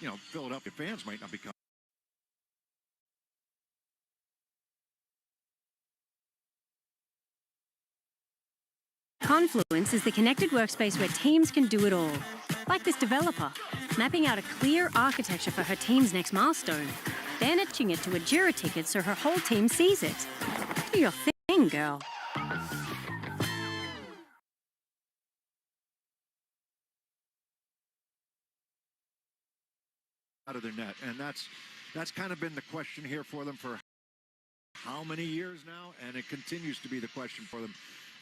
Philadelphia fans might not be. Confluence is the connected workspace where teams can do it all. Like this developer, mapping out a clear architecture for her team's next milestone, then etching it to a Jira ticket so her whole team sees it. Do your thing, girl. Out of their net, and that's kind of been the question here for them for how many years now, and it continues to be the question for them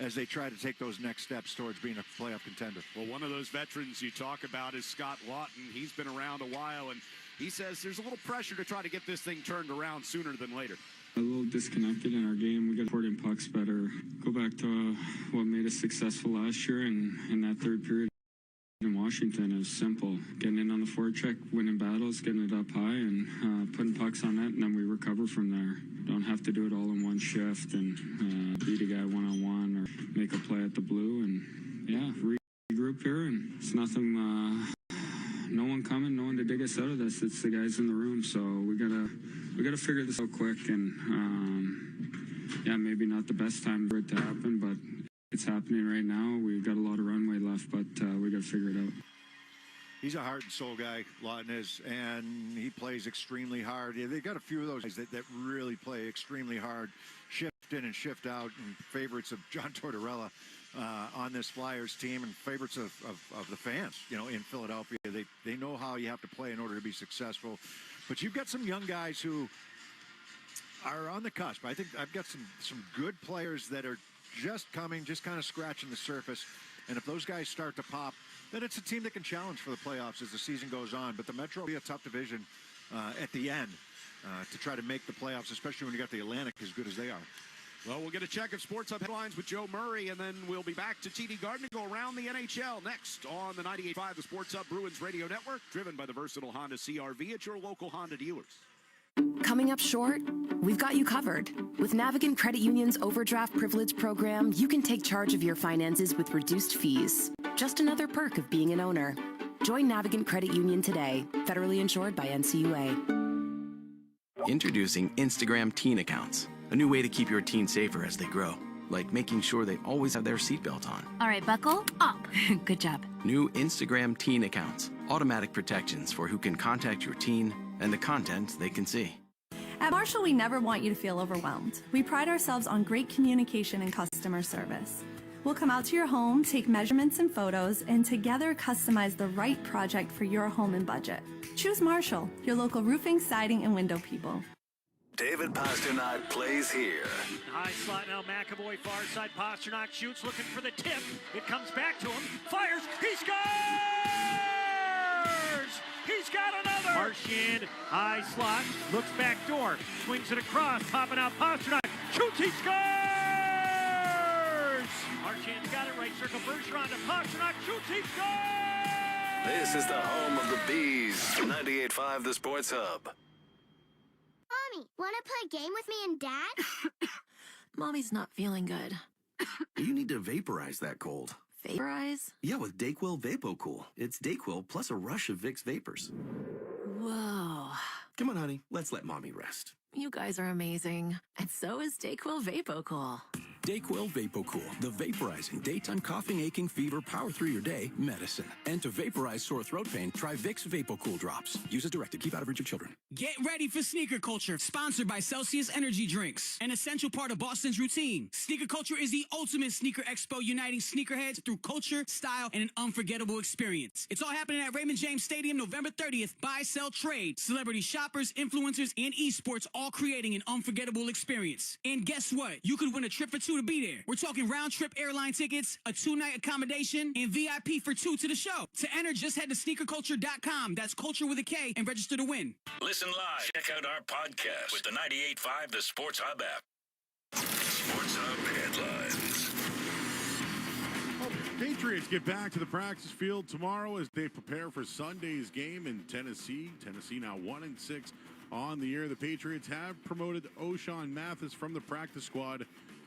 as they try to take those next steps towards being a playoff contender. Well, one of those veterans you talk about is Scott Lawton. He's been around a while, and he says there's a little pressure to try to get this thing turned around sooner than later. A little disconnected in our game. We got important pucks better. Go back to what made us successful last year, and in that third period in Washington is simple. Getting in on the forecheck, winning battles, getting it up high, and putting pucks on net, and then we recover from there. Don't have to do it all in one shift and beat a guy one-on-one or make a play at the blue. And, yeah, regroup here, and it's nothing, no one coming, no one to dig us out of this. It's the guys in the room, so we gotta figure this out quick. And, yeah, maybe not the best time for it to happen, but it's happening right now. We've got a lot of runway left, but we got to figure it out. He's a heart and soul guy, Lawton is, and he plays extremely hard. Yeah, they've got a few of those guys that really play extremely hard, shift in and shift out, and favorites of John Tortorella on this Flyers team, and favorites of the fans, in Philadelphia. They know how you have to play in order to be successful. But you've got some young guys who are on the cusp. I think I've got some good players that are just coming, just kind of scratching the surface. And if those guys start to pop, then it's a team that can challenge for the playoffs as the season goes on. But the Metro will be a tough division at the end to try to make the playoffs, especially when you got the Atlantic as good as they are. Well, we'll get a check of Sports Hub headlines with Joe Murray, and then we'll be back to TD Garden to go around the NHL next on the 98.5, the Sports Hub Bruins Radio Network, driven by the versatile Honda CR-V at your local Honda dealers. Coming up short? We've got you covered. With Navigant Credit Union's Overdraft Privilege program, you can take charge of your finances with reduced fees. Just another perk of being an owner. Join Navigant Credit Union today, federally insured by NCUA. Introducing Instagram Teen Accounts, a new way to keep your teen safer as they grow, like making sure they always have their seatbelt on. All right, buckle up. Good job. New Instagram Teen Accounts, automatic protections for who can contact your teen and the content they can see. At Marshall, we never want you to feel overwhelmed. We pride ourselves on great communication and customer service. We'll come out to your home, take measurements and photos, and together customize the right project for your home and budget. Choose Marshall, your local roofing, siding, and window people. David Pasternak plays here. High slot now, McAvoy, far side. Pasternak shoots, looking for the tip. It comes back to him, fires, he scores! He's got another! Marchand, high slot, looks back door, swings it across, popping out Pasternak, shoots, he scores! Marchand's got it, right circle, Bergeron to Pasternak, shoots, he scores! This is the home of the Bees, 98.5 The Sports Hub. Mommy, want to play a game with me and Dad? Mommy's not feeling good. You need to vaporize that cold. Vaporize? Yeah, with Dayquil VapoCool. It's Dayquil plus a rush of Vicks vapors. Whoa. Come on, honey. Let's let Mommy rest. You guys are amazing. And so is Dayquil VapoCool. Dayquil VapoCool, the vaporizing daytime coughing, aching, fever, power through your day medicine. And to vaporize sore throat pain, try Vicks VapoCool drops. Use as directed. Keep out of reach of children. Get ready for sneaker culture, sponsored by Celsius Energy Drinks, an essential part of Boston's routine. Sneaker culture is the ultimate sneaker expo, uniting sneakerheads through culture, style, and an unforgettable experience. It's all happening at Raymond James Stadium November 30th. Buy, sell, trade. Celebrity shoppers, influencers, and esports all creating an unforgettable experience. And guess what? You could win a trip for two to be there. We're talking round-trip airline tickets, a 2-night accommodation, and VIP for 2 to the show. To enter, just head to sneakerculture.com. That's culture with a K, and register to win. Listen live. Check out our podcast with the 98.5 The Sports Hub app. Sports Hub headlines. Patriots get back to the practice field tomorrow as they prepare for Sunday's game in Tennessee. Tennessee now 1-6 on the year. The Patriots have promoted O'Shawn Mathis from the practice squad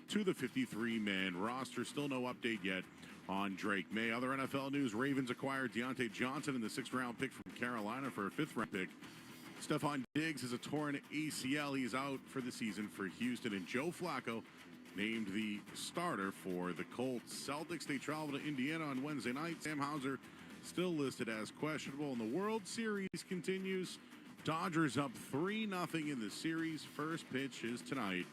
to the 53-man roster. Still no update yet on Drake May. Other NFL news, Ravens acquired Deontay Johnson in the 6th-round pick from Carolina for a 5th-round pick. Stephon Diggs has a torn ACL. He's out for the season for Houston. And Joe Flacco named the starter for the Colts. Celtics, they travel to Indiana on Wednesday night. Sam Hauser still listed as questionable. And the World Series continues. Dodgers up 3-0 in the series. First pitch is tonight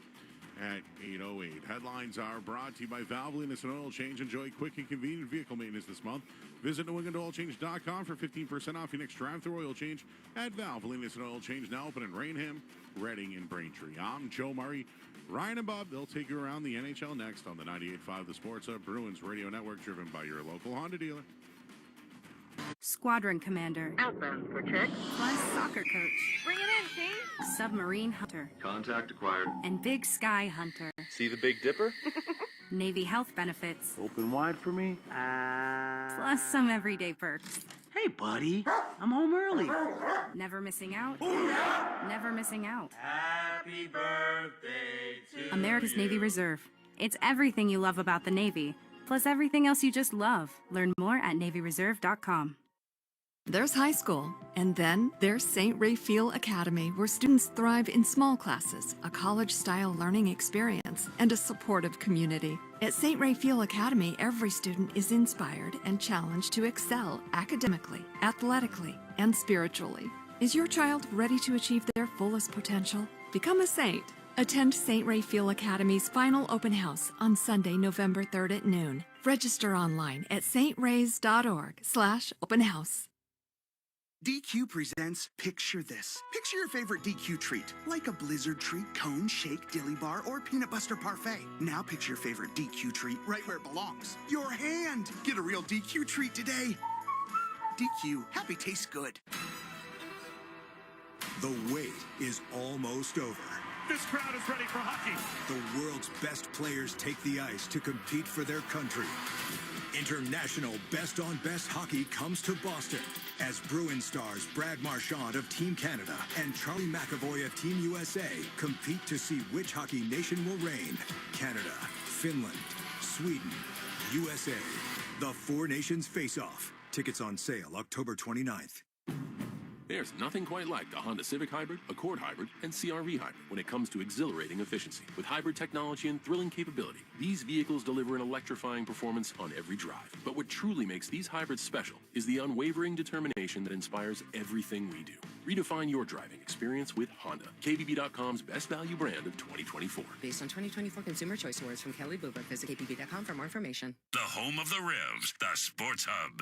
at 8:08. Headlines are brought to you by Valvoline and Oil Change. Enjoy quick and convenient vehicle maintenance this month. Visit NewEnglandoilChange.com for 15% off your next drive-through oil change at Valvoline and Oil Change, now open in Rainham, Reading, and Braintree. I'm Joe Murray. Ryan and Bob, they'll take you around the NHL next on the 98.5 The Sports Hub Bruins Radio Network, driven by your local Honda dealer. Squadron Commander. Outbound for check. Plus Soccer Coach. Bring it in, team. Submarine Hunter. Contact acquired. And Big Sky Hunter. See the Big Dipper? Navy health benefits. Open wide for me. Plus some everyday perks. Hey, buddy. I'm home early. Never missing out. Never missing out. Happy birthday to America's Navy Reserve. It's everything you love about the Navy, plus everything else you just love. Learn more at NavyReserve.com. There's high school, and then there's St. Raphael Academy, where students thrive in small classes, a college-style learning experience, and a supportive community. At St. Raphael Academy, every student is inspired and challenged to excel academically, athletically, and spiritually. Is your child ready to achieve their fullest potential? Become a saint. Attend St. Raphael Academy's final open house on Sunday, November 3rd at noon. Register online at strays.org/open house. DQ presents Picture This. Picture your favorite DQ treat, like a Blizzard treat, cone, shake, dilly bar, or peanut butter parfait. Now picture your favorite DQ treat right where it belongs. Your hand. Get a real DQ treat today. DQ, happy tastes good. The wait is almost over. This crowd is ready for hockey. The world's best players take the ice to compete for their country. International Best on Best hockey comes to Boston as Bruin stars Brad Marchand of Team Canada and Charlie McAvoy of Team USA compete to see which hockey nation will reign. Canada, Finland, Sweden, USA. The Four Nations Face-Off. Tickets on sale October 29th. There's nothing quite like the Honda Civic Hybrid, Accord Hybrid, and CR-V Hybrid when it comes to exhilarating efficiency. With hybrid technology and thrilling capability, these vehicles deliver an electrifying performance on every drive. But what truly makes these hybrids special is the unwavering determination that inspires everything we do. Redefine your driving experience with Honda, KBB.com's best value brand of 2024. Based on 2024 Consumer Choice Awards from Kelly Blue Book, visit KBB.com for more information. The home of the Revs, the Sports Hub.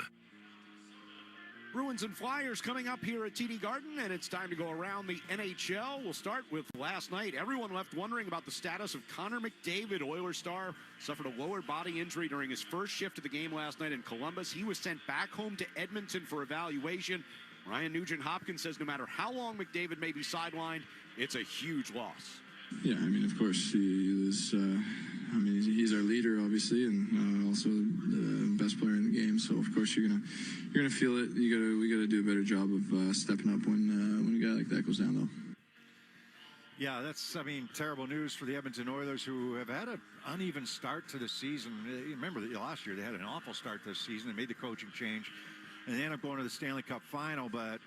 Bruins and Flyers coming up here at TD Garden, and it's time to go around the NHL. We'll start with last night. Everyone left wondering about the status of Connor McDavid. Oilers star suffered a lower body injury during his first shift of the game last night in Columbus. He was sent back home to Edmonton for evaluation. Ryan Nugent-Hopkins says no matter how long McDavid may be sidelined, it's a huge loss. Yeah, I mean, of course, he's our leader, obviously, and also the best player in the game. So, of course, you're gonna feel it. We gotta do a better job of stepping up when a guy like that goes down, though. Yeah, that's, terrible news for the Edmonton Oilers, who have had an uneven start to the season. Remember that last year they had an awful start to the season. They made the coaching change, and they end up going to the Stanley Cup final. But,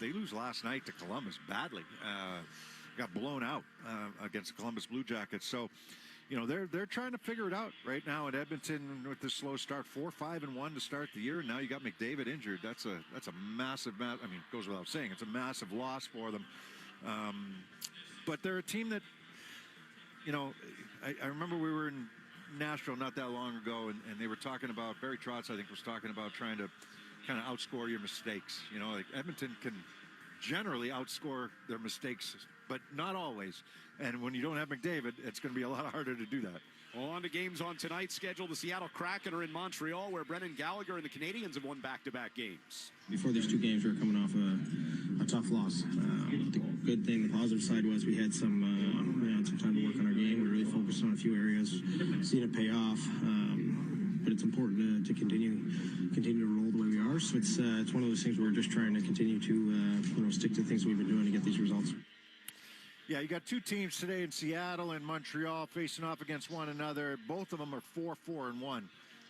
they lose last night to Columbus badly. Got blown out against the Columbus Blue Jackets. So, they're trying to figure it out right now at Edmonton with this slow start, 4-5-1 to start the year. And now you got McDavid injured. That's a massive, it goes without saying, it's a massive loss for them. But they're a team that, I remember we were in Nashville not that long ago, and they were talking about, Barry Trotz, I think, was talking about trying to kind of outscore your mistakes. Like Edmonton can generally outscore their mistakes, but not always. And when you don't have McDavid, it's going to be a lot harder to do that. Well, on to games on tonight's schedule. The Seattle Kraken are in Montreal, where Brendan Gallagher and the Canadiens have won back-to-back games. Before these two games, we were coming off a tough loss. The good thing, the positive side was we had some time to work on our game. We really focused on a few areas, seen it pay off. But it's important to continue to roll the way we are. So it's one of those things where we're just trying to continue to stick to things we've been doing to get these results. Yeah, you got two teams today in Seattle and Montreal facing off against one another. Both of them are 4-4-1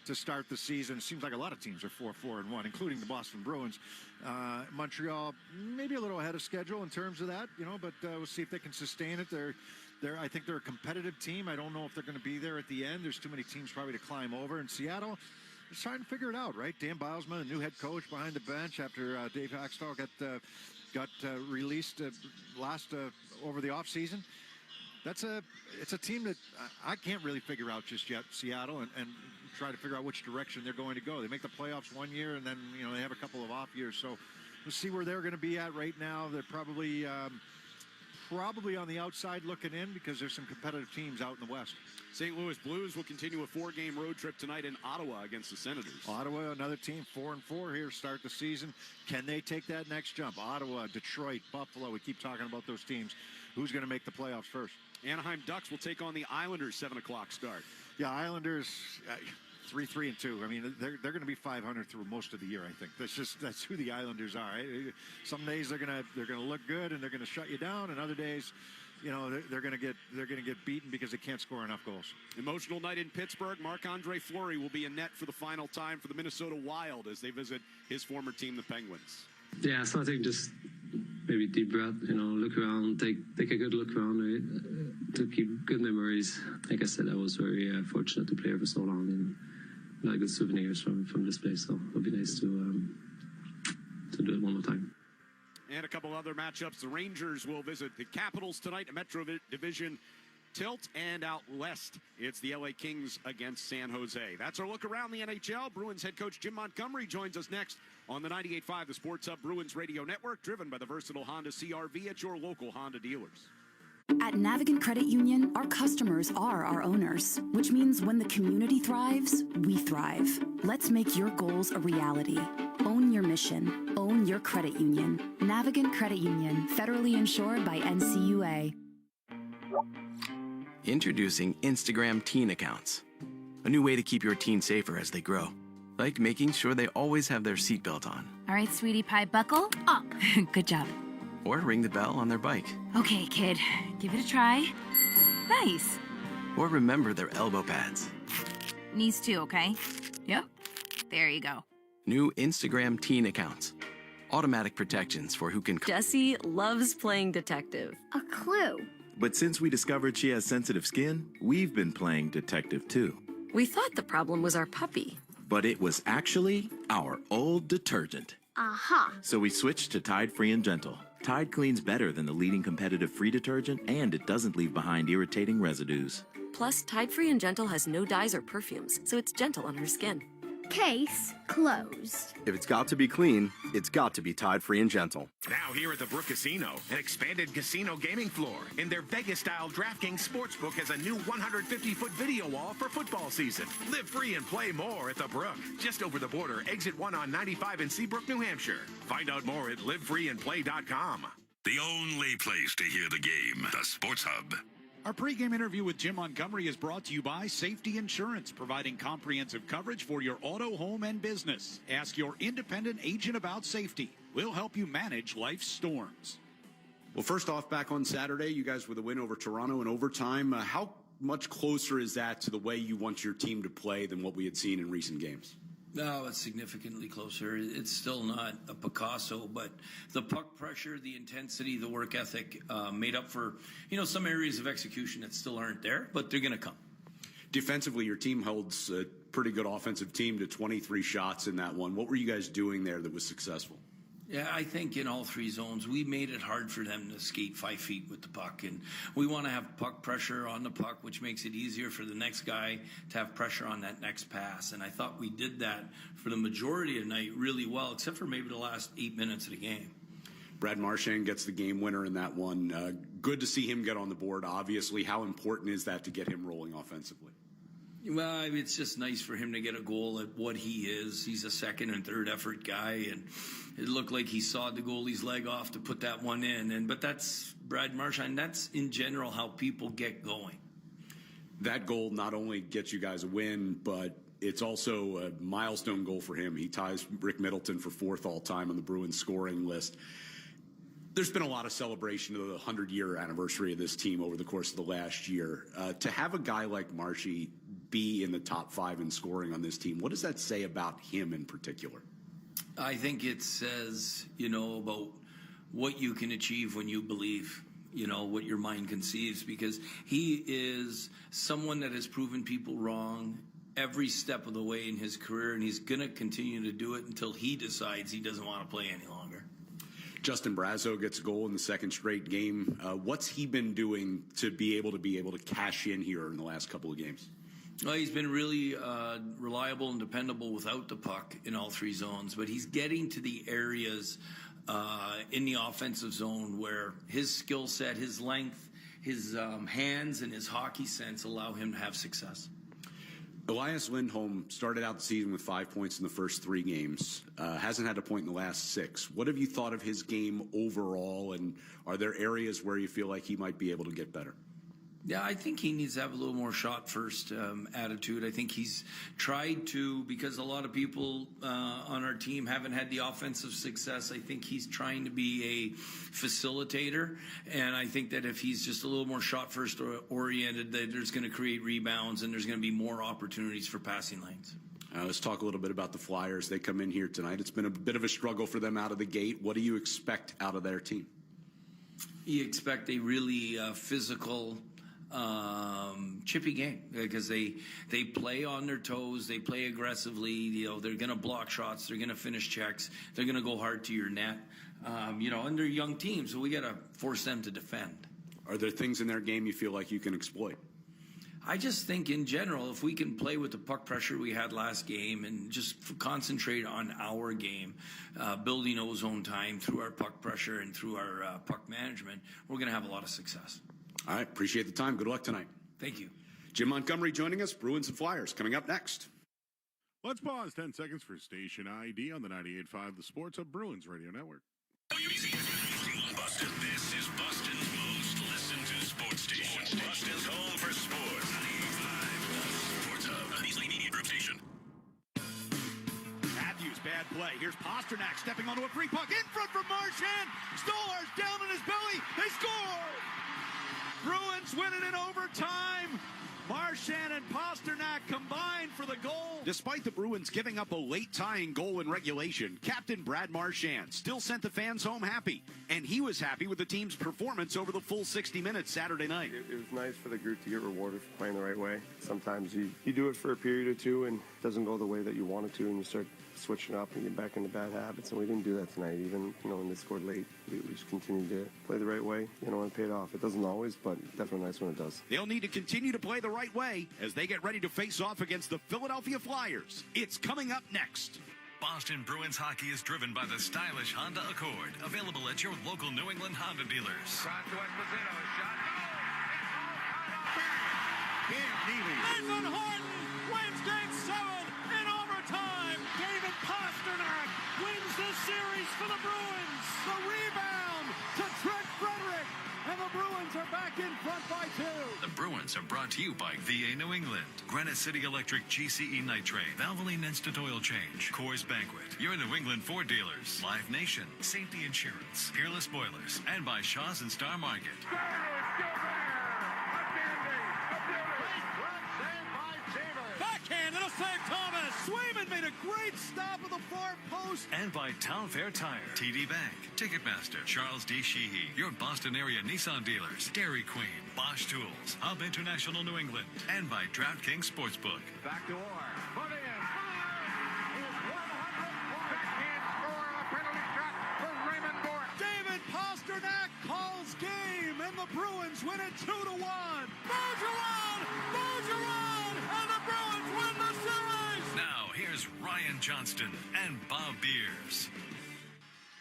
to start the season. It seems like a lot of teams are 4-4-1, including the Boston Bruins. Montreal maybe a little ahead of schedule in terms of that, but we'll see if they can sustain it. I think they're a competitive team. I don't know if they're going to be there at the end. There's too many teams probably to climb over. And Seattle is trying to figure it out, right? Dan Bilesman, the new head coach behind the bench after Dave Haxtell got released over the offseason. It's a team that I can't really figure out just yet, Seattle, and try to figure out which direction they're going to go. They make the playoffs one year, and then they have a couple of off years. So we'll see where they're going to be at right now. They're probably on the outside looking in because there's some competitive teams out in the West. St. Louis Blues will continue a 4-game road trip tonight in Ottawa against the Senators. Ottawa, another team, 4-4 here to start the season. Can they take that next jump? Ottawa, Detroit, Buffalo, we keep talking about those teams. Who's going to make the playoffs first? Anaheim Ducks will take on the Islanders, 7 o'clock start. Yeah, Islanders 3-3-2. I mean, they're going to be 500 through most of the year. I think that's who the Islanders are. Some days they're going to look good and they're going to shut you down, and other days, they're going to get beaten because they can't score enough goals. Emotional night in Pittsburgh. Marc-Andre Fleury will be in net for the final time for the Minnesota Wild as they visit his former team, the Penguins. Yeah, so I think just maybe deep breath, look around, take a good look around, right? To keep good memories. Like I said, I was very fortunate to play here for so long, and a lot of good souvenirs from this place. So it'll be nice to do it one more time. And a couple other matchups. The Rangers will visit the Capitals tonight, a Metro Division tilt, and out west, it's the LA Kings against San Jose. That's our look around the NHL. Bruins head coach Jim Montgomery joins us next on the 98.5 The Sports Hub Bruins Radio Network, driven by the versatile Honda CR-V at your local Honda dealers. At Navigant Credit Union, our customers are our owners, which means when the community thrives, we thrive. Let's make your goals a reality. Own your mission. Own your credit union. Navigant Credit Union, federally insured by NCUA. Introducing Instagram Teen Accounts, a new way to keep your teen safer as they grow, like making sure they always have their seatbelt on. All right, sweetie pie, buckle up. Good job. Or ring the bell on their bike. Okay, kid, give it a try. Nice. Or remember their elbow pads. Knees too, okay? Yep. There you go. New Instagram Teen Accounts. Automatic protections for who can... Jessie loves playing detective. A clue. But since we discovered she has sensitive skin, we've been playing detective too. We thought the problem was our puppy. But it was actually our old detergent. Aha. So we switched to Tide Free and Gentle. Tide cleans better than the leading competitive free detergent, and it doesn't leave behind irritating residues. Plus, Tide Free and Gentle has no dyes or perfumes, so it's gentle on her skin. Case closed. If it's got to be clean, it's got to be Tide Free and Gentle. Now here at the Brook Casino, an expanded casino gaming floor. In their Vegas-style DraftKings Sportsbook has a new 150-foot video wall for football season. Live free and play more at the Brook. Just over the border, exit 1 on 95 in Seabrook, New Hampshire. Find out more at livefreeandplay.com. The only place to hear the game, the Sports Hub. Our pregame interview with Jim Montgomery is brought to you by Safety Insurance, providing comprehensive coverage for your auto, home, and business. Ask your independent agent about safety. We'll help you manage life's storms. Well, first off, back on Saturday, you guys with a win over Toronto in overtime. How much closer is that to the way you want your team to play than what we had seen in recent games? No, it's significantly closer. It's still not a Picasso, but the puck pressure, the intensity, the work ethic made up for, some areas of execution that still aren't there, but they're going to come. Defensively, your team holds a pretty good offensive team to 23 shots in that one. What were you guys doing there that was successful? Yeah, I think in all three zones, we made it hard for them to skate 5 feet with the puck. And we want to have puck pressure on the puck, which makes it easier for the next guy to have pressure on that next pass. And I thought we did that for the majority of the night really well, except for maybe the last 8 minutes of the game. Brad Marchand gets the game winner in that one. Good to see him get on the board, obviously. How important is that to get him rolling offensively? Well, it's just nice for him to get a goal at what he is. He's a second and third effort guy, and it looked like he sawed the goalie's leg off to put that one in. But that's Brad Marchand. That's in general how people get going. That goal not only gets you guys a win, but it's also a milestone goal for him. He ties Rick Middleton for 4th all-time on the Bruins scoring list. There's been a lot of celebration of the 100-year anniversary of this team over the course of the last year. To have a guy like Marshy be in the top 5 in scoring on this team. What does that say about him in particular? I think it says, about what you can achieve when you believe, what your mind conceives, because he is someone that has proven people wrong every step of the way in his career, and he's going to continue to do it until he decides he doesn't want to play any longer. Justin Brazeau gets a goal in the second straight game. What's he been doing to be able to cash in here in the last couple of games? Well, he's been really reliable and dependable without the puck in all 3 zones, but he's getting to the areas in the offensive zone where his skill set, his length, his hands, and his hockey sense allow him to have success. Elias Lindholm started out the season with 5 points in the first 3 games. Hasn't had a point in the last 6. What have you thought of his game overall, and are there areas where you feel like he might be able to get better? Yeah, I think he needs to have a little more shot-first attitude. I think he's tried to, because a lot of people on our team haven't had the offensive success, I think he's trying to be a facilitator. And I think that if he's just a little more shot-first oriented, that there's going to create rebounds and there's going to be more opportunities for passing lanes. Let's talk a little bit about the Flyers. They come in here tonight. It's been a bit of a struggle for them out of the gate. What do you expect out of their team? You expect a really physical, chippy game, because they play on their toes, they play aggressively, they're going to block shots, they're going to finish checks, they're going to go hard to your net, and they're young teams, so we got to force them to defend. Are there things in their game you feel like you can exploit? I just think in general, if we can play with the puck pressure we had last game and just concentrate on our game, building ozone time through our puck pressure and through our puck management, we're going to have a lot of success. All right, appreciate the time. Good luck tonight. Thank you. Jim Montgomery joining us, Bruins and Flyers, coming up next. Let's pause 10 seconds for station ID on the 98.5 The Sports Hub Bruins Radio Network. Boston, this is Boston's most listened to sports station. Boston's home for sports. 98.5 Sports Hub, a Beasley Media Group station. Matthews, bad play. Here's Pasternak stepping onto a free puck in front for Marchand. Stolarz down on his belly. They score! Bruins win it in overtime. Marchand and Pasternak combined for the goal. Despite the Bruins giving up a late tying goal in regulation, Captain Brad Marchand still sent the fans home happy. And he was happy with the team's performance over the full 60 minutes Saturday night. It was nice for the group to get rewarded for playing the right way. Sometimes you do it for a period or two and it doesn't go the way that you want it to, and you start switching up and get back into bad habits, and we didn't do that tonight. Even when they scored late, we just continued to play the right way, and it paid off. It doesn't always, but definitely nice when it does. They'll need to continue to play the right way as they get ready to face off against the Philadelphia Flyers. It's coming up next. Boston Bruins hockey is driven by the stylish Honda Accord, available at your local New England Honda dealers. Nathan Horton wins Game 7 in overtime. David Pasternak wins the series for the Bruins. The rebound to Trent Frederick, and the Bruins are back in front by 2. The Bruins are brought to you by VA New England, Granite City Electric GCE Nitrate, Valvoline Instant Oil Change, Coors Banquet, your New England Ford dealers, Live Nation, Safety Insurance, Peerless Boilers, and by Shaw's and Star Market. Backhand, it'll save Thomas. Swayman made a great stop at the far post. And by Town Fair Tire, TD Bank, Ticketmaster, Charles D. Sheehy, your Boston area Nissan dealers, Dairy Queen, Bosch Tools, Hub International New England, and by DraftKings Sportsbook. Back door. Put in. Backhand score, a penalty shot for Raymond Bourque. David Pasternak calls game, and the Bruins win it 2-1. Bergeron! And the Bruins win the series! Now, here's Ryan Johnston and Bob Beers.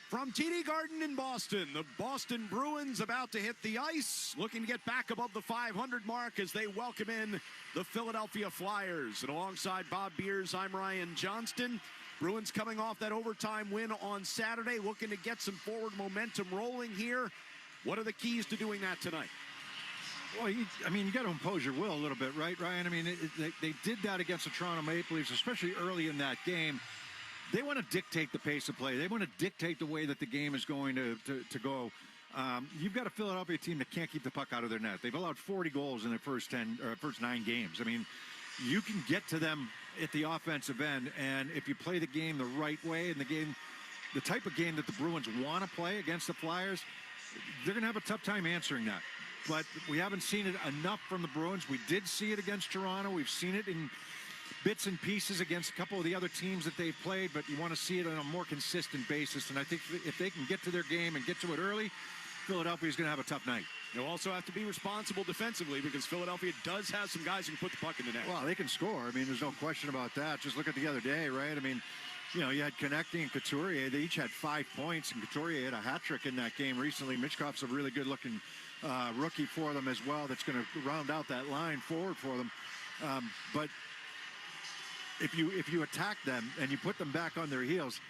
From TD Garden in Boston, the Boston Bruins about to hit the ice, looking to get back above the 500 mark as they welcome in the Philadelphia Flyers. And alongside Bob Beers, I'm Ryan Johnston. Bruins coming off that overtime win on Saturday, looking to get some forward momentum rolling here. What are the keys to doing that tonight? Well, you got to impose your will a little bit, right, Ryan? I mean, they did that against the Toronto Maple Leafs, especially early in that game. They want to dictate the pace of play. They want to dictate the way that the game is going to go. You've got a Philadelphia team that can't keep the puck out of their net. They've allowed 40 goals in the first 9 games. I mean, you can get to them at the offensive end, and if you play the game the right way, and the type of game that the Bruins want to play against the Flyers, they're going to have a tough time answering that. But we haven't seen it enough from the Bruins. We did see it against Toronto. We've seen it in bits and pieces against a couple of the other teams that they've played, but you want to see it on a more consistent basis. And I think if they can get to their game and get to it early, Philadelphia's going to have a tough night. They'll also have to be responsible defensively because Philadelphia does have some guys who can put the puck in the net. Well, they can score. I mean, there's no question about that. Just look at the other day, right? I mean, you know, you had Konechny and Couturier. They each had 5 points, and Couturier had a hat trick in that game recently. Michkov's a really good-looking rookie for them as well that's going to round out that line forward for them. But if you attack them and you put them back on their heels,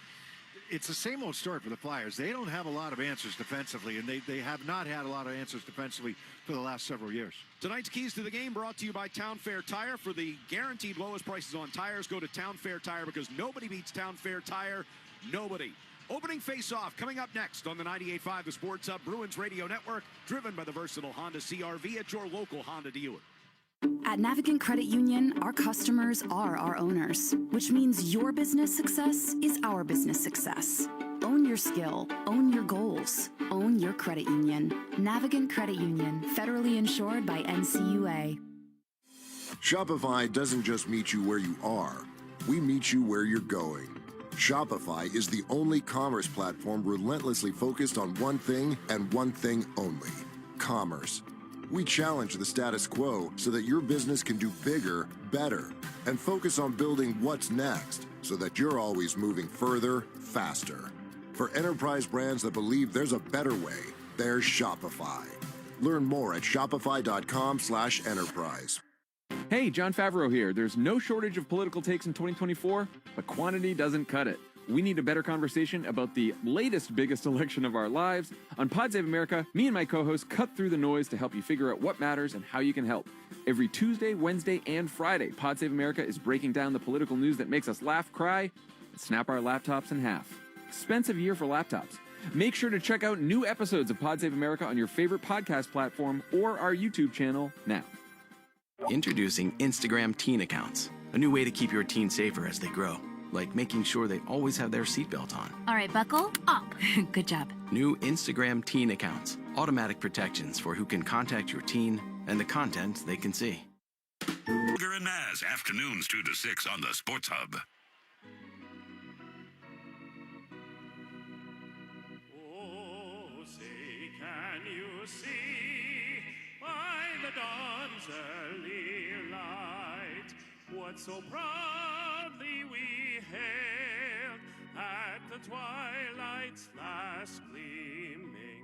it's the same old story for the Flyers. They don't have a lot of answers defensively, and they have not had a lot of answers defensively for the last several years. Tonight's Keys to the Game brought to you by Town Fair Tire. For the guaranteed lowest prices on tires, go to Town Fair Tire because nobody beats Town Fair Tire. Nobody. Opening face-off coming up next on the 98.5 The Sports Hub Bruins Radio Network, driven by the versatile Honda CR-V at your local Honda dealer. At Navigant Credit Union, our customers are our owners, which means your business success is our business success. Own your skill, own your goals, own your credit union. Navigant Credit Union, federally insured by NCUA. Shopify doesn't just meet you where you are, we meet you where you're going. Shopify is the only commerce platform relentlessly focused on one thing and one thing only: commerce. We challenge the status quo so that your business can do bigger, better, and focus on building what's next so that you're always moving further, faster. For enterprise brands that believe there's a better way, there's Shopify. Learn more at shopify.com/enterprise. Hey, John Favreau here. There's no shortage of political takes in 2024, but quantity doesn't cut it. We need a better conversation about the latest, biggest election of our lives. On Pod Save America, me and my co-hosts cut through the noise to help you figure out what matters and how you can help. Every Tuesday, Wednesday, and Friday, Pod Save America is breaking down the political news that makes us laugh, cry, and snap our laptops in half. Expensive year for laptops. Make sure to check out new episodes of Pod Save America on your favorite podcast platform or our YouTube channel now. Introducing Instagram teen accounts, a new way to keep your teen safer as they grow, like making sure they always have their seatbelt on. All right, buckle up. Good job. New Instagram teen accounts, automatic protections for who can contact your teen and the content they can see. Booger and Maz, afternoons 2 to 6 on the Sports Hub. Oh, say, can you see by the dawn's early light what so proudly we hailed at the twilight's last gleaming,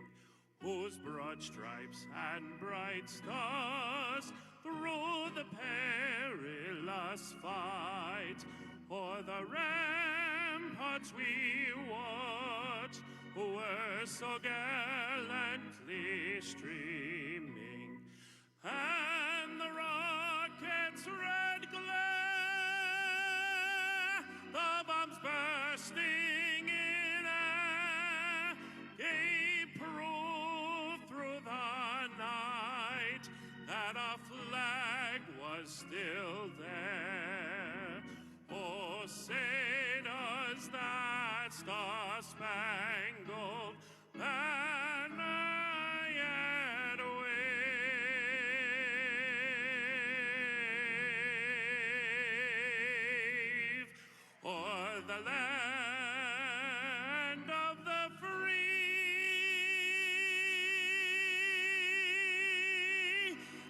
whose broad stripes and bright stars through the perilous fight o'er the ramparts we watched were so gallantly streaming, and the rocket's red glare, the bombs bursting in air, gave proof through the night that our flag was still there. Oh, say does that star-spangled banner yet wave o'er the land of the free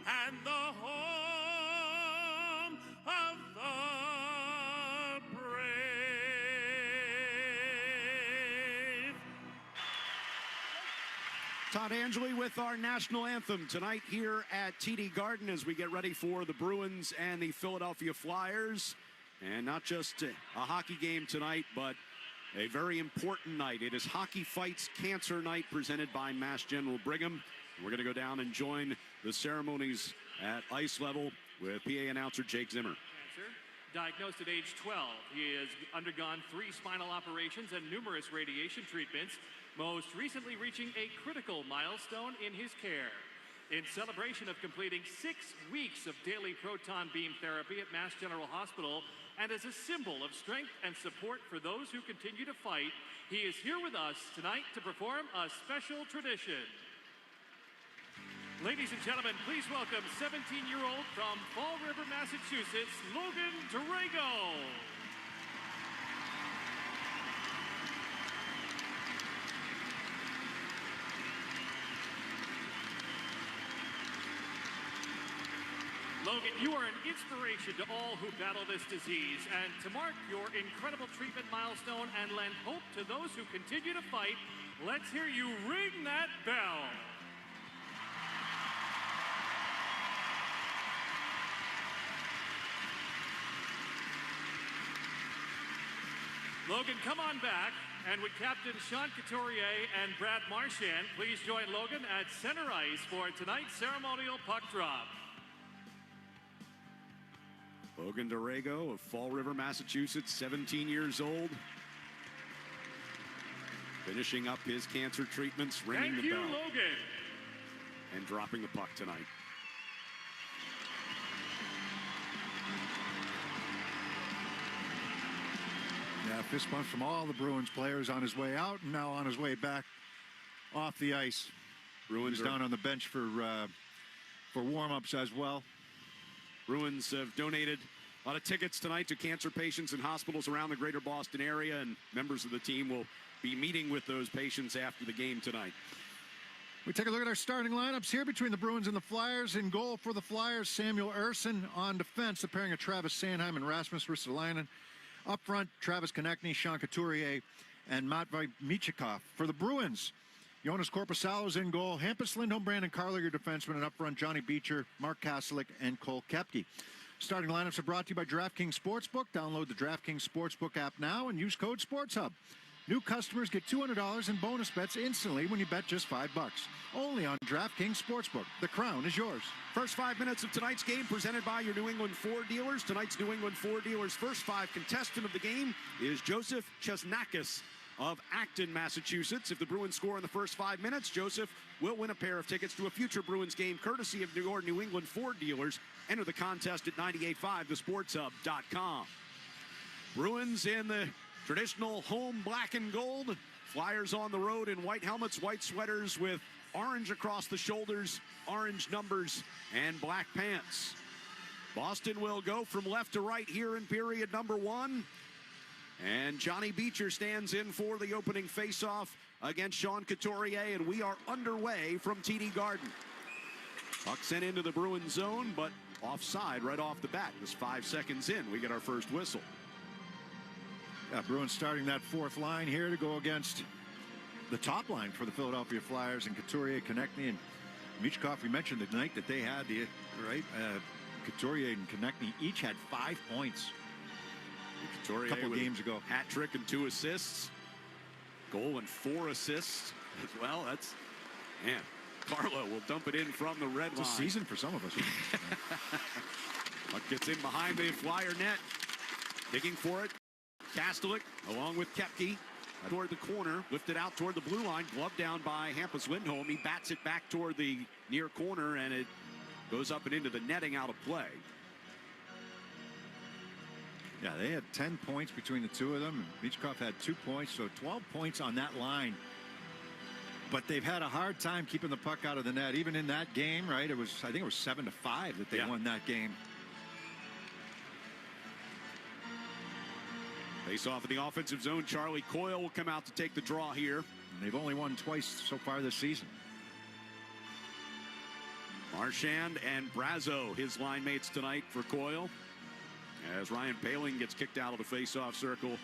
and the home of the brave. Todd Angeli with our national anthem tonight here at TD Garden as we get ready for the Bruins and the Philadelphia Flyers. And not just a hockey game tonight, but a very important night. It is Hockey Fights Cancer Night presented by Mass General Brigham. We're going to go down and join the ceremonies at ice level with PA announcer Jake Zimmer. Cancer. Diagnosed at age 12, he has undergone 3 spinal operations and numerous radiation treatments, most recently reaching a critical milestone in his care. In celebration of completing 6 weeks of daily proton beam therapy at Mass General Hospital, and as a symbol of strength and support for those who continue to fight, he is here with us tonight to perform a special tradition. Ladies and gentlemen, please welcome 17-year-old from Fall River, Massachusetts, Logan Durago. Logan, you are an inspiration to all who battle this disease, and to mark your incredible treatment milestone and lend hope to those who continue to fight, let's hear you ring that bell. Logan, come on back, and would Captain Sean Couturier and Brad Marchand please join Logan at center ice for tonight's ceremonial puck drop. Logan Durago of Fall River, Massachusetts, 17 years old. Finishing up his cancer treatments, ringing the bell. Thank you, Logan. And dropping the puck tonight. Yeah, fist bump from all the Bruins players on his way out and now on his way back off the ice. Bruins down on the bench for warm-ups as well. Bruins have donated a lot of tickets tonight to cancer patients in hospitals around the greater Boston area, and members of the team will be meeting with those patients after the game tonight. We take a look at our starting lineups here between the Bruins and the Flyers. In goal for the Flyers, Samuel Ersson. On defense, the pairing of Travis Sanheim and Rasmus Ristolainen. Up front, Travis Konechny, Sean Couturier, and Matvei Michikov. For the Bruins, Jonas Korpisalo's in goal. Hampus Lindholm, Brandon Carlo, your defenseman, and up front, Johnny Beecher, Mark Kastelik, and Cole Koepke. Starting lineups are brought to you by DraftKings Sportsbook. Download the DraftKings Sportsbook app now and use code SportsHub. New customers get $200 in bonus bets instantly when you bet just $5. Only on DraftKings Sportsbook. The crown is yours. First 5 minutes of tonight's game presented by your New England Ford dealers. Tonight's New England Ford dealers' first 5 contestant of the game is Joseph Chesnakis of Acton, Massachusetts. If the Bruins score in the first 5 minutes, Joseph will win a pair of tickets to a future Bruins game courtesy of your New England Ford dealers. Enter the contest at 985thesportshub.com. Bruins in the traditional home black and gold. Flyers on the road in white helmets, white sweaters with orange across the shoulders, orange numbers, and black pants. Boston will go from left to right here in period number 1. And Johnny Beecher stands in for the opening faceoff against Sean Couturier, and we are underway from TD Garden. Puck sent into the Bruins zone, but offside right off the bat. Just 5 seconds in, we get our first whistle. Yeah, Bruins starting that fourth line here to go against the top line for the Philadelphia Flyers, and Couturier, Konechny, and Michikov. We mentioned the night that they had Couturier and Konechny each had 5 points. Couturier a couple of games ago. Hat trick and 2 assists. Goal and 4 assists as well. That's, man, Carlo will dump it in from the red line. It's a season for some of us. Puck gets in behind the Flyer net. Digging for it. Kastelik along with Koepke toward the corner. Lifted out toward the blue line. Gloved down by Hampus Lindholm. He bats it back toward the near corner, and it goes up and into the netting out of play. Yeah, they had 10 points between the two of them. Michikov had 2 points, so 12 points on that line. But they've had a hard time keeping the puck out of the net. Even in that game, right? I think it was 7-5 that they won that game. Face off in the offensive zone. Charlie Coyle will come out to take the draw here. And they've only won twice so far this season. Marchand and Brazo, his line mates tonight for Coyle, as Ryan Poehling gets kicked out of the face-off circle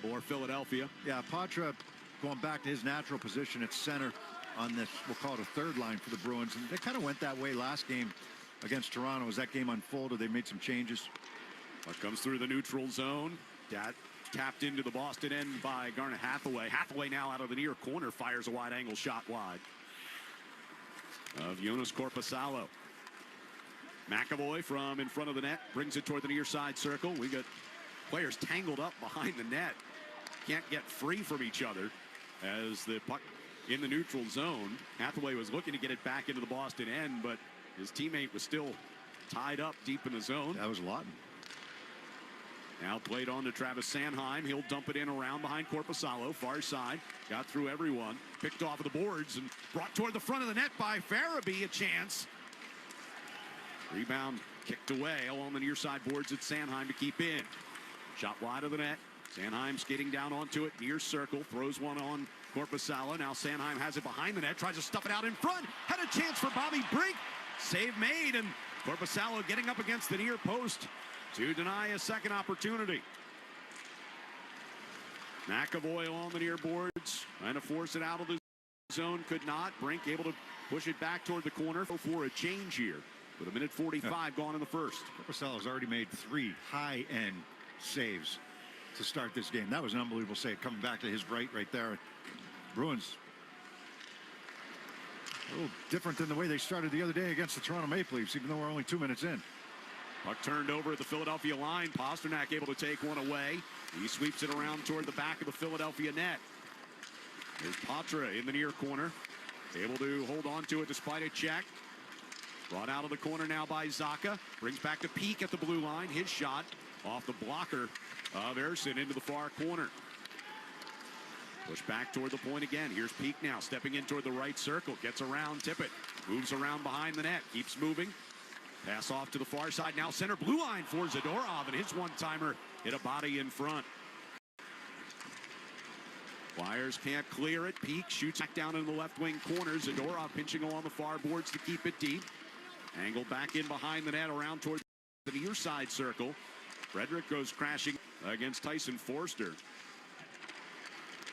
for Philadelphia. Yeah, Patra going back to his natural position at center on this, we'll call it a third line for the Bruins. And they kind of went that way last game against Toronto. As that game unfolded, they made some changes. Puck comes through the neutral zone. Tapped into the Boston end by Garnet Hathaway. Hathaway now out of the near corner fires a wide-angle shot wide of Jonas Korpisalo. McAvoy from in front of the net brings it toward the near side circle. We got players tangled up behind the net. Can't get free from each other as the puck in the neutral zone. Hathaway was looking to get it back into the Boston end, but his teammate was still tied up deep in the zone. That was Lawton. Now played on to Travis Sanheim. He'll dump it in around behind Korpisalo. Far side. Got through everyone. Picked off of the boards and brought toward the front of the net by Farabee. A chance. Rebound kicked away along the near side boards at Sanheim to keep in. Shot wide of the net. Sanheim skating down onto it. Near circle. Throws one on Korpisalo. Now Sanheim has it behind the net. Tries to stuff it out in front. Had a chance for Bobby Brink. Save made. And Korpisalo getting up against the near post to deny a second opportunity. McAvoy on the near boards. Trying to force it out of the zone. Could not. Brink able to push it back toward the corner for a change here. With 1:45 gone in the first. Korpisalo's already made 3 high-end saves to start this game. That was an unbelievable save coming back to his right there. Bruins a little different than the way they started the other day against the Toronto Maple Leafs, even though we're only 2 minutes in. Puck turned over at the Philadelphia line. Pasternak able to take one away. He sweeps it around toward the back of the Philadelphia net. There's Patra in the near corner. Able to hold on to it despite a check. Brought out of the corner now by Zacha. Brings back to Peak at the blue line. His shot off the blocker of Erson into the far corner. Push back toward the point again. Here's Peak now stepping in toward the right circle. Gets around Tippett. Moves around behind the net. Keeps moving. Pass off to the far side. Now center blue line for Zadorov. And his one-timer hit a body in front. Flyers can't clear it. Peak shoots back down in the left wing corner. Zadorov pinching along the far boards to keep it deep. Angle back in behind the net around toward the near side circle. Frederick goes crashing against Tyson Forster.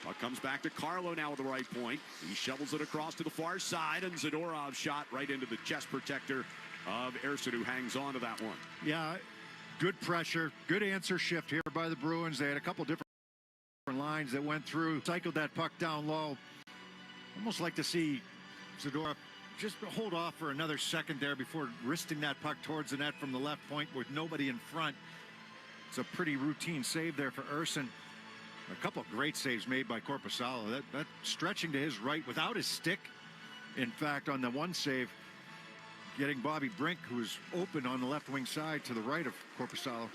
Puck comes back to Carlo now at the right point. He shovels it across to the far side, and Zadorov's shot right into the chest protector of Erson, who hangs on to that one. Yeah, good pressure, good answer shift here by the Bruins. They had a couple different lines that went through, cycled that puck down low. Almost like to see Zadorov just hold off for another second there before wristing that puck towards the net from the left point with nobody in front. It's a pretty routine save there for Erson. A couple of great saves made by Korpisalo. That stretching to his right without his stick. In fact, on the one save, getting Bobby Brink, who's open on the left wing side to the right of Korpisalo.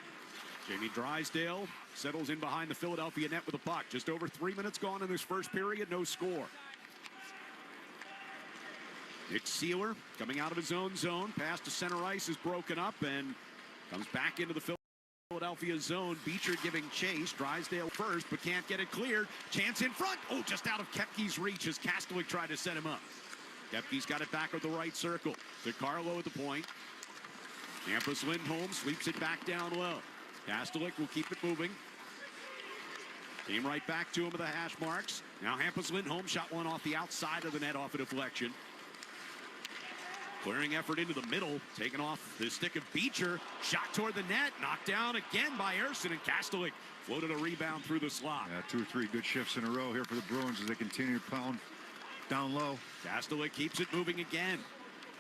Jamie Drysdale settles in behind the Philadelphia net with a puck. Just over 3 minutes gone in this first period, no score. Nick Seeler coming out of his own zone. Pass to center ice is broken up and comes back into the Philadelphia zone. Beecher giving chase. Drysdale first, but can't get it cleared. Chance in front. Oh, just out of Kepke's reach as Kastelik tried to set him up. Kepke's got it back at the right circle. To Carlo at the point. Hampus Lindholm sweeps it back down low. Kastelik will keep it moving. Came right back to him with the hash marks. Now Hampus Lindholm shot one off the outside of the net off a deflection. Clearing effort into the middle, taken off the stick of Beecher. Shot toward the net, knocked down again by Erson, and Kastelik floated a rebound through the slot. Yeah, 2 or 3 good shifts in a row here for the Bruins as they continue to pound down low. Kastelik keeps it moving again.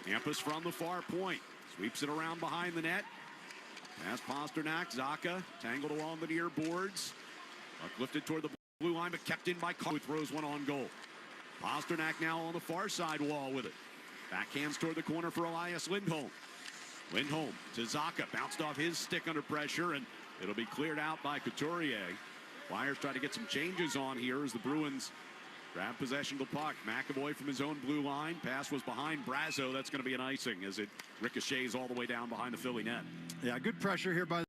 Hampus from the far point. Sweeps it around behind the net. Pass Pasternak, Zacha tangled along the near boards. Lifted toward the blue line, but kept in by Carlo, who throws one on goal. Pasternak now on the far side wall with it. Backhands toward the corner for Elias Lindholm. Lindholm to Zacha. Bounced off his stick under pressure, and it'll be cleared out by Couturier. Flyers try to get some changes on here as the Bruins grab possession of the puck. McAvoy from his own blue line. Pass was behind Brazo. That's going to be an icing as it ricochets all the way down behind the Philly net. Yeah, good pressure here by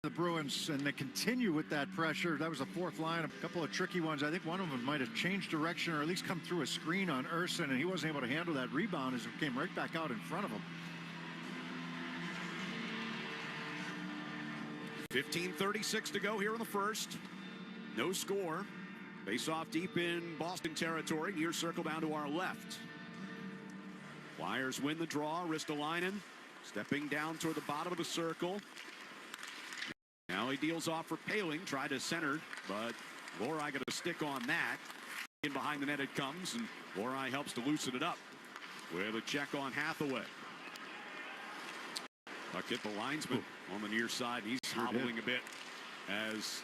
the Bruins, and they continue with that pressure. That was the fourth line. A couple of tricky ones. I think one of them might have changed direction or at least come through a screen on Erson, and he wasn't able to handle that rebound as it came right back out in front of him. 15:36 to go here in the first. No score. Face off deep in Boston territory. Near circle down to our left. Flyers win the draw. Ristolainen stepping down toward the bottom of the circle. Now he deals off for Paling. Tried to center, but Lorai got a stick on that. In behind the net it comes, and Lorai helps to loosen it up with a check on Hathaway. Puck hit the linesman on the near side. He's hobbling a bit as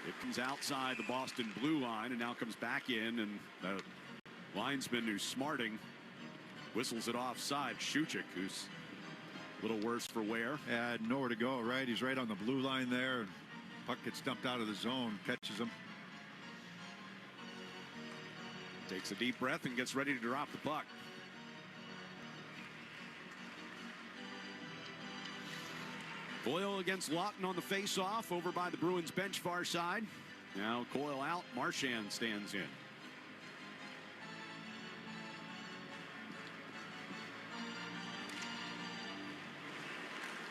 It comes outside the Boston blue line and now comes back in, and the linesman who's smarting whistles it offside. Shuchik, who's a little worse for wear. Yeah, nowhere to go, right? He's right on the blue line there. Puck gets dumped out of the zone, catches him. Takes a deep breath and gets ready to drop the puck. Boyle against Lawton on the face-off over by the Bruins bench far side. Now Coyle out, Marchand stands in.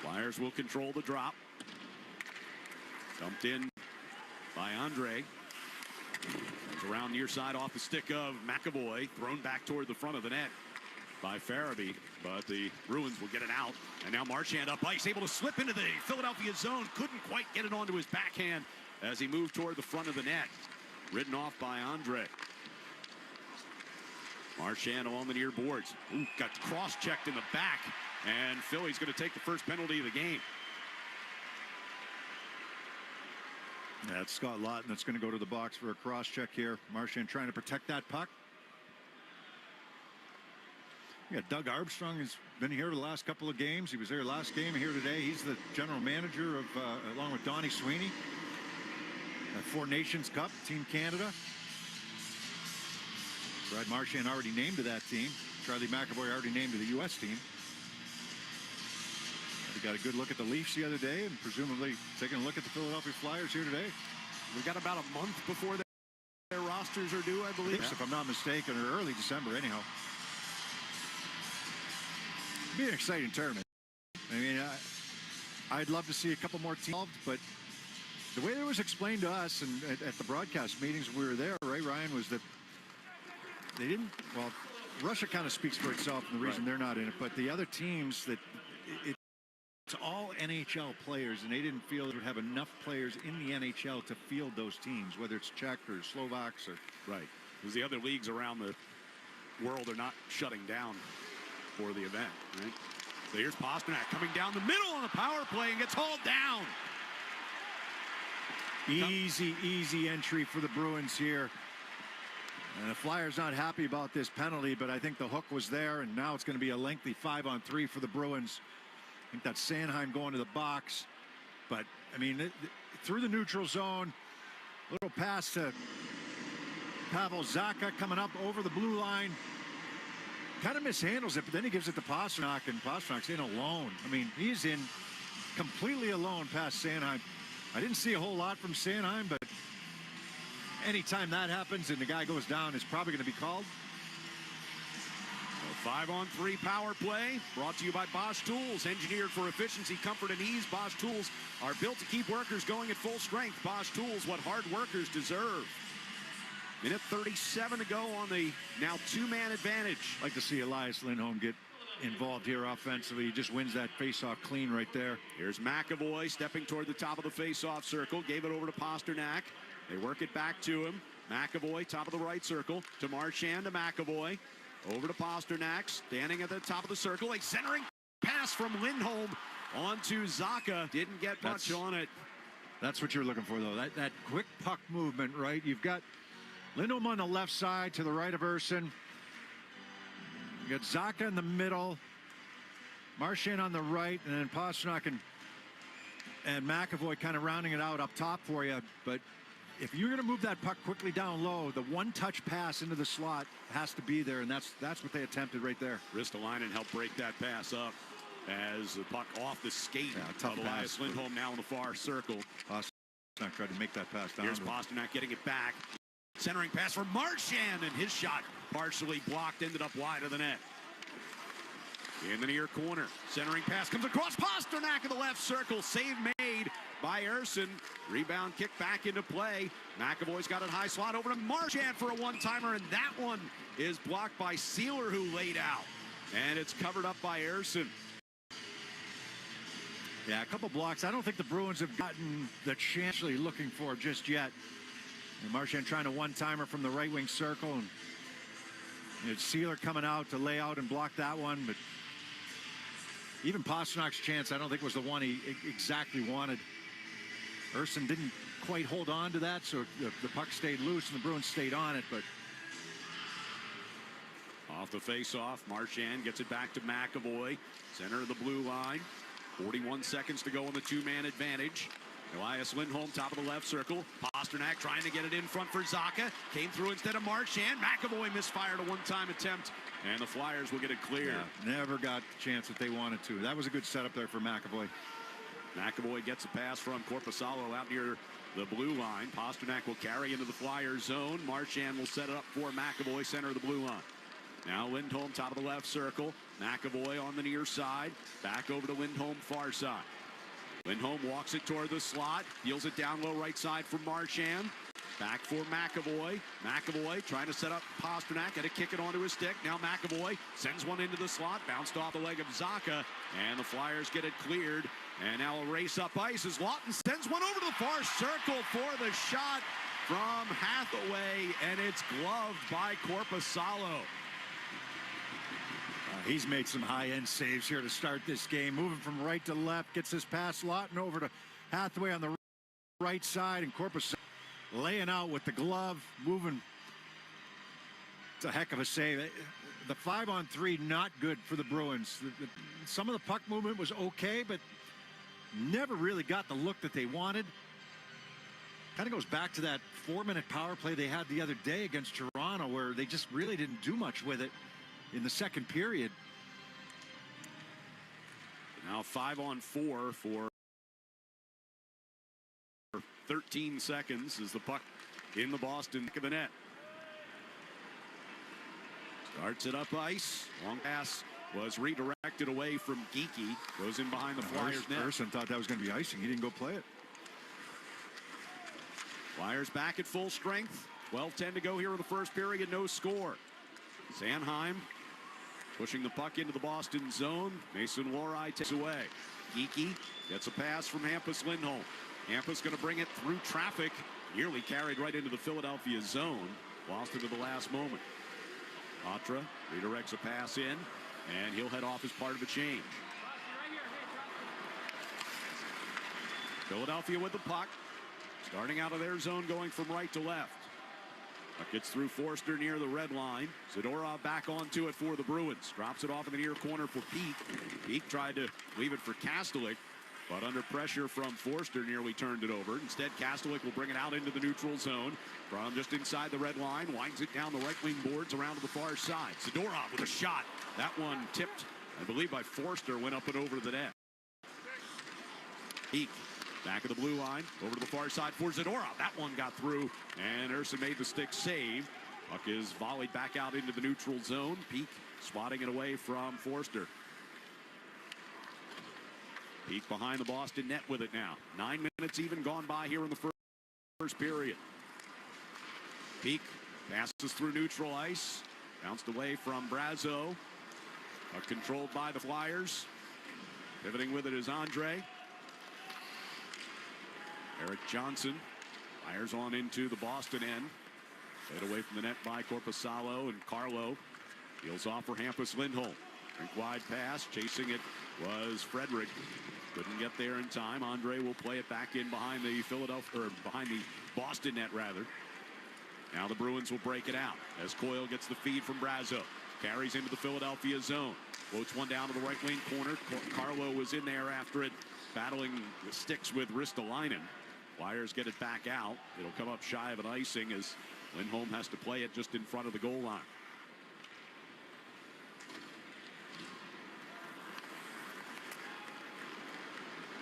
Flyers will control the drop. Dumped in by Andre. Comes around near side off the stick of McAvoy. Thrown back toward the front of the net by Farabee. But the Bruins will get it out. And now Marchand up ice, able to slip into the Philadelphia zone. Couldn't quite get it onto his backhand as he moved toward the front of the net. Ridden off by Andre. Marchand along the near boards. Ooh, got cross-checked in the back. And Philly's going to take the first penalty of the game. That's Scott Lawton that's going to go to the box for a cross-check here. Marchand trying to protect that puck. Yeah, Doug Armstrong has been here the last couple of games. He was there last game, here today. He's the general manager of, along with Donnie Sweeney, Four Nations Cup, Team Canada. Brad Marchand already named to that team. Charlie McAvoy already named to the U.S. team. He got a good look at the Leafs the other day, and presumably taking a look at the Philadelphia Flyers here today. We've got about a month before their rosters are due, I believe. Yes, if I'm not mistaken, or early December anyhow. It'd be an exciting tournament. I mean, I'd love to see a couple more teams involved, but the way it was explained to us and at the broadcast meetings we were there, right, Ryan, was that they didn't, well, Russia kind of speaks for itself and the reason they're not in it, but the other teams that it's all NHL players, and they didn't feel they would have enough players in the NHL to field those teams, whether it's Czech or Slovaks or. Right. Because the other leagues around the world are not shutting down for the event, right? So here's Pasternak coming down the middle on the power play and gets hauled down. Easy entry for the Bruins here. And the Flyers not happy about this penalty, but I think the hook was there, and now it's going to be a lengthy 5-on-3 for the Bruins. I think that's Sanheim going to the box. But, I mean, through the neutral zone, little pass to Pavel Zacha coming up over the blue line. Kind of mishandles it, but then he gives it to Pasternak, and Pasternak's in alone. I mean, he's in completely alone past Sanheim. I didn't see a whole lot from Sanheim, but anytime that happens and the guy goes down, it's probably going to be called. A 5-on-3 power play brought to you by Bosch Tools. Engineered for efficiency, comfort, and ease, Bosch Tools are built to keep workers going at full strength. Bosch Tools, what hard workers deserve. Minute 37 to go on the now two-man advantage. Like to see Elias Lindholm get involved here offensively. He just wins that face-off clean right there. Here's McAvoy stepping toward the top of the face-off circle. Gave it over to Pasternak. They work it back to him. McAvoy, top of the right circle. To Marchand, to McAvoy. Over to Pasternak, standing at the top of the circle. A centering pass from Lindholm onto Zacha. Didn't get much on it. That's what you're looking for, though. That quick puck movement, right? You've got Lindholm on the left side to the right of Urson. You got Zacha in the middle. Marchand on the right, and then Pasternak and McAvoy kind of rounding it out up top for you. But if you're going to move that puck quickly down low, the one-touch pass into the slot has to be there, and that's what they attempted right there. Ristolainen helped break that pass up as the puck off the skate. Tough Elias pass. Lindholm now in the far circle. Pasternak tried to make that pass down. Here's Pasternak getting it back. Centering pass for Marchand, and his shot partially blocked, ended up wide of the net. In the near corner, centering pass comes across Pasternak in the left circle. Save made by Urson. Rebound kick back into play. McAvoy's got it high slot over to Marchand for a one-timer, and that one is blocked by Sealer, who laid out. And it's covered up by Urson. Yeah, a couple blocks. I don't think the Bruins have gotten the chance they're looking for just yet. And Marchand trying a one-timer from the right wing circle, and it's Sealer coming out to lay out and block that one. But even Pasternak's chance, I don't think was the one he exactly wanted. Urson didn't quite hold on to that, so the puck stayed loose and the Bruins stayed on it, but off the face-off, Marchand gets it back to McAvoy, center of the blue line. 41 seconds to go on the two-man advantage. Elias Lindholm, top of the left circle. Pasternak trying to get it in front for Zacha. Came through instead of Marchand. McAvoy misfired a one-time attempt, and the Flyers will get it clear. Yeah, never got the chance that they wanted to. That was a good setup there for McAvoy. McAvoy gets a pass from Korpisalo out near the blue line. Pasternak will carry into the Flyers zone. Marchand will set it up for McAvoy, center of the blue line. Now Lindholm, top of the left circle. McAvoy on the near side. Back over to Lindholm, far side. Lindholm walks it toward the slot. Deals it down low right side for Marchand. Back for McAvoy. McAvoy trying to set up Pasternak. Got to kick it onto his stick. Now McAvoy sends one into the slot. Bounced off the leg of Zacha. And the Flyers get it cleared. And now a race up ice as Lawton sends one over to the far circle for the shot from Hathaway. And it's gloved by Korpisalo. He's made some high-end saves here to start this game. Moving from right to left, gets this pass Lawton over to Hathaway on the right side, and Korpisalo laying out with the glove, moving. It's a heck of a save. The 5-on-3 not good for the Bruins. Some of the puck movement was okay, but never really got the look that they wanted. Kind of goes back to that 4-minute power play they had the other day against Toronto, where they just really didn't do much with it in the second period. Now 5-on-4 for 13 seconds as the puck in the Boston back of the net. Starts it up ice. Long pass was redirected away from Geekie. Goes in behind the Flyers net. Erson thought that was going to be icing. He didn't go play it. Flyers back at full strength. 12:10 to go here in the first period. No score. Sanheim pushing the puck into the Boston zone. Mason Lohrei takes away. Geekie gets a pass from Hampus Lindholm. Hampus going to bring it through traffic. Nearly carried right into the Philadelphia zone. Lost it at the last moment. Patra redirects a pass in, and he'll head off as part of a change. Philadelphia with the puck. Starting out of their zone, going from right to left. Puck gets through Forster near the red line. Zadorov back onto it for the Bruins. Drops it off in the near corner for Peak. Peak tried to leave it for Kastelik, but under pressure from Forster nearly turned it over. Instead, Kastelik will bring it out into the neutral zone from just inside the red line. Winds it down the right wing boards around to the far side. Zadorov with a shot. That one tipped, I believe, by Forster, went up and over the net. Peak. Back of the blue line, over to the far side for Zadorov. That one got through, and Erson made the stick save. Puck is volleyed back out into the neutral zone. Peak swatting it away from Forster. Peak behind the Boston net with it now. 9 minutes even gone by here in the first period. Peak passes through neutral ice. Bounced away from Brazo. Puck controlled by the Flyers. Pivoting with it is Andre. Eric Johnson fires on into the Boston end. Fade away from the net by Korpisalo, and Carlo deals off for Hampus Lindholm. Drink wide pass. Chasing it was Frederick. Couldn't get there in time. Andre will play it back in behind the behind the Boston net rather. Now the Bruins will break it out as Coyle gets the feed from Brazo. Carries into the Philadelphia zone. Floats one down to the right wing corner. Carlo was in there after it, battling the sticks with Ristolainen. Flyers get it back out. It'll come up shy of an icing as Lindholm has to play it just in front of the goal line.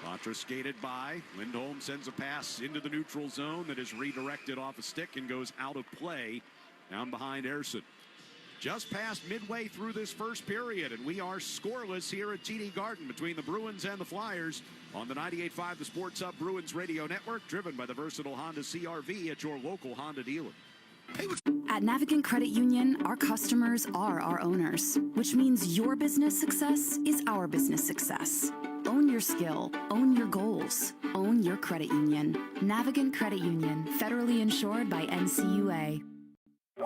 Patra skated by. Lindholm sends a pass into the neutral zone that is redirected off a stick and goes out of play down behind Erson. Just past midway through this first period, and we are scoreless here at TD Garden between the Bruins and the Flyers on the 98.5 The Sports Hub Bruins Radio Network, driven by the versatile Honda CR-V at your local Honda dealer. At Navigant Credit Union, our customers are our owners, which means your business success is our business success. Own your skill, own your goals, own your credit union. Navigant Credit Union, federally insured by NCUA.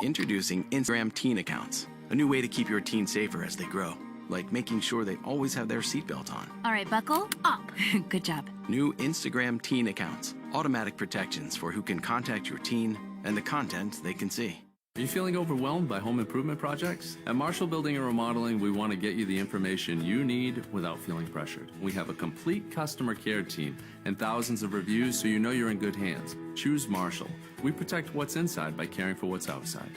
Introducing Instagram teen accounts, a new way to keep your teen safer as they grow, like making sure they always have their seatbelt on. All right, buckle up. Good job. New Instagram teen accounts, automatic protections for who can contact your teen, and the content they can see. Are you feeling overwhelmed by home improvement projects? At Marshall Building and Remodeling, we want to get you the information you need without feeling pressured. We have a complete customer care team and thousands of reviews, so you know you're in good hands. Choose Marshall. We protect what's inside by caring for what's outside.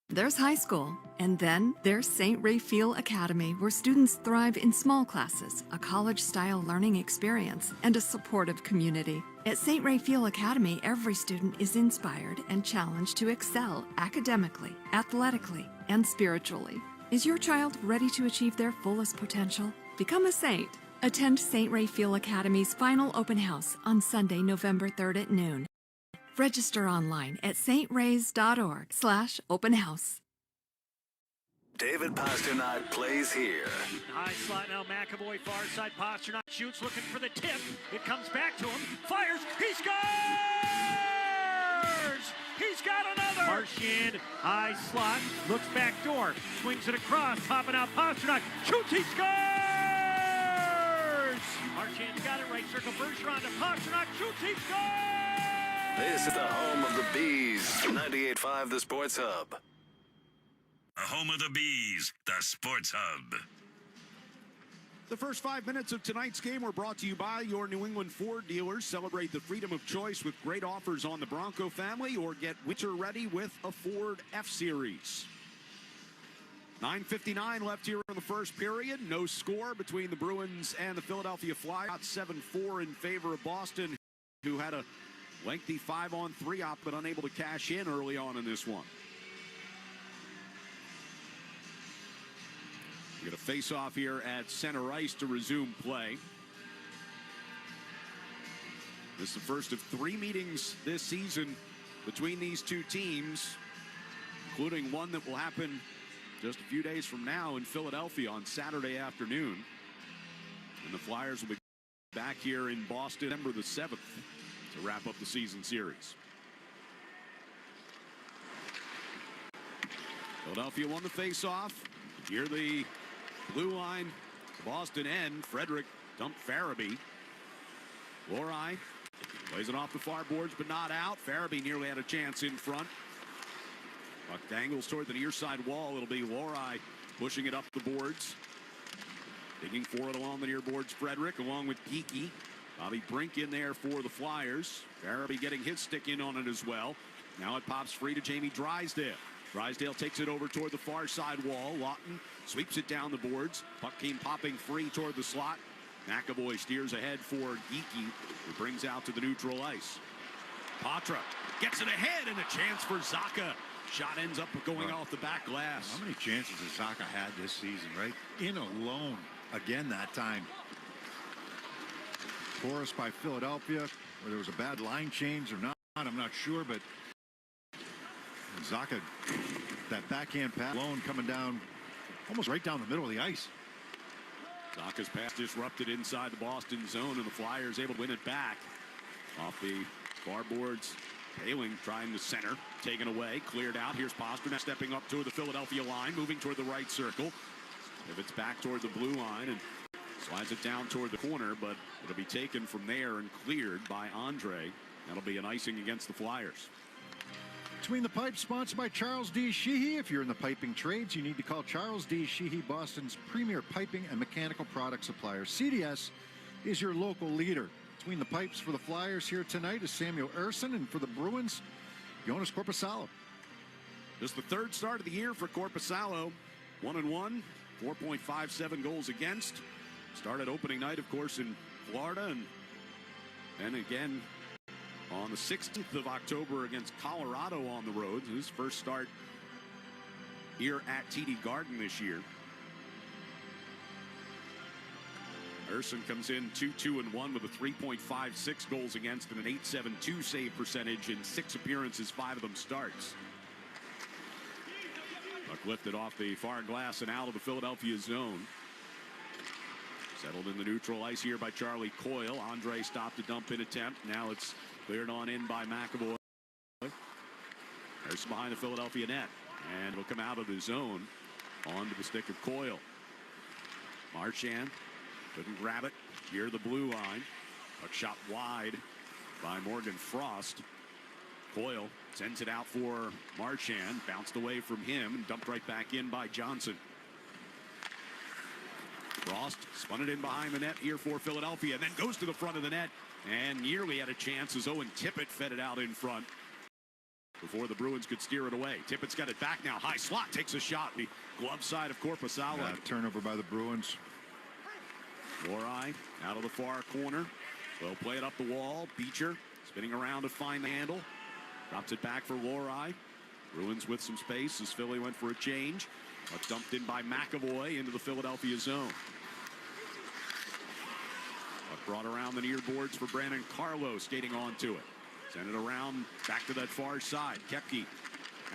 There's high school, and then there's St. Raphael Academy, where students thrive in small classes, a college-style learning experience, and a supportive community. At St. Raphael Academy, every student is inspired and challenged to excel academically, athletically, and spiritually. Is your child ready to achieve their fullest potential? Become a saint. Attend St. Raphael Academy's final open house on Sunday, November 3rd at noon. Register online at strays.org/open house. David Pasternak plays here. High slot now, McAvoy far side. Pasternak shoots, looking for the tip. It comes back to him. Fires. He scores! He's got another. Marchand, high slot, looks back door, swings it across, popping out. Pasternak shoots. He scores! Marchand's got it right circle. Bergeron to Pasternak shoots. He scores! This is the home of the Bees. 98.5 The Sports Hub. The home of the Bees, the Sports Hub. The first 5 minutes of tonight's game were brought to you by your New England Ford dealers. Celebrate the freedom of choice with great offers on the Bronco family, or get winter ready with a Ford F-Series. 9:59 left here in the first period. No score between the Bruins and the Philadelphia Flyers. 7-4 in favor of Boston, who had a lengthy 5-on-3 op, but unable to cash in early on in this one. We get a face-off here at center ice to resume play. This is the first of 3 meetings this season between these two teams, including one that will happen just a few days from now in Philadelphia on Saturday afternoon. And the Flyers will be back here in Boston December the 7th. To wrap up the season series. Philadelphia won the face-off. Here the blue line, Boston end. Frederick dumped Farabee. Lohrei plays it off the far boards, but not out. Farabee nearly had a chance in front. Puck dangles toward the near side wall. It'll be Lohrei pushing it up the boards. Digging for it along the near boards, Frederick, along with Geekie. Bobby Brink in there for the Flyers. Farabee getting his stick in on it as well. Now it pops free to Jamie Drysdale. Drysdale takes it over toward the far side wall. Lawton sweeps it down the boards. Puck came popping free toward the slot. McAvoy steers ahead for Geekie, who brings out to the neutral ice. Patra gets it ahead, and a chance for Zacha. Shot ends up going off the back glass. How many chances has Zacha had this season, right? In alone again that time. Chorus by Philadelphia, where there was a bad line change or not, I'm not sure, but Zacha, that backhand pass alone coming down almost right down the middle of the ice. Zacha's pass disrupted inside the Boston zone, and the Flyers able to win it back off the far boards. Paling trying to center, taken away, cleared out. Here's Pasternak stepping up toward the Philadelphia line, moving toward the right circle. Pivots back toward the blue line and slides it down toward the corner, but it'll be taken from there and cleared by Andre. That'll be an icing against the Flyers. Between the Pipes, sponsored by Charles D. Sheehy. If you're in the piping trades, you need to call Charles D. Sheehy, Boston's premier piping and mechanical product supplier. CDS is your local leader. Between the Pipes for the Flyers here tonight is Samuel Ersson, and for the Bruins, Jonas Korpisalo. Just the third start of the year for Korpisalo. 1-1, 4.57 goals against. Started opening night, of course, in Florida, and then again on the 16th of October against Colorado on the road. His first start here at TD Garden this year. Ersson comes in 2-2-1 with a 3.56 goals against and an .872 save percentage in 6 appearances, 5 of them starts. Puck lifted off the far glass and out of the Philadelphia zone. Settled in the neutral ice here by Charlie Coyle. Andre stopped a dump in attempt. Now it's cleared on in by McAvoy. There's behind the Philadelphia net. And it'll come out of the zone onto the stick of Coyle. Marchand couldn't grab it. Here the blue line. A shot wide by Morgan Frost. Coyle sends it out for Marchand. Bounced away from him and dumped right back in by Johnson. Frost spun it in behind the net here for Philadelphia, and then goes to the front of the net and nearly had a chance as Owen Tippett fed it out in front before the Bruins could steer it away. Tippett's got it back now. High slot, takes a shot. The glove side of Korpisalo. Turnover by the Bruins. Lohrei out of the far corner. They'll play it up the wall. Beecher spinning around to find the handle. Drops it back for Lohrei. Bruins with some space as Philly went for a change. But dumped in by McAvoy into the Philadelphia zone. But brought around the near boards for Brandon Carlo skating onto it. Send it around back to that far side. Koepke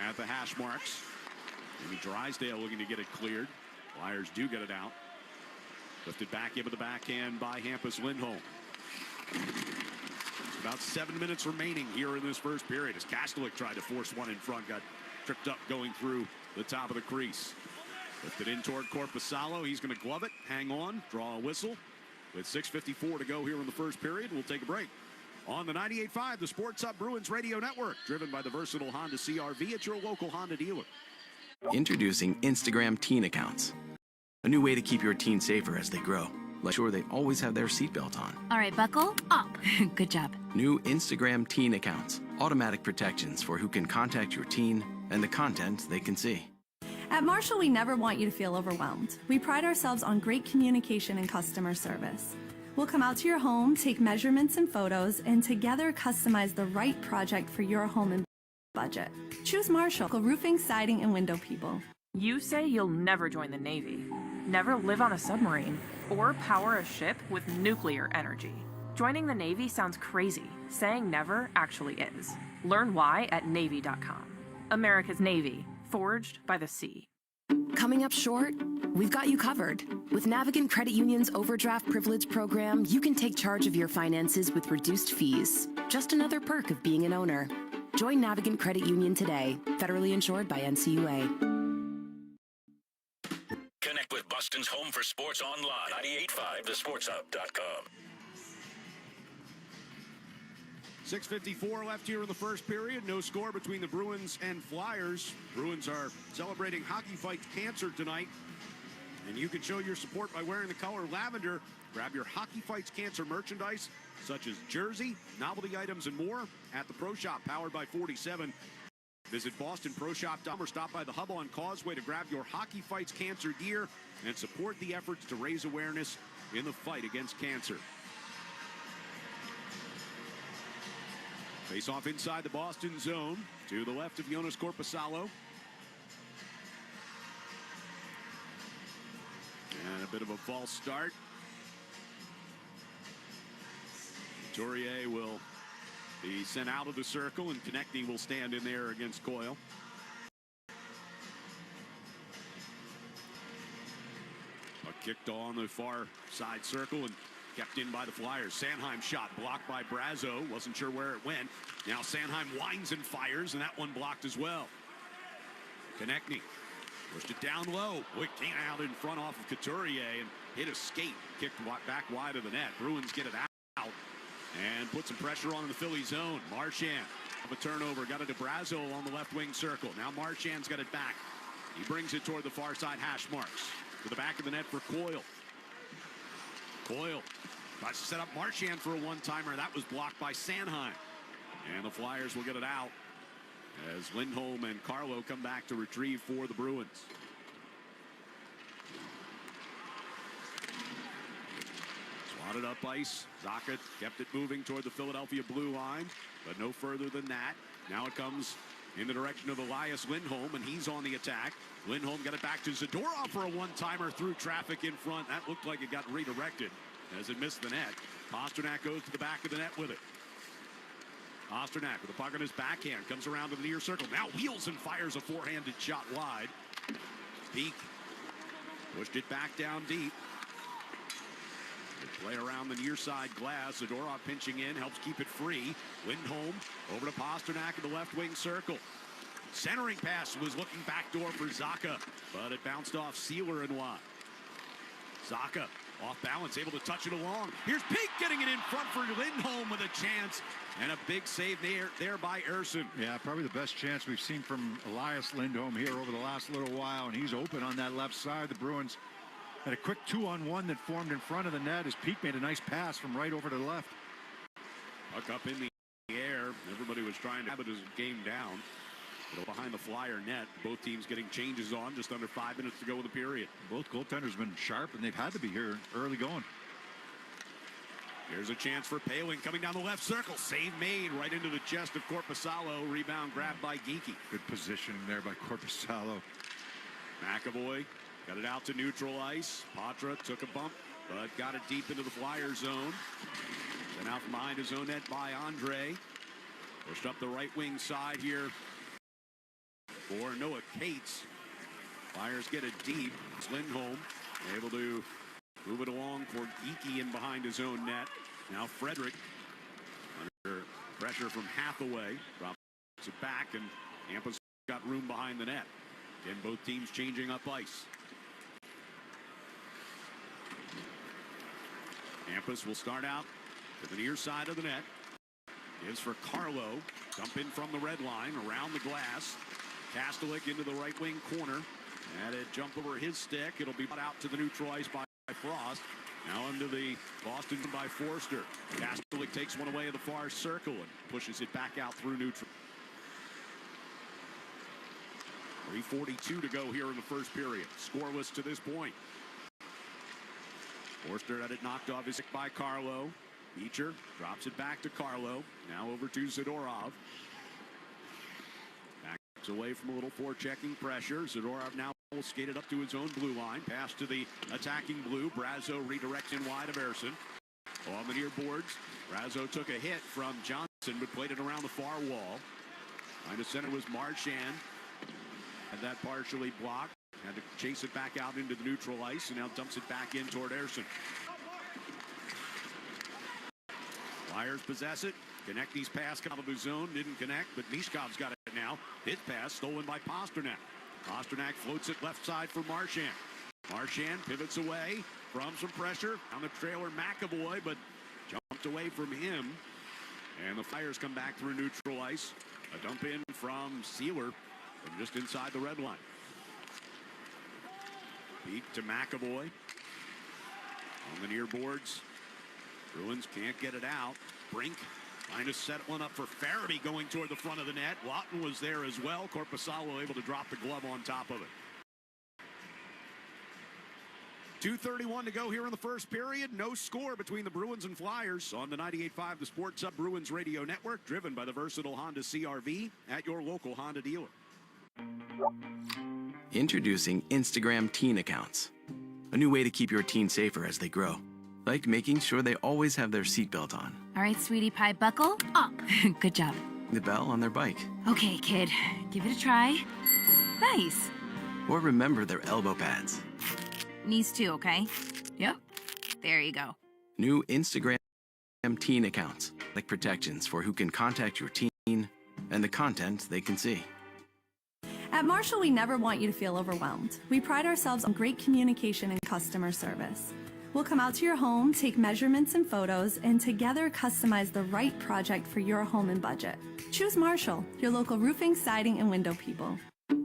at the hash marks. Maybe Drysdale looking to get it cleared. Flyers do get it out. Lifted back into the backhand by Hampus Lindholm. About 7 minutes remaining here in this first period as Kastelik tried to force one in front. Got tripped up going through the top of the crease. Lifted in toward Korpisalo. He's going to glove it, hang on, draw a whistle. With 6:54 to go here in the first period, we'll take a break. On the 98.5, the Sports Hub Bruins Radio Network, driven by the versatile Honda CR-V at your local Honda dealer. Introducing Instagram teen accounts. A new way to keep your teen safer as they grow. Like sure they always have their seatbelt on. All right, buckle up. Good job. New Instagram teen accounts. Automatic protections for who can contact your teen and the content they can see. At Marshall, we never want you to feel overwhelmed. We pride ourselves on great communication and customer service. We'll come out to your home, take measurements and photos, and together customize the right project for your home and budget. Choose Marshall, roofing, siding, and window people. You say you'll never join the Navy, never live on a submarine, or power a ship with nuclear energy. Joining the Navy sounds crazy. Saying never actually is. Learn why at Navy.com. America's Navy, forged by the sea. Coming up short? We've got you covered. With Navigant Credit Union's overdraft privilege program, you can take charge of your finances with reduced fees. Just another perk of being an owner. Join Navigant Credit Union today. Federally insured by NCUA. Connect with Boston's home for sports online. 98.5thesportshub.com. 6:54 left here in the first period. No score between the Bruins and Flyers. Bruins are celebrating Hockey Fights Cancer tonight. And you can show your support by wearing the color lavender. Grab your Hockey Fights Cancer merchandise, such as jersey, novelty items, and more at the Pro Shop, powered by 47. Visit BostonProShop.com or stop by the Hub on Causeway to grab your Hockey Fights Cancer gear and support the efforts to raise awareness in the fight against cancer. Face off inside the Boston zone to the left of Jonas Korpisalo. And a bit of a false start. Couturier will be sent out of the circle, and Konechny will stand in there against Coyle. A kicked on the far side circle and kept in by the Flyers. Sanheim shot blocked by Brazo. Wasn't sure where it went. Now Sanheim winds and fires, and that one blocked as well. Konechny pushed it down low. It came out in front off of Couturier and hit a skate. Kicked back wide of the net. Bruins get it out and put some pressure on in the Philly zone. Marchand a turnover. Got it to Brazo on the left wing circle. Now Marchand's got it back. He brings it toward the far side hash marks. To the back of the net for Coyle. Coyle tries to set up Marchand for a one-timer. That was blocked by Sanheim. And the Flyers will get it out as Lindholm and Carlo come back to retrieve for the Bruins. Swatted up ice. Zacha kept it moving toward the Philadelphia blue line, but no further than that. Now it comes in the direction of Elias Lindholm, and he's on the attack. Lindholm got it back to Zadorov for a one-timer through traffic in front. That looked like it got redirected as it missed the net. Pasternak goes to the back of the net with it. Pasternak with the puck on his backhand, comes around to the near circle. Now wheels and fires a forehanded shot wide. Peak pushed it back down deep. They play around the near side glass. Zadorov pinching in, helps keep it free. Lindholm over to Pasternak in the left wing circle. Centering pass was looking backdoor for Zacha, but it bounced off Sealer and wide. Zacha Off balance, able to touch it along. Here's Peak getting it in front for Lindholm with a chance. And a big save there by Ersson. Yeah, probably the best chance we've seen from Elias Lindholm here over the last little while. And he's open on that left side. The Bruins had a quick 2-on-1 that formed in front of the net as Peak made a nice pass from right over to the left. Puck up in the air. Everybody was trying to have it as a game down. But behind the Flyer net, both teams getting changes on. Just under 5 minutes to go with the period. Both goaltenders have been sharp, and they've had to be here early going. Here's a chance for Palin coming down the left circle. Save made right into the chest of Korpisalo. Rebound grabbed by Geekie. Good positioning there by Korpisalo. McAvoy got it out to neutral ice. Patra took a bump, but got it deep into the Flyer zone. Then out from behind his own net by Andre. Pushed up the right wing side here for Noah Cates. Flyers get it deep. It's Lindholm able to move it along for Geekie in behind his own net. Now Frederick under pressure from Hathaway. Drops it back, and Hampus got room behind the net. And both teams changing up ice. Hampus will start out to the near side of the net. Is for Carlo. Dump in from the red line around the glass. Kastelik into the right wing corner. And it jump over his stick. It'll be brought out to the neutral ice by Frost. Now into the Boston by Forster. Kastelik takes one away at the far circle and pushes it back out through neutral. 3:42 to go here in the first period. Scoreless to this point. Forster had it knocked off his stick by Carlo. Beecher drops it back to Carlo. Now over to Zadorov. Backs away from a little forechecking pressure. Zadorov now skated up to his own blue line. Pass to the attacking blue. Brazo redirects in wide of Ersson. On the near boards, Brazo took a hit from Johnson, but played it around the far wall. Line to center was Marchand. Had that partially blocked. Had to chase it back out into the neutral ice, and now dumps it back in toward Ersson. Flyers possess it. Konechny's pass out of the zone. Didn't connect, but Mishkov's got it now. His pass stolen by Pasternak. Pasternak floats it left side for Marchand. Marchand pivots away from some pressure. On the trailer, McAvoy, but jumped away from him. And the Flyers come back through neutral ice. A dump in from Sealer from just inside the red line. Peak to McAvoy. On the near boards. Bruins can't get it out. Brink trying to set one up for Farabee going toward the front of the net. Lawton was there as well. Korpisalo able to drop the glove on top of it. 2:31 to go here in the first period. No score between the Bruins and Flyers on the 98.5 The Sports Hub Bruins Radio Network, driven by the versatile Honda CR-V at your local Honda dealer. Introducing Instagram teen accounts. A new way to keep your teen safer as they grow. Like making sure they always have their seatbelt on. All right, sweetie pie, buckle up. Good job. The bell on their bike. Okay, kid, give it a try. Nice. Or remember their elbow pads. Knees too, okay? Yep. There you go. New Instagram teen accounts. Like protections for who can contact your teen and the content they can see. At Marshall, we never want you to feel overwhelmed. We pride ourselves on great communication and customer service. We'll come out to your home, take measurements and photos, and together customize the right project for your home and budget. Choose Marshall, your local roofing, siding, and window people.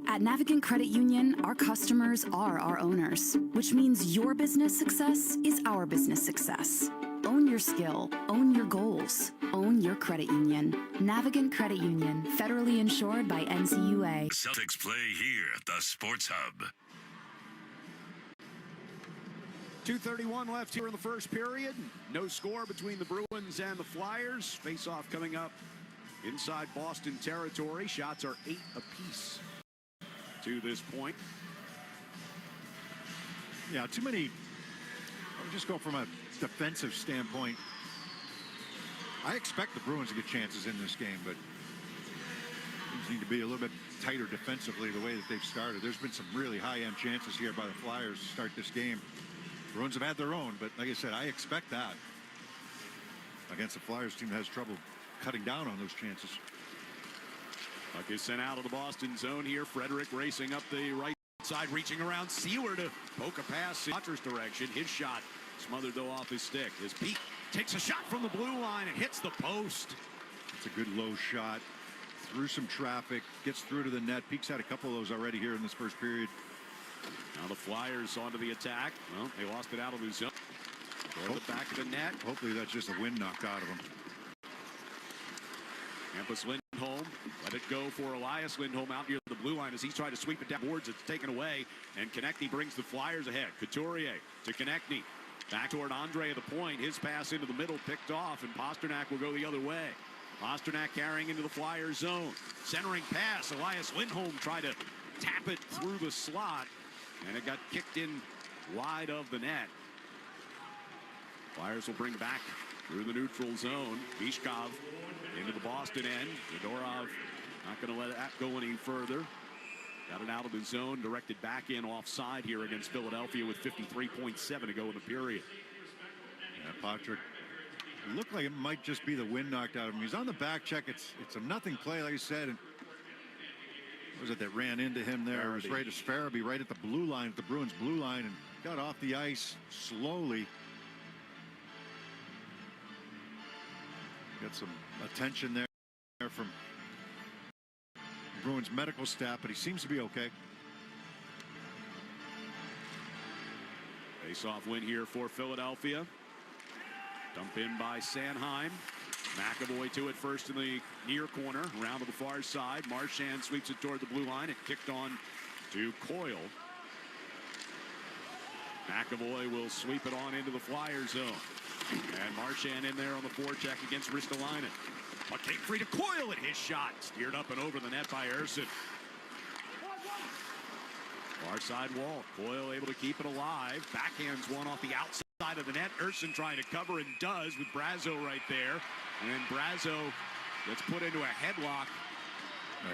At Navigant Credit Union, our customers are our owners, which means your business success is our business success. Own your skill, own your goals, own your credit union. Navigant Credit Union, federally insured by NCUA. Celtics play here at the Sports Hub. 2:31 left here in the first period. No score between the Bruins and the Flyers. Face-off coming up inside Boston territory. Shots are 8 apiece to this point. Yeah, too many. I'll just go from a defensive standpoint. I expect the Bruins to get chances in this game, but things need to be a little bit tighter defensively the way that they've started. There's been some really high-end chances here by the Flyers to start this game. Bruins have had their own, but like I said, I expect that against the Flyers team that has trouble cutting down on those chances. Puck is sent out of the Boston zone here. Frederick racing up the right Side reaching around Sealer to poke a pass in Butler's direction. His shot smothered though off his stick. As Pete takes a shot from the blue line and hits the post. It's a good low shot. Through some traffic, gets through to the net. Peaks had a couple of those already here in this first period. Now the Flyers onto the attack. Well, they lost it out of the zone. Toward the back of the net. Hopefully that's just a wind knocked out of them. Hampus Lindholm let it go for Elias Lindholm out near the blue line as he's trying to sweep it down boards. It's taken away, and Konechny brings the Flyers ahead. Couturier to Konechny. Back toward Andre at the point. His pass into the middle picked off, and Pasternak will go the other way. Pasternak carrying into the Flyers zone. Centering pass. Elias Lindholm tried to tap it through the slot, and it got kicked in wide of the net. Flyers will bring back through the neutral zone. Bishkov into the Boston end. Fedorov not going to let that go any further. Got it out of the zone, directed back in offside here against Philadelphia with 53.7 to go in the period. Yeah, Patrick, it looked like it might just be the wind knocked out of him. He's on the back check. It's a nothing play, like you said. And what was it that ran into him there? It was right as Farabee right at the blue line, at the Bruins blue line, and got off the ice slowly. Got some attention there from Bruins medical staff, but he seems to be okay. Face-off win here for Philadelphia. Dump in by Sanheim. McAvoy to it first in the near corner, around to the far side. Marchand sweeps it toward the blue line. It kicked on to Coyle. McAvoy will sweep it on into the Flyers zone. And Marchand in there on the forecheck against Ristolainen. Puck came free to Coyle, and his shot steered up and over the net by Erson. Far side wall. Coyle able to keep it alive. Backhands one off the outside of the net. Erson trying to cover and does with Brazo right there. And then Brazo gets put into a headlock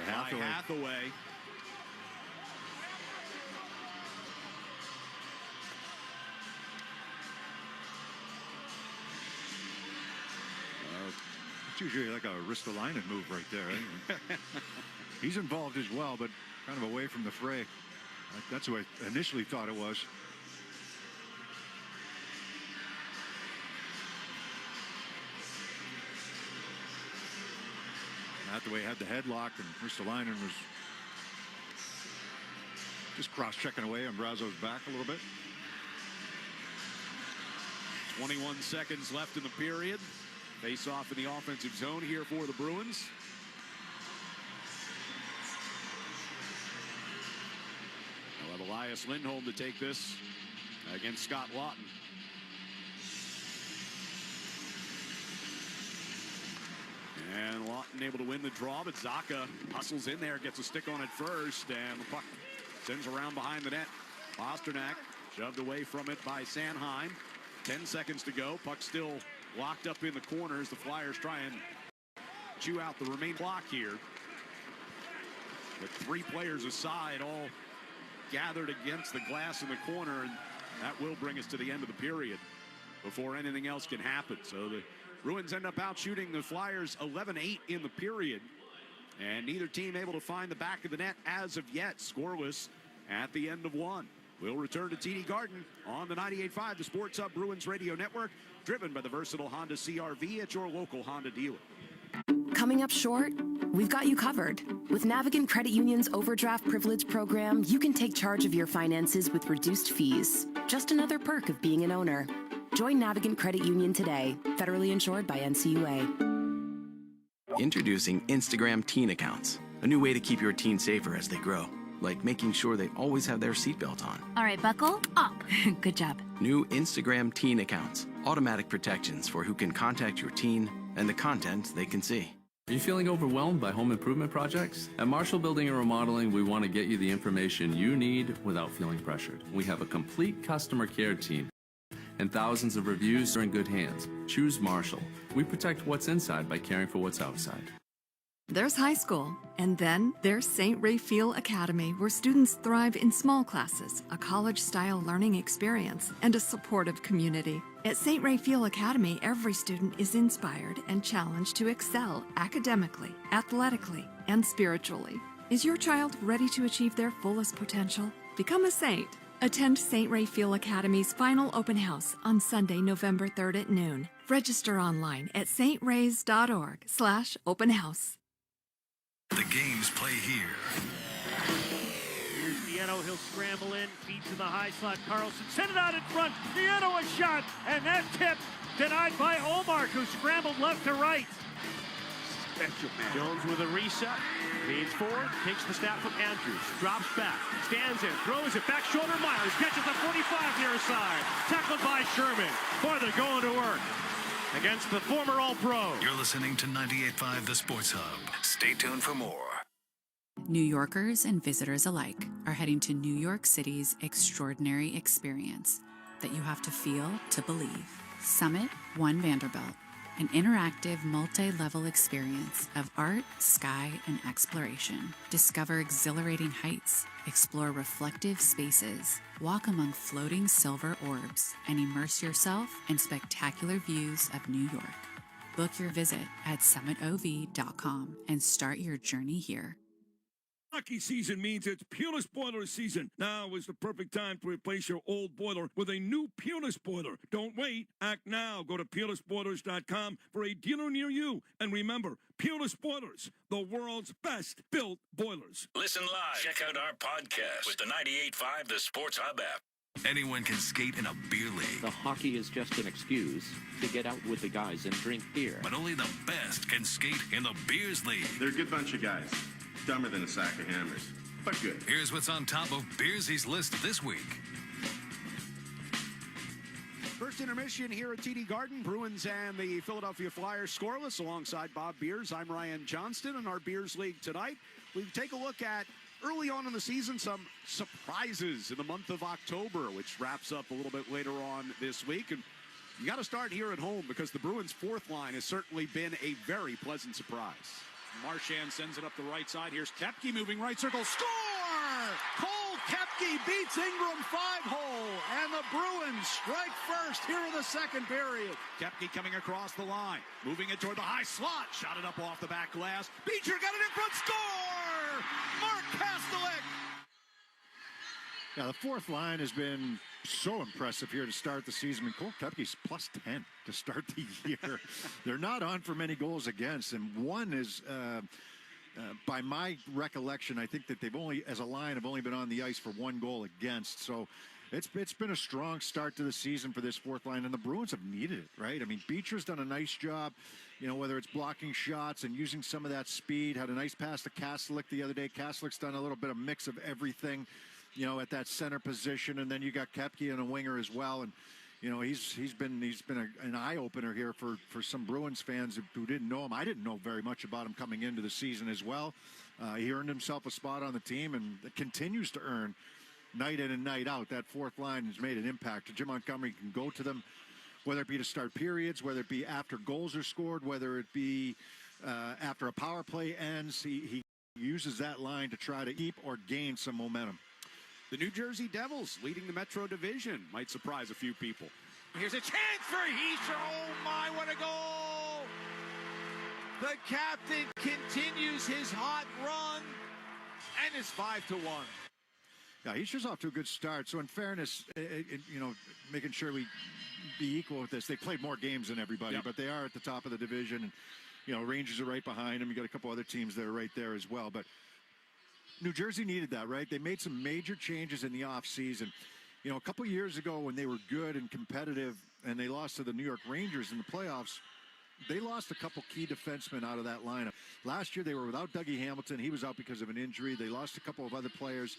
by Hathaway. It's usually like a Ristolainen move right there. Eh? He's involved as well, but kind of away from the fray. That's what I initially thought it was. Hathaway had the headlock, and Ristolainen was just cross-checking away on Brazo's back a little bit. 21 seconds left in the period. Face off in the offensive zone here for the Bruins. They'll have Elias Lindholm to take this against Scott Laughton. And Laughton able to win the draw, but Zacha hustles in there, gets a stick on it first, and the puck sends around behind the net. Pasternak shoved away from it by Sanheim. 10 seconds to go. Puck still locked up in the corners. The Flyers try and chew out the remaining clock here. With three players aside, all gathered against the glass in the corner, and that will bring us to the end of the period before anything else can happen. So the Bruins end up out shooting the Flyers 11-8 in the period, and neither team able to find the back of the net as of yet. Scoreless at the end of one. We'll return to TD Garden on the 98.5, the Sports Hub Bruins Radio Network, driven by the versatile Honda CR-V at your local Honda dealer. Coming up short? We've got you covered. With Navigant Credit Union's Overdraft Privilege program, you can take charge of your finances with reduced fees. Just another perk of being an owner. Join Navigant Credit Union today, federally insured by NCUA. Introducing Instagram teen accounts, a new way to keep your teen safer as they grow, like making sure they always have their seatbelt on. All right, buckle up. Good job. New Instagram teen accounts, automatic protections for who can contact your teen and the content they can see. Are you feeling overwhelmed by home improvement projects? At Marshall Building and Remodeling, we want to get you the information you need without feeling pressured. We have a complete customer care team, and thousands of reviews are in good hands. Choose Marshall. We protect what's inside by caring for what's outside. There's high school, and then there's St. Raphael Academy, where students thrive in small classes, a college-style learning experience, and a supportive community. At St. Raphael Academy, every student is inspired and challenged to excel academically, athletically, and spiritually. Is your child ready to achieve their fullest potential? Become a saint. Attend St. Raphael Academy's final open house on Sunday, November 3rd at noon. Register online at strays.org/open house. The games play here. Here's Nieto. He'll scramble in, feed to the high slot. Carlson sent it out in front. Nieto a shot, and that tip denied by Omar, who scrambled left to right. Special man. Jones with a reset. Leans forward, takes the snap from Andrews. Drops back, stands in, throws it back shoulder. Myers catches the 45 near side. Tackled by Sherman. Boy, they're going to work against the former All-Pro. You're listening to 98.5 The Sports Hub. Stay tuned for more. New Yorkers and visitors alike are heading to New York City's extraordinary experience that you have to feel to believe. Summit One Vanderbilt, an interactive multi-level experience of art, sky, and exploration. Discover exhilarating heights, explore reflective spaces, walk among floating silver orbs, and immerse yourself in spectacular views of New York. Book your visit at summitov.com and start your journey here. Hockey season means it's Pulis Boiler season. Now is the perfect time to replace your old boiler with a new Pulis boiler. Don't wait. Act now. Go to pulisboilers.com for a dealer near you. And remember, Pulis Boilers, the world's best built boilers. Listen live. Check out our podcast with the 98.5 The Sports Hub app. Anyone can skate in a beer league. The hockey is just an excuse to get out with the guys and drink beer. But only the best can skate in the Beers League. They're a good bunch of guys. Dumber than a sack of hammers, but good. Here's what's on top of Beersy's list this week. First intermission here at TD Garden. Bruins and the Philadelphia Flyers scoreless alongside Bob Beers. I'm Ryan Johnston in our Beers League tonight. We take a look at early on in the season, some surprises in the month of October, which wraps up a little bit later on this week. And you got to start here at home because the Bruins' fourth line has certainly been a very pleasant surprise. Marchand sends it up the right side. Here's Koepke moving right circle. Score! Cole Koepke beats Ingram 5-hole, and the Bruins strike first here in the second period. Koepke coming across the line, moving it toward the high slot. Shot it up off the back glass. Beecher got it in front. Score! Mark Kastelik. Yeah, the fourth line has been so impressive here to start the season. I mean, Cole Koepke's plus 10 to start the year. They're not on for many goals against, and one is, by my recollection, I think that they've only, as a line, have only been on the ice for one goal against. So it's been a strong start to the season for this fourth line, and the Bruins have needed it, right? I mean, Beecher's done a nice job, you know, whether it's blocking shots and using some of that speed. Had a nice pass to Kastelik the other day. Kastelik's done a little bit of mix of everything, you know, at that center position, and then you got Koepke and a winger as well, and you know he's been an eye opener here for some Bruins fans who didn't know him. I didn't know very much about him coming into the season as well. He earned himself a spot on the team and continues to earn night in and night out. That fourth line has made an impact. Jim Montgomery can go to them, whether it be to start periods, whether it be after goals are scored, whether it be after a power play ends. He uses that line to try to keep or gain some momentum. The New Jersey Devils leading the Metro Division might surprise a few people. Here's a chance for Hischier. Oh my, what a goal! The captain continues his hot run, and it's 5-1. Yeah, Hischier's off to a good start. So in fairness, you know, making sure we be equal with this. They played more games than everybody, but they are at the top of the division. And, you know, Rangers are right behind them. You got a couple other teams that are right there as well. But New Jersey needed that, right? They made some major changes in the offseason. You know, a couple years ago when they were good and competitive and they lost to the New York Rangers in the playoffs, they lost a couple key defensemen out of that lineup. Last year they were without Dougie Hamilton. He was out because of an injury. They lost a couple of other players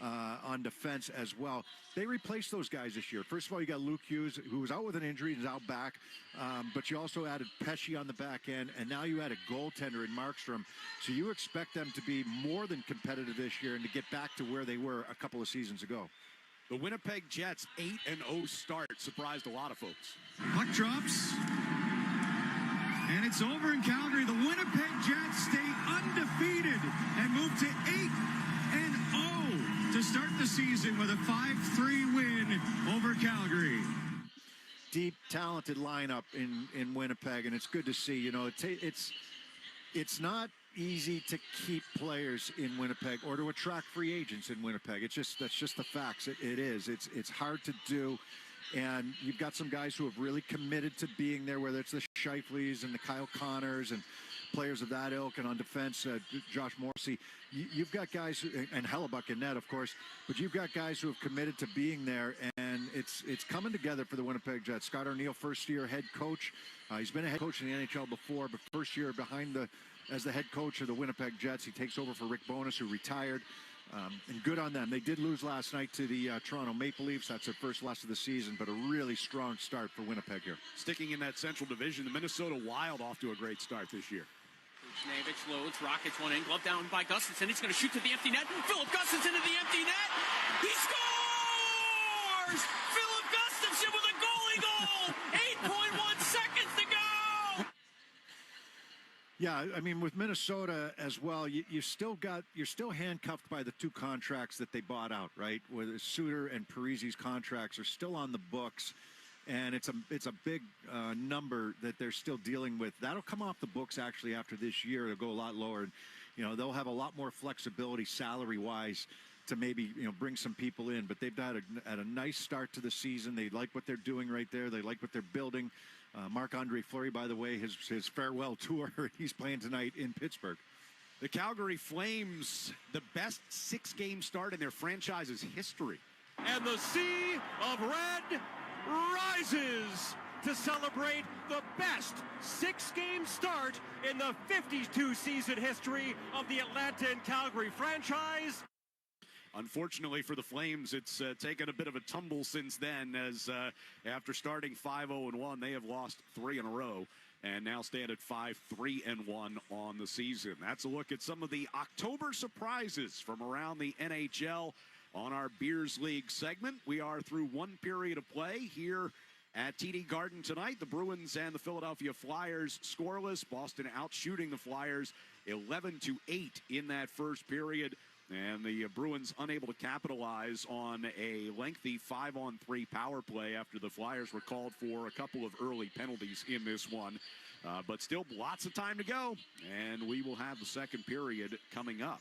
on defense as well. They replaced those guys this year. First of all, you got Luke Hughes, who was out with an injury and is out back. But you also added Pesce on the back end, and now you add a goaltender in Markstrom. So you expect them to be more than competitive this year and to get back to where they were a couple of seasons ago. The Winnipeg Jets' 8-0 start surprised a lot of folks. Puck drops, and it's over in Calgary. The Winnipeg Jets stay undefeated and move to 8-0 to start the season with a 5-3 win over Calgary. Deep, talented lineup in Winnipeg, and it's good to see. You know, it's not easy to keep players in Winnipeg or to attract free agents in Winnipeg. That's just the facts. It is. It's hard to do. And you've got some guys who have really committed to being there, whether it's the Scheifeleys and the Kyle Connors and players of that ilk, and on defense, Josh Morrissey. You've got guys, and Hellebuck in net, of course, but you've got guys who have committed to being there, and it's coming together for the Winnipeg Jets. Scott Arniel, first-year head coach. He's been a head coach in the NHL before, but first year as the head coach of the Winnipeg Jets. He takes over for Rick Bowness, who retired. And good on them. They did lose last night to the Toronto Maple Leafs. That's their first loss of the season, but a really strong start for Winnipeg here. Sticking in that Central Division, the Minnesota Wild off to a great start this year. Buchnevich loads, rockets one in, glove down by Gustafsson. He's going to shoot to the empty net. Philip Gustafsson into the empty net. He scores! Philip Gustafsson with a goalie goal! 8.1 seconds to go! Yeah, I mean, with Minnesota as well, you're still handcuffed by the two contracts that they bought out, right? Where Suter and Parisi's contracts are still on the books. And it's a big number that they're still dealing with. That'll come off the books actually after this year. It'll go a lot lower. And, they'll have a lot more flexibility salary-wise to maybe, bring some people in. But they've had a nice start to the season. They like what they're doing right there. They like what they're building. Marc-Andre Fleury, by the way, his farewell tour. He's playing tonight in Pittsburgh. The Calgary Flames, the best 6-game start in their franchise's history. And the sea of red rises to celebrate the best 6-game start in the 52-season history of the Atlanta and Calgary franchise. Unfortunately for the Flames, it's taken a bit of a tumble since then, as after starting 5-0-1, they have lost 3 in a row and now stand at 5-3-1 on the season. That's a look at some of the October surprises from around the NHL. On our Beers League segment, we are through one period of play here at TD Garden tonight. The Bruins and the Philadelphia Flyers scoreless. Boston outshooting the Flyers 11-8 in that first period. And the Bruins unable to capitalize on a lengthy 5-on-3 power play after the Flyers were called for a couple of early penalties in this one. But still lots of time to go, and we will have the second period coming up.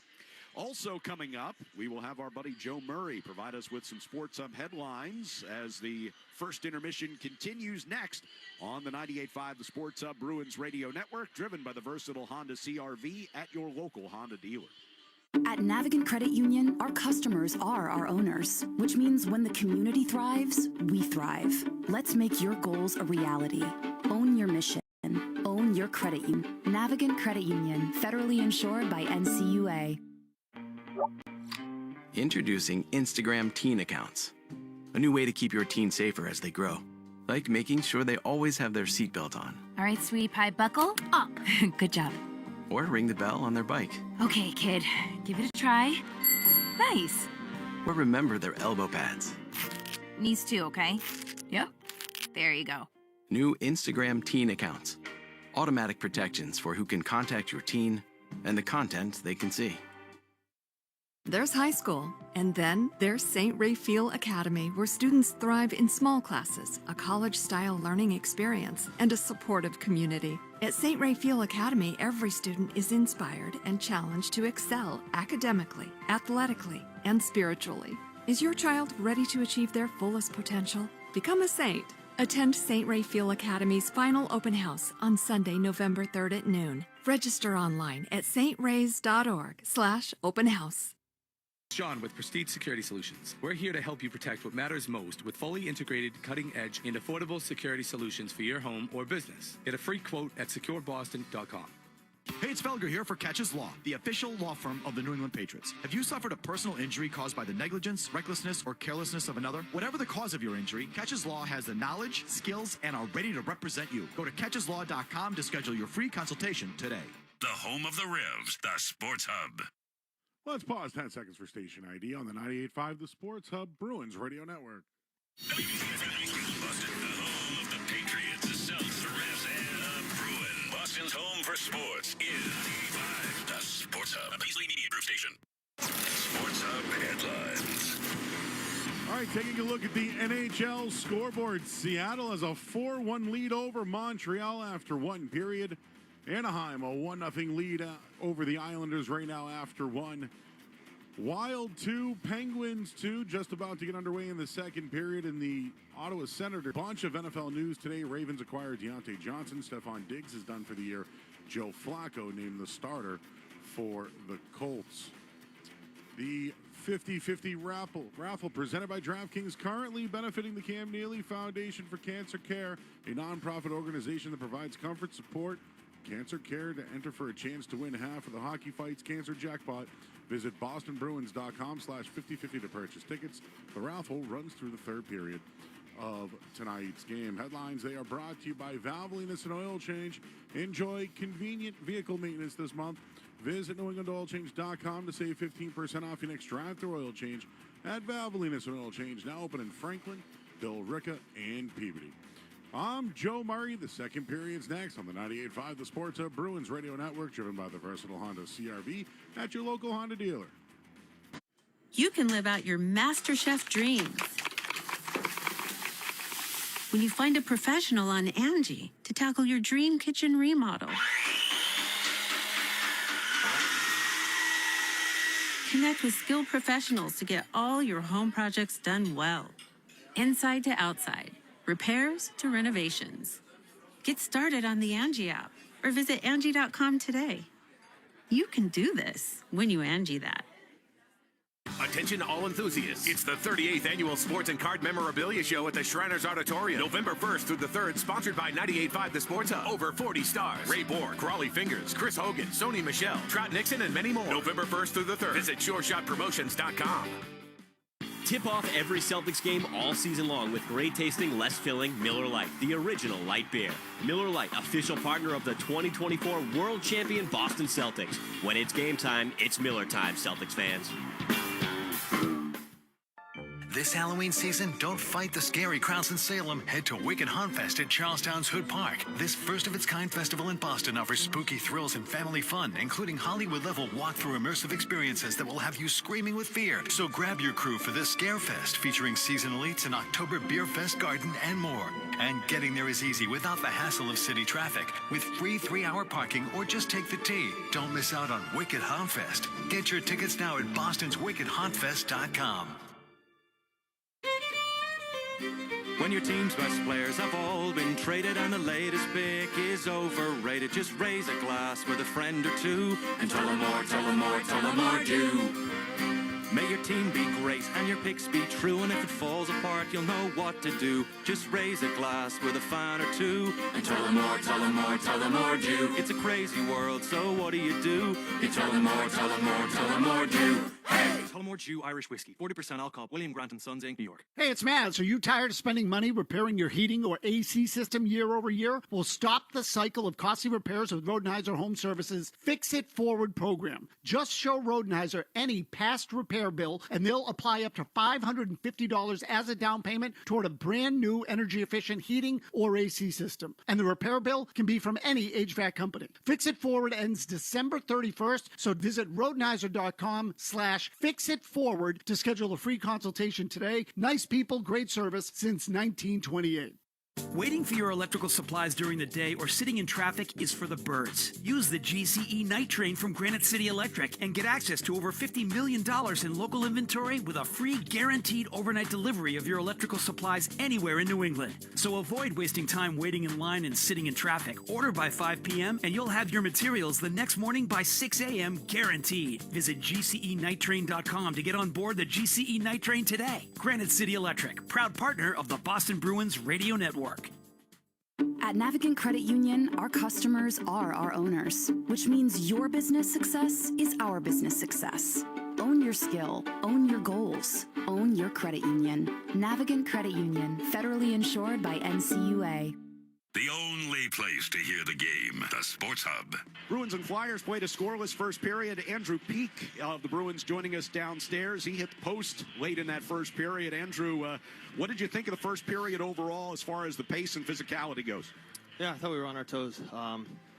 Also coming up, we will have our buddy Joe Murray provide us with some Sports Hub headlines as the first intermission continues next on the 98.5 The Sports Hub Bruins Radio Network, driven by the versatile Honda CR-V at your local Honda dealer. At Navigant Credit Union, our customers are our owners, which means when the community thrives, we thrive. Let's make your goals a reality. Own your mission. Own your credit union. Navigant Credit Union, federally insured by NCUA. Introducing Instagram teen accounts. A new way to keep your teen safer as they grow. Like making sure they always have their seatbelt on. All right, sweetie pie, buckle up. Good job. Or ring the bell on their bike. Okay, kid, give it a try. Nice. Or remember their elbow pads. Knees too, okay? Yep. There you go. New Instagram teen accounts. Automatic protections for who can contact your teen and the content they can see. There's high school, and then there's St. Raphael Academy, where students thrive in small classes, a college-style learning experience, and a supportive community. At St. Raphael Academy, every student is inspired and challenged to excel academically, athletically, and spiritually. Is your child ready to achieve their fullest potential? Become a saint. Attend St. Raphael Academy's final open house on Sunday, November 3rd at noon. Register online at strays.org/open house. Sean with Prestige Security Solutions. We're here to help you protect what matters most with fully integrated, cutting-edge, and affordable security solutions for your home or business. Get a free quote at secureboston.com. Hey, it's Felger here for Catches Law, the official law firm of the New England Patriots. Have you suffered a personal injury caused by the negligence, recklessness, or carelessness of another? Whatever the cause of your injury, Catches Law has the knowledge, skills, and are ready to represent you. Go to catcheslaw.com to schedule your free consultation today. The home of the Revs, the Sports Hub. Let's pause 10 seconds for station ID on the 98.5 The Sports Hub Bruins Radio Network. Boston, the home of the Patriots, the Celtics, the Revs, and the Bruins. Boston's home for sports is the Sports Hub, a Beasley Media Group station. Sports Hub headlines. All right, taking a look at the NHL scoreboard. Seattle has a 4-1 lead over Montreal after one period. Anaheim, a 1-0 lead over the Islanders right now after one. Wild 2, Penguins 2, just about to get underway in the second period in the Ottawa Senators. Bunch of NFL news today. Ravens acquired Deontay Johnson. Stephon Diggs is done for the year. Joe Flacco named the starter for the Colts. The 50-50 raffle presented by DraftKings, currently benefiting the Cam Neely Foundation for Cancer Care, a nonprofit organization that provides comfort, support, cancer care. To enter for a chance to win half of the Hockey Fights Cancer Jackpot, visit bostonbruins.com/5050 to purchase tickets. The raffle runs through the third period of tonight's game. Headlines, they are brought to you by Valvoline and Oil Change. Enjoy convenient vehicle maintenance this month. Visit NewEnglandOilChange.com to save 15% off your next drive-through oil change at Valvoline and Oil Change, now open in Franklin, Billerica, and Peabody. I'm Joe Murray. The second period's next on the 98.5 The Sports Hub Bruins Radio Network, driven by the versatile Honda CR-V at your local Honda dealer. You can live out your MasterChef dreams when you find a professional on Angie to tackle your dream kitchen remodel. Connect with skilled professionals to get all your home projects done well. Inside to outside, repairs to renovations. Get started on the Angie app or visit Angie.com today. You can do this when you Angie that. Attention all enthusiasts. It's the 38th Annual Sports and Card Memorabilia Show at the Shriners Auditorium. November 1st through the 3rd, sponsored by 98.5 The Sports Hub. Over 40 stars. Ray Borg, Crawley Fingers, Chris Hogan, Sony Michelle, Trot Nixon, and many more. November 1st through the 3rd. Visit SureShotPromotions.com. Tip off every Celtics game all season long with great tasting, less filling Miller Lite, the original light beer. Miller Lite, official partner of the 2024 World Champion Boston Celtics. When it's game time, it's Miller time, Celtics fans. This Halloween season, don't fight the scary crowds in Salem. Head to Wicked Haunt Fest at Charlestown's Hood Park. This first-of-its-kind festival in Boston offers spooky thrills and family fun, including Hollywood-level walk-through immersive experiences that will have you screaming with fear. So grab your crew for this Scare Fest, featuring seasonal eats, an October Beer Fest garden, and more. And getting there is easy without the hassle of city traffic, with free 3-hour parking or just take the T. Don't miss out on Wicked Haunt Fest. Get your tickets now at bostonswickedhauntfest.com. When your team's best players have all been traded and the latest pick is overrated, just raise a glass with a friend or two and tell them more, tell them more, tell them more do. May your team be great and your picks be true, and if it falls apart, you'll know what to do. Just raise a glass with a fan or two and tell them more, tell them more, tell them more do. It's a crazy world, so what do? You tell them more, tell them more, tell them more do. Hey! Tullamore Jew Irish Whiskey, 40% alcohol, William Grant & Sons, Inc., New York. Hey, it's Mads. Are you tired of spending money repairing your heating or AC system year over year? Well, stop the cycle of costly repairs with Rodenheiser Home Services Fix It Forward program. Just show Rodenheiser any past repair bill, and they'll apply up to $550 as a down payment toward a brand new energy-efficient heating or AC system. And the repair bill can be from any HVAC company. Fix It Forward ends December 31st, so visit Rodenheiser.com/fixitforward to schedule a free consultation today. Nice people, great service since 1928. Waiting for your electrical supplies during the day or sitting in traffic is for the birds. Use the GCE Night Train from Granite City Electric and get access to over $50 million in local inventory with a free guaranteed overnight delivery of your electrical supplies anywhere in New England. So avoid wasting time waiting in line and sitting in traffic. Order by 5 p.m. and you'll have your materials the next morning by 6 a.m. guaranteed. Visit GCENightTrain.com to get on board the GCE Night Train today. Granite City Electric, proud partner of the Boston Bruins Radio Network. At Navigant Credit Union, our customers are our owners, which means your business success is our business success. Own your skill, own your goals, own your credit union. Navigant Credit Union, federally insured by NCUA. The only place to hear the game, the Sports Hub. Bruins and Flyers played a scoreless first period. Andrew Peak of the Bruins joining us downstairs. He hit the post late in that first period. Andrew, what did you think of the first period overall as far as the pace and physicality goes? Yeah, I thought we were on our toes. I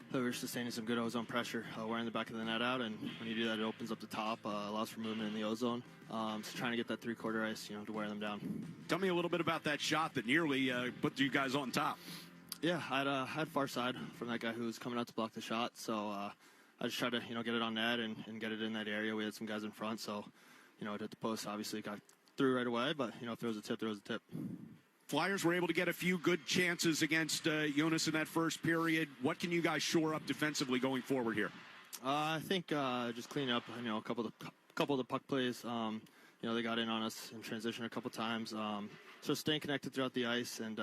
thought we were sustaining some good ozone pressure, wearing the back of the net out, and when you do that, it opens up the top, allows for movement in the ozone. So trying to get that three-quarter ice, to wear them down. Tell me a little bit about that shot that nearly put you guys on top. Yeah, I had far side from that guy who was coming out to block the shot. So I just tried to, get it on net and get it in that area. We had some guys in front, so, it hit the post. Obviously, got through right away, but, if there was a tip, there was a tip. Flyers were able to get a few good chances against Jonas in that first period. What can you guys shore up defensively going forward here? I think just cleaning up, a couple of the puck plays. They got in on us in transition a couple times. So staying connected throughout the ice and,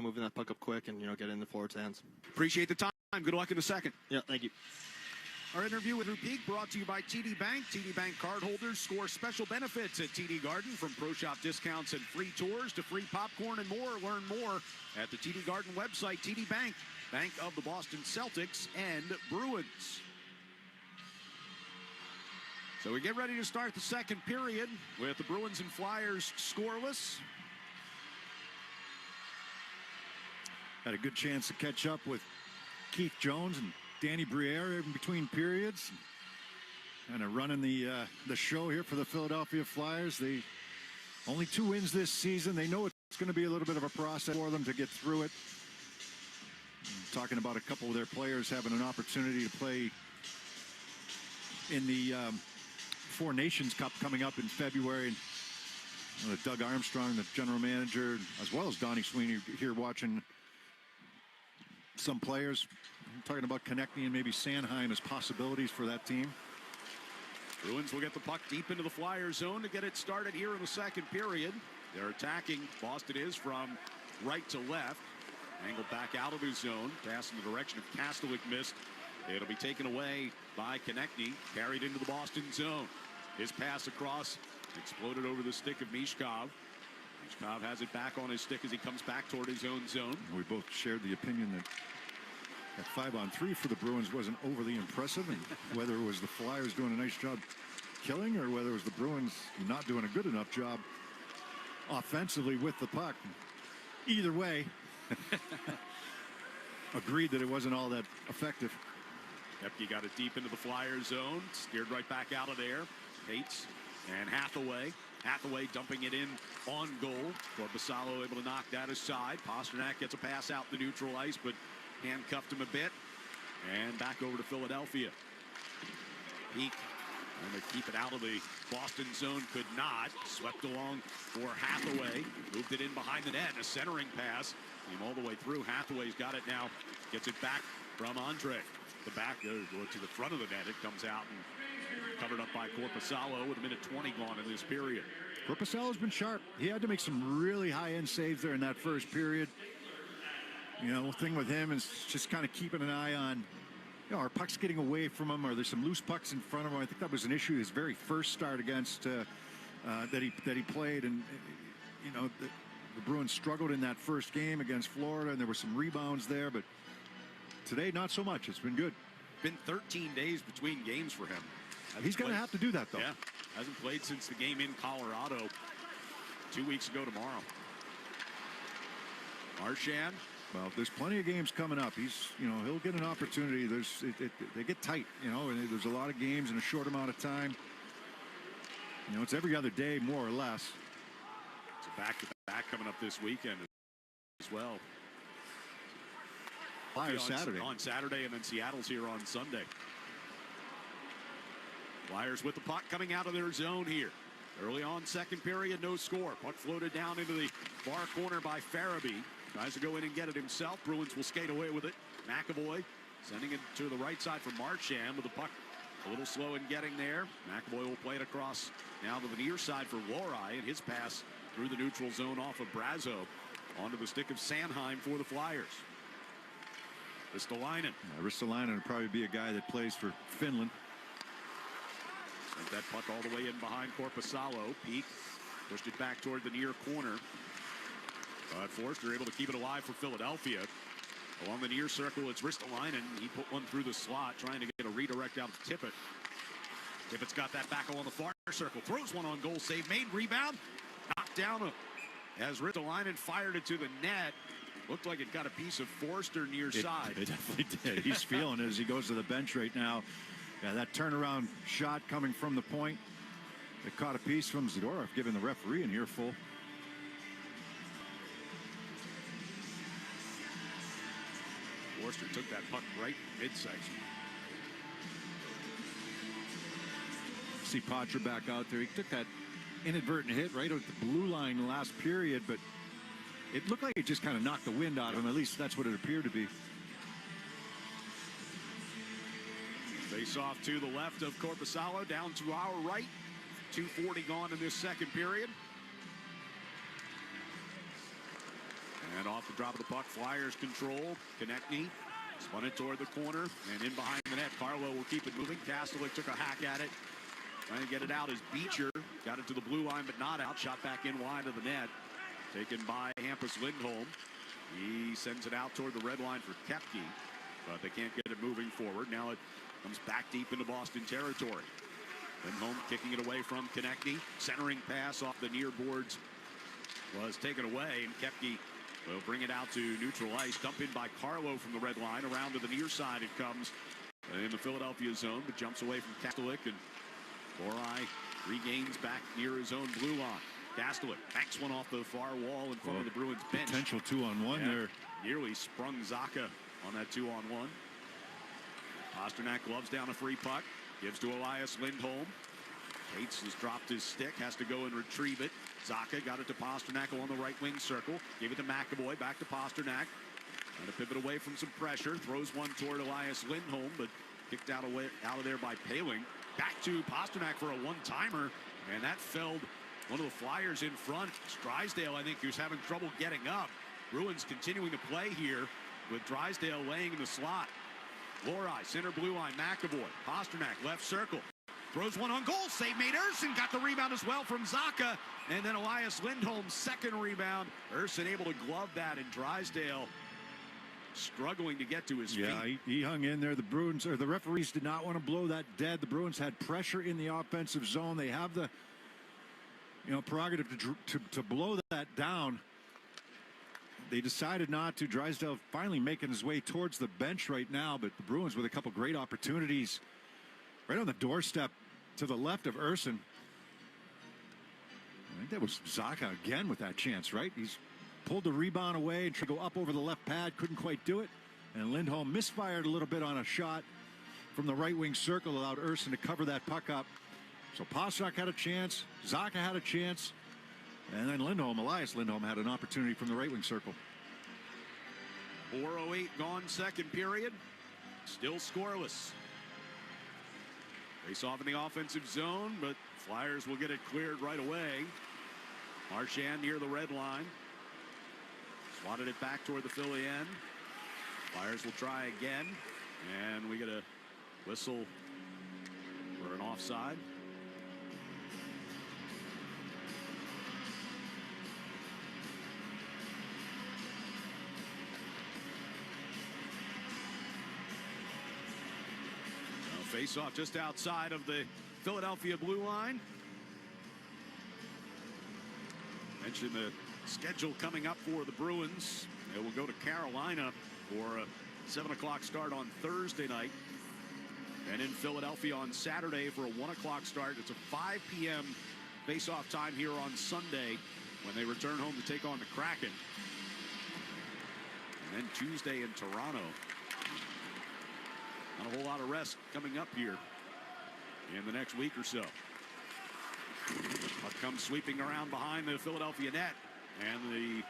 moving that puck up quick and, get in the forward's hands. Appreciate the time. Good luck in the second. Yeah, thank you. Our interview with Rupeek brought to you by TD Bank. TD Bank cardholders score special benefits at TD Garden, from pro shop discounts and free tours to free popcorn and more. Learn more at the TD Garden website. TD Bank, bank of the Boston Celtics and Bruins. So we get ready to start the second period with the Bruins and Flyers scoreless. Had a good chance to catch up with Keith Jones and Danny Briere in between periods. Kind of running the show here for the Philadelphia Flyers. They only 2 wins this season. They know it's going to be a little bit of a process for them to get through it. Talking about a couple of their players having an opportunity to play in the Four Nations Cup coming up in February. Doug Armstrong, the general manager, as well as Donnie Sweeney here watching some players. I'm talking about Konechny and maybe Sanheim as possibilities for that team. Bruins will get the puck deep into the Flyers zone to get it started here in the second period. They're attacking. Boston is from right to left. Angled back out of his zone. Pass in the direction of Kastelic missed. It'll be taken away by Konechny. Carried into the Boston zone. His pass across. Exploded over the stick of Mishkov. Mishkov has it back on his stick as he comes back toward his own zone. We both shared the opinion that 5-on-3 for the Bruins wasn't overly impressive, and whether it was the Flyers doing a nice job killing or whether it was the Bruins not doing a good enough job offensively with the puck. Either way, agreed that it wasn't all that effective. Epke got it deep into the Flyers zone, steered right back out of there. Pates and Hathaway. Hathaway dumping it in on goal. Korpisalo able to knock that aside. Pasternak gets a pass out the neutral ice, but handcuffed him a bit. And back over to Philadelphia. Peak trying to keep it out of the Boston zone, could not. Swept along for Hathaway. Moved it in behind the net. A centering pass. Came all the way through. Hathaway's got it now. Gets it back from Andre. The back to the front of the net. It comes out and covered up by Korpisalo with 1:20 gone in this period. Korpisalo's been sharp. He had to make some really high-end saves there in that first period. The thing with him is just kind of keeping an eye on, are pucks getting away from him? Are there some loose pucks in front of him? I think that was an issue his very first start against that he played, and the Bruins struggled in that first game against Florida, and there were some rebounds there, but today not so much. It's been good. Been 13 days between games for him. He's going to have to do that, though. Yeah, hasn't played since the game in Colorado 2 weeks ago tomorrow. Marchand. Well, there's plenty of games coming up. He'll get an opportunity. They get tight, and there's a lot of games in a short amount of time. It's every other day, more or less. It's a back-to-back coming up this weekend as well. Flyers Saturday. On Saturday, and then Seattle's here on Sunday. Flyers with the puck coming out of their zone here. Early on, second period, no score. Puck floated down into the far corner by Farabee. Tries to go in and get it himself. Bruins will skate away with it. McAvoy sending it to the right side for Marchand with the puck a little slow in getting there. McAvoy will play it across now to the near side for Lohrei, and his pass through the neutral zone off of Brazo onto the stick of Sanheim for the Flyers. Ristolainen. Ristolainen would probably be a guy that plays for Finland. Sent that puck all the way in behind Korpisalo. Peak pushed it back toward the near corner. But Forster able to keep it alive for Philadelphia. Along the near circle, it's Ristolainen. He put one through the slot, trying to get a redirect out to Tippett. Tippett's got that back along the far circle. Throws one on goal, save made, rebound. Knocked down as Ristolainen fired it to the net. Looked like it got a piece of Forster near side. It definitely did. He's feeling it as he goes to the bench right now. Yeah, that turnaround shot coming from the point. It caught a piece from Zadorov, giving the referee an earful. Forster took that puck right midsection. See Poitras back out there. He took that inadvertent hit right at the blue line in the last period, but it looked like it just kind of knocked the wind out of him. At least that's what it appeared to be. Face off to the left of Korpisalo, down to our right. 2:40 gone in this second period. And off the drop of the puck, Flyers control. Konechny spun it toward the corner and in behind the net. Carlo will keep it moving. Kastelik took a hack at it. Trying to get it out as Beecher got it to the blue line, but not out. Shot back in wide of the net. Taken by Hampus Lindholm. He sends it out toward the red line for Koepke, but they can't get it moving forward. Now it comes back deep into Boston territory. Lindholm kicking it away from Konechny. Centering pass off the near boards was taken away, and Koepke will bring it out to neutral ice. Dump in by Carlo from the red line. Around to the near side it comes in the Philadelphia zone, but jumps away from Kastelik, and Lohrei regains back near his own blue line. Kastelik banks one off the far wall in front of the Bruins bench. Potential 2-on-1 there. Nearly sprung Zacha on that 2-on-1. Pastrnak gloves down a free puck. Gives to Elias Lindholm. Cates has dropped his stick. Has to go and retrieve it. Zacha got it to Pastrnak along the right wing circle. Gave it to McAvoy. Back to Pastrnak. Trying to pivot away from some pressure. Throws one toward Elias Lindholm, but kicked out of there by Paling. Back to Pastrnak for a one-timer, and that felled one of the Flyers in front. Drysdale, I think, who's having trouble getting up. Bruins continuing to play here with Drysdale laying in the slot. Lohrei, center blue line, McAvoy. Pastrnak, left circle. Throws one on goal. Save made. Urson got the rebound as well from Zacha. And then Elias Lindholm's second rebound. Urson able to glove that, and Drysdale struggling to get to his feet. Yeah, he hung in there. The Bruins, or the referees, did not want to blow that dead. The Bruins had pressure in the offensive zone. They have the prerogative to blow that down. They decided not to. Drysdale finally making his way towards the bench right now, but the Bruins with a couple great opportunities right on the doorstep to the left of Urson. I think that was Zacha again with that chance, right? He's pulled the rebound away and tried to go up over the left pad, couldn't quite do it. And Lindholm misfired a little bit on a shot from the right wing circle, allowed Urson to cover that puck up. So Pastrnak had a chance, Zacha had a chance, and then Elias Lindholm had an opportunity from the right wing circle. 4:08 gone second period. Still scoreless. Face off in the offensive zone, but Flyers will get it cleared right away. Marchand near the red line. Swatted it back toward the Philly end. Flyers will try again, and we get a whistle for an offside. Face off just outside of the Philadelphia blue line. Mentioned the schedule coming up for the Bruins. They will go to Carolina for a 7 o'clock start on Thursday night, and in Philadelphia on Saturday for a 1 o'clock start. It's a 5 p.m. face-off time here on Sunday when they return home to take on the Kraken. And then Tuesday in Toronto. Not a whole lot of rest coming up here in the next week or so. Puck comes sweeping around behind the Philadelphia net, and the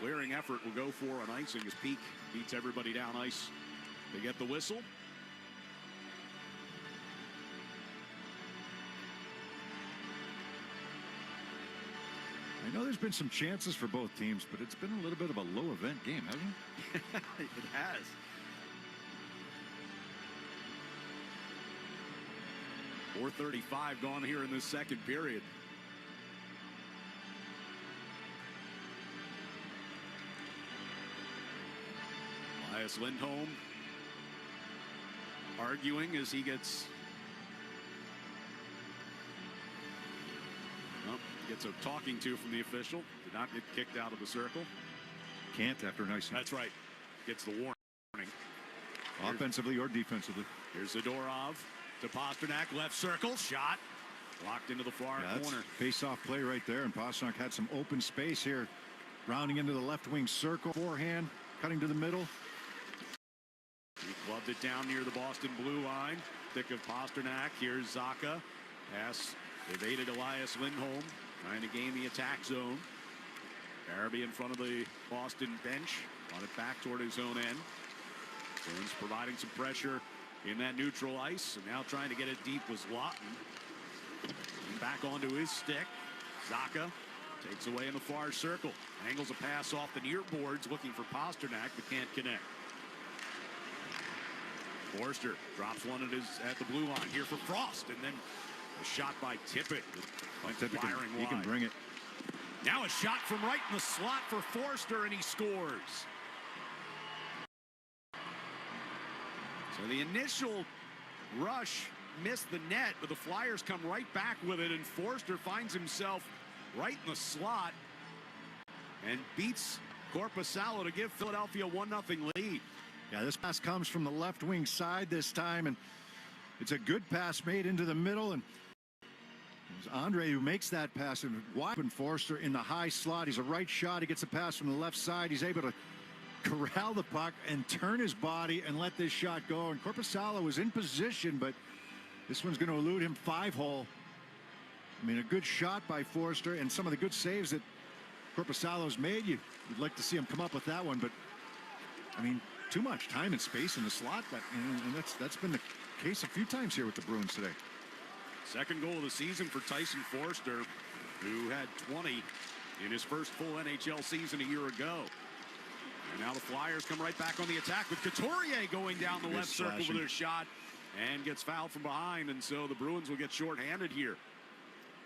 clearing effort will go for an icing as Peak beats everybody down ice to get the whistle. I know there's been some chances for both teams, but it's been a little bit of a low event game, hasn't it? It has. .435 gone here in this second period. Elias Lindholm arguing as he gets a talking to from the official. Did not get kicked out of the circle. Can't after an icing. That's right. Gets the warning. Offensively or defensively. Here's Zadorov to Pastrnak, left circle, shot locked into the far corner. Face-off play right there, and Pastrnak had some open space here, rounding into the left wing circle, forehand, cutting to the middle. He clubbed it down near the Boston blue line. Thick of Pasternak. Here's Zacha. Pass evaded Elias Lindholm. Trying to gain the attack zone. Farabee in front of the Boston bench. On it back toward his own end. Bruins providing some pressure in that neutral ice. And now trying to get it deep was Lawton. And back onto his stick. Zacha takes away in the far circle. Angles a pass off the near boards looking for Pasternak but can't connect. Forster drops one at the blue line here for Frost, and then a shot by Tippett. He can bring it. Now a shot from right in the slot for Forster, and he scores. So the initial rush missed the net, but the Flyers come right back with it, and Forster finds himself right in the slot and beats Korpisalo to give Philadelphia a 1-0 lead. Yeah, this pass comes from the left wing side this time, and it's a good pass made into the middle, and it's Andre who makes that pass, and wide open Forster in the high slot. He's a right shot. He gets a pass from the left side. He's able to corral the puck and turn his body and let this shot go, and Korpisalo was in position, but this one's going to elude him 5-hole. I mean, a good shot by Forster, and some of the good saves that Korpisalo's made. You'd like to see him come up with that one, but I mean, too much time and space in the slot, but and that's been the case a few times here with the Bruins today. Second goal of the season for Tyson Forster, who had 20 in his first full NHL season a year ago. And now the Flyers come right back on the attack with Couturier going down the left circle with a shot and gets fouled from behind, and so the Bruins will get shorthanded here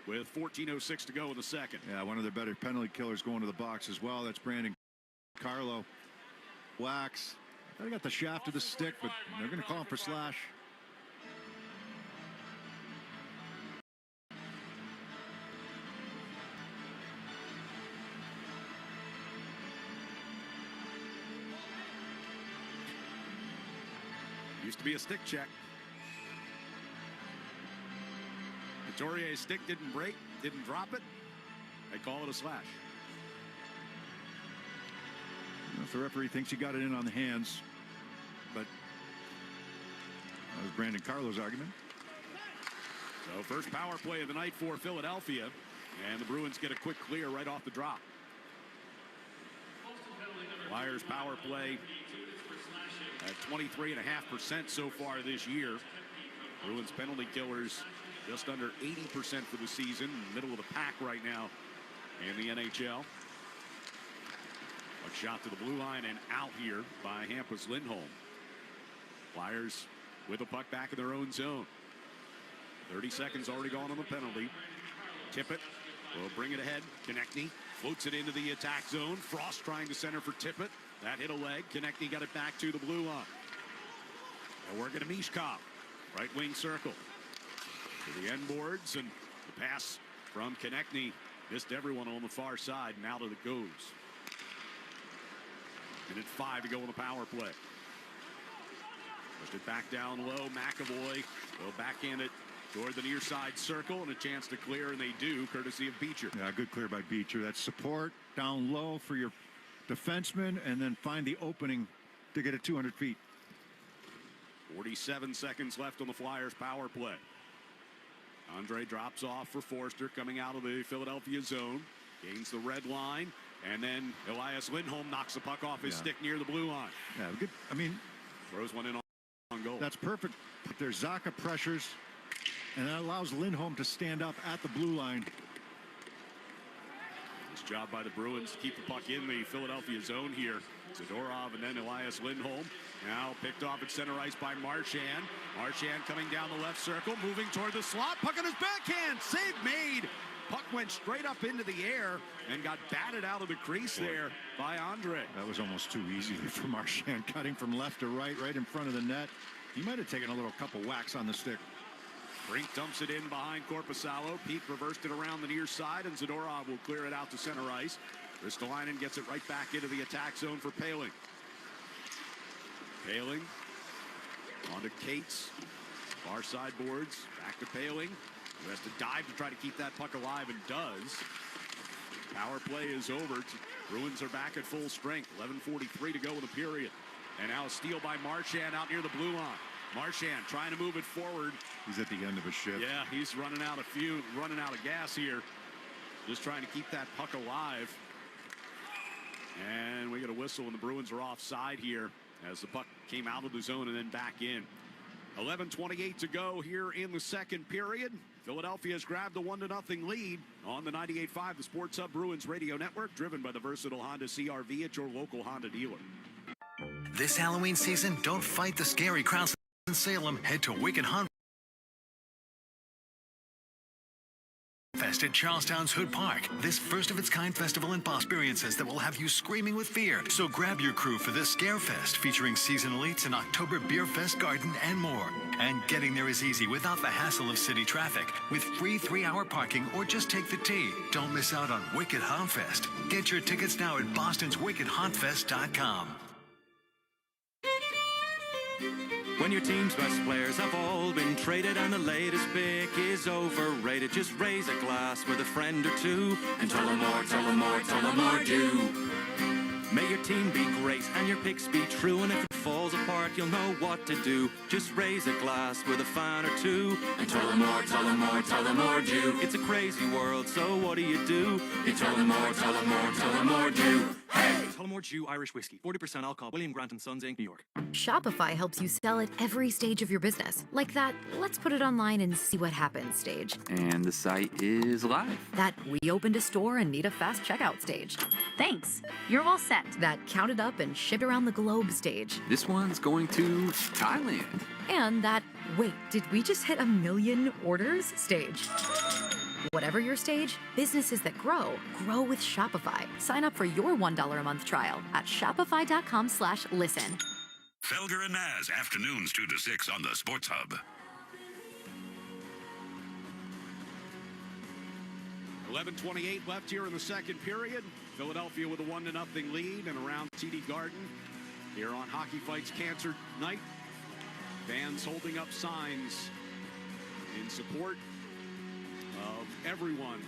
with 14:06 to go in the second. Yeah, one of their better penalty killers going to the box as well. That's Brandon Carlo. Wax. I got the shaft of the stick, but they're going to call him for slash. Used to be a stick check. Couturier's stick didn't break, didn't drop it. They call it a slash. If the referee thinks he got it in on the hands, but that was Brandon Carlo's argument. So first power play of the night for Philadelphia, and the Bruins get a quick clear right off the drop. Flyers power play at 23.5% so far this year. Bruins penalty killers just under 80% for the season, middle of the pack right now in the NHL. A shot to the blue line and out here by Hampus Lindholm. Flyers with a puck back in their own zone. 30 seconds already gone on the penalty. Tippett will bring it ahead. Konechny floats it into the attack zone. Frost trying to center for Tippett. That hit a leg. Konechny got it back to the blue line. They're working to Mishkov. Right wing circle. To the end boards, and the pass from Konechny missed everyone on the far side, and out it goes. Minute 5 to go in the power play. Pushed it back down low. McAvoy will backhand it toward the near side circle, and a chance to clear, and they do, courtesy of Beecher. Yeah, good clear by Beecher. That's support down low for your defenseman, and then find the opening to get it 200 feet. 47 seconds left on the Flyers power play. Andre drops off for Forster coming out of the Philadelphia zone. Gains the red line. And then Elias Lindholm knocks the puck off his stick near the blue line. Yeah, good. I mean, throws one in on goal. That's perfect. There's Zacha pressures, and that allows Lindholm to stand up at the blue line. Nice job by the Bruins to keep the puck in the Philadelphia zone here. Zadorov and then Elias Lindholm. Now picked off at center ice by Marchand. Marchand coming down the left circle, moving toward the slot. Puck on his backhand. Save made. Puck went straight up into the air and got batted out of the crease there by Andre. That was almost too easy for Marchand, cutting from left to right, right in front of the net. He might have taken a little couple whacks on the stick. Brink dumps it in behind Korpisalo. Pete reversed it around the near side, and Zadorov will clear it out to center ice. Ristolainen gets it right back into the attack zone for Poehling. Poehling onto Cates. Far side boards. Back to Poehling. Who has to dive to try to keep that puck alive, and does. Power play is over. Bruins are back at full strength. 11:43 to go in the period. And now a steal by Marchand out near the blue line. Marchand trying to move it forward. He's at the end of a shift. Yeah, he's running out of gas here. Just trying to keep that puck alive. And we get a whistle, and the Bruins are offside here as the puck came out of the zone and then back in. 11:28 to go here in the second period. Philadelphia has grabbed a 1-0 lead on the 98.5 The Sports Hub Bruins Radio Network, driven by the versatile Honda CR-V at your local Honda dealer. This Halloween season, don't fight the scary crowds in Salem. Head to Wicked Hunt Fest at Charlestown's Hood Park. This first-of-its-kind festival and experiences that will have you screaming with fear. So grab your crew for this Scare Fest, featuring seasonal eats, an October Beer Fest garden, and more. And getting there is easy without the hassle of city traffic, with free 3-hour parking or just take the T. Don't miss out on Wicked Haunt Fest. Get your tickets now at bostonswickedhauntfest.com. When your team's best players have all been traded and the latest pick is overrated, just raise a glass with a friend or two and tell them more, tell them more, tell them more do. May your team be great and your picks be true, and if it falls apart, you'll know what to do. Just raise a glass with a fan or two and tell them more, tell them more, tell them more do. It's a crazy world, so what do? You tell them more, tell them more, tell them more do. Hey! Tullamore Jew Irish Whiskey, 40% alcohol, William Grant & Sons Inc., New York. Shopify helps you sell at every stage of your business. Like that, let's put it online and see what happens stage. And the site is live. That we opened a store and need a fast checkout stage. Thanks. You're all set. That counted up and shipped around the globe stage. This one's going to Thailand. And that, wait, did we just hit 1 million orders stage? Whatever your stage, businesses that grow with Shopify. Sign up for your $1 a month trial at shopify.com/listen. Felger and Naz, afternoons 2 to 6 on the Sports Hub. 11:28 left here in the second period. Philadelphia with a 1-0 lead and around TD Garden here on Hockey Fights Cancer Night. Fans holding up signs in support of everyone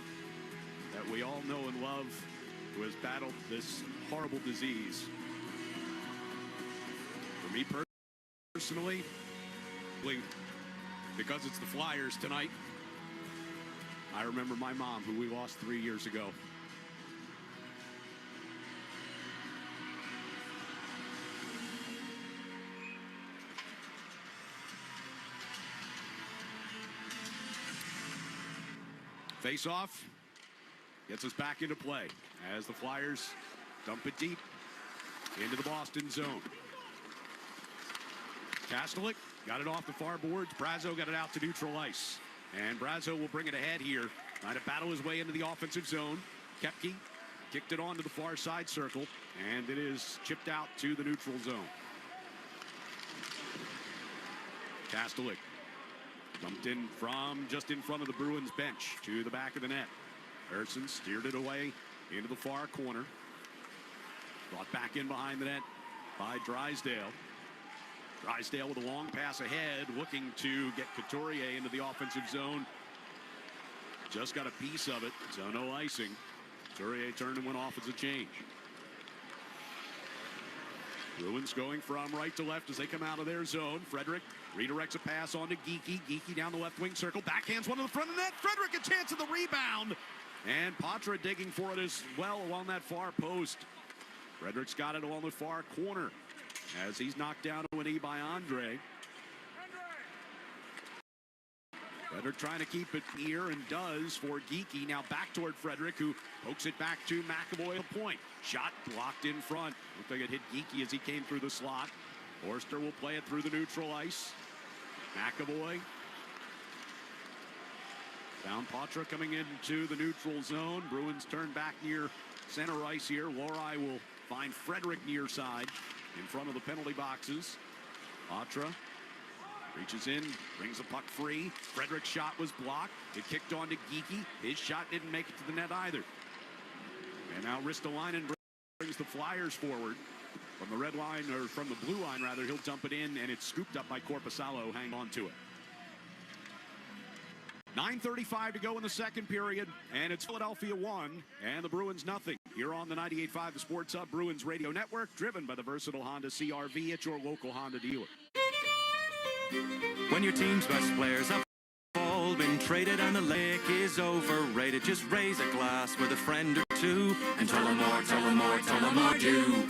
that we all know and love who has battled this horrible disease. For me personally, because it's the Flyers tonight, I remember my mom, who we lost 3 years ago. Face-off gets us back into play as the Flyers dump it deep into the Boston zone. Kastelik got it off the far boards. Brazo got it out to neutral ice. And Brazo will bring it ahead here. Trying to battle his way into the offensive zone. Koepke kicked it onto the far side circle. And it is chipped out to the neutral zone. Kastelik dumped in from just in front of the Bruins bench to the back of the net. Eriksson steered it away into the far corner. Brought back in behind the net by Drysdale. Drysdale with a long pass ahead, looking to get Couturier into the offensive zone. Just got a piece of it, so no icing. Couturier turned and went off as a change. Bruins going from right to left as they come out of their zone. Frederick redirects a pass on to Geekie. Geekie down the left wing circle. Backhands one to the front of the net. Frederick a chance at the rebound. And Patra digging for it as well along that far post. Frederick's got it along the far corner as he's knocked down to an E by Andre. Frederick trying to keep it near and does for Geekie. Now back toward Frederick, who pokes it back to McAvoy at point. Shot blocked in front. Looked like it hit Geekie as he came through the slot. Forster will play it through the neutral ice. McAvoy. Down Patra coming into the neutral zone. Bruins turn back near center ice here. Lori will find Frederick near side in front of the penalty boxes. Patra reaches in, brings the puck free. Frederick's shot was blocked. It kicked on to Geekie. His shot didn't make it to the net either. And now Ristolainen brings the Flyers forward. From the red line, or from the blue line rather, he'll dump it in, and it's scooped up by Korpisalo. Hang on to it. 9:35 to go in the second period, and it's Philadelphia 1 and the Bruins nothing. Here on the 98.5 The Sports Hub Bruins Radio Network, driven by the versatile Honda CR-V at your local Honda dealer. When your team's best players have all been traded and the lick is overrated, just raise a glass with a friend or two and tell them more, tell them more, tell them more do.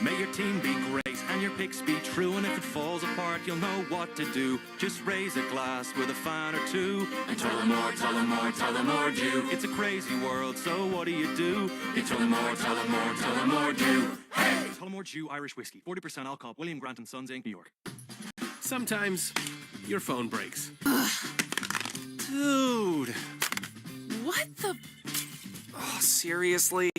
May your team be great and your picks be true, and if it falls apart, you'll know what to do. Just raise a glass with a fan or two and tell them more, tell them more, tell them more do. It's a crazy world, so what do? You tell them more, tell them more, tell them more do. Hey! Tullamore Dew Irish Whiskey, 40% alcohol, William Grant & Sons Inc., New York. Sometimes your phone breaks. Dude! What the? Oh, seriously?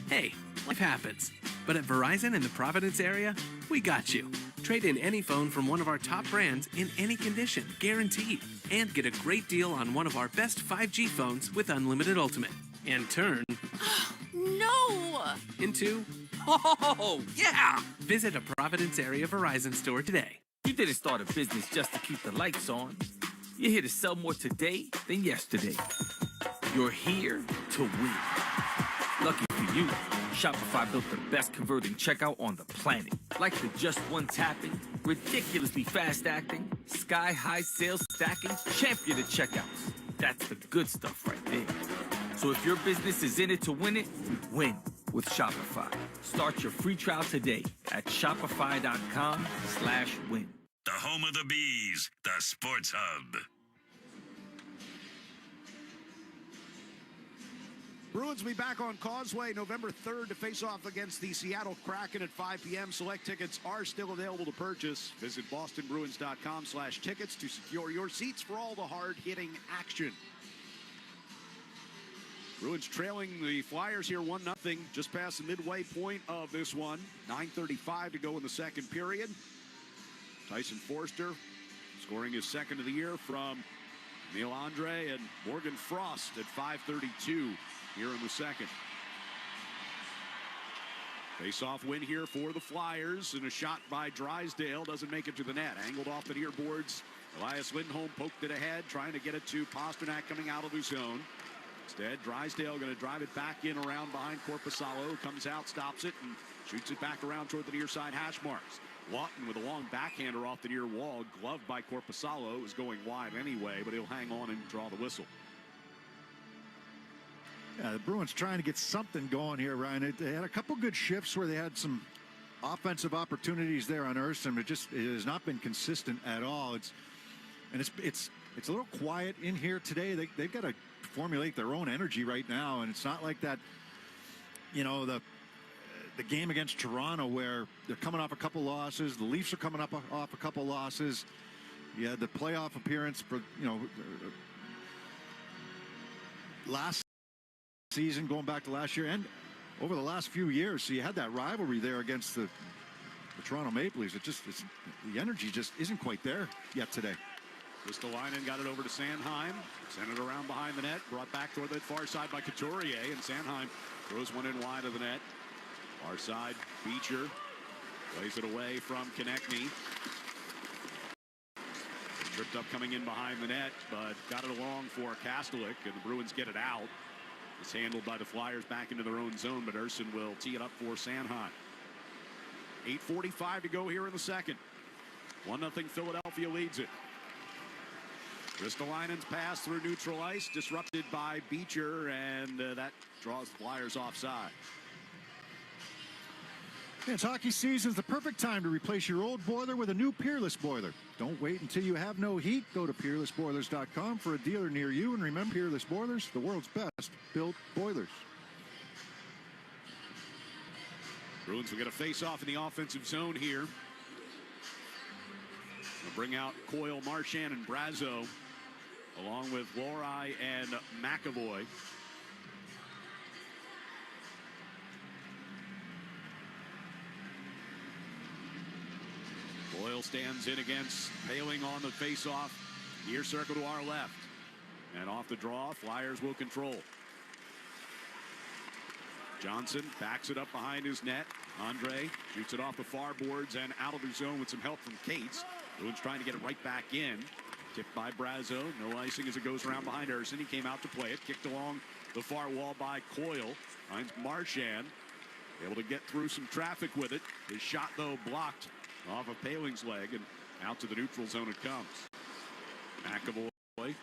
Hey, life happens. But at Verizon in the Providence area, we got you. Trade in any phone from one of our top brands in any condition, guaranteed. And get a great deal on one of our best 5G phones with Unlimited Ultimate. And turn... No! Into... Oh, yeah! Visit a Providence area Verizon store today. You didn't start a business just to keep the lights on. You're here to sell more today than yesterday. You're here to win. Lucky for you, Shopify built the best converting checkout on the planet. Like the just one tapping, ridiculously fast acting, sky-high sales stacking, champion of checkouts. That's the good stuff right there. So if your business is in it to win it, win with Shopify. Start your free trial today at shopify.com/win. The home of the Bees, the Sports Hub. Bruins will be back on Causeway November 3rd to face off against the Seattle Kraken at 5 p.m. Select tickets are still available to purchase. Visit bostonbruins.com/tickets to secure your seats for all the hard-hitting action. Bruins trailing the Flyers here 1-0, just past the midway point of this one. 9:35 to go in the second period. Tyson Forster scoring his second of the year from Neil Andre and Morgan Frost at 5:32 here in the second. Face-off win here for the Flyers, and a shot by Drysdale doesn't make it to the net. Angled off the near boards. Elias Lindholm poked it ahead, trying to get it to Pasternak coming out of his zone. Instead, Drysdale going to drive it back in around behind Korpisalo. Comes out, stops it, and shoots it back around toward the near side hash marks. Lawton with a long backhander off the near wall, gloved by Korpisalo. It was going wide anyway, but he'll hang on and draw the whistle. Yeah, the Bruins trying to get something going here, Ryan. They had a couple good shifts where they had some offensive opportunities there on Ersson. It has not been consistent at all. It's a little quiet in here today. They've got to formulate their own energy right now, and it's not like that, you know, the game against Toronto where they're coming off a couple losses. The Leafs are coming off a couple losses. You had the playoff appearance for, you know, last season, going back to last year and over the last few years. So you had that rivalry there against the Toronto Maple Leafs. The energy just isn't quite there yet today. Ristolainen got it over to Sanheim. Sent it around behind the net. Brought back toward the far side by Couturier. And Sanheim throws one in wide of the net. Far side, Beecher plays it away from Konechny. Tripped up coming in behind the net, but got it along for Kastelik, and the Bruins get it out. It's handled by the Flyers back into their own zone, but Ersson will tee it up for Sanheim. 8:45 to go here in the second. 1-0 Philadelphia leads it. Ristolainen's pass through neutral ice, disrupted by Beecher, and that draws the Flyers offside. It's hockey season. It's the perfect time to replace your old boiler with a new Peerless boiler. Don't wait until you have no heat. Go to peerlessboilers.com for a dealer near you. And remember, Peerless Boilers, the world's best built boilers. Bruins will get a face-off in the offensive zone here. They'll bring out Coyle, Marchand, and Brazo, along with Lohrei and McAvoy. Boyle stands in against Paling on the face-off. Near circle to our left. And off the draw, Flyers will control. Johnson backs it up behind his net. Andre shoots it off the far boards and out of the zone with some help from Cates. Bruins trying to get it right back in. Tipped by Brazo. No icing as it goes around behind Harrison. He came out to play it. Kicked along the far wall by Coyle. Finds Marchand. Able to get through some traffic with it. His shot, though, blocked off of Paling's leg, and out to the neutral zone it comes. McAvoy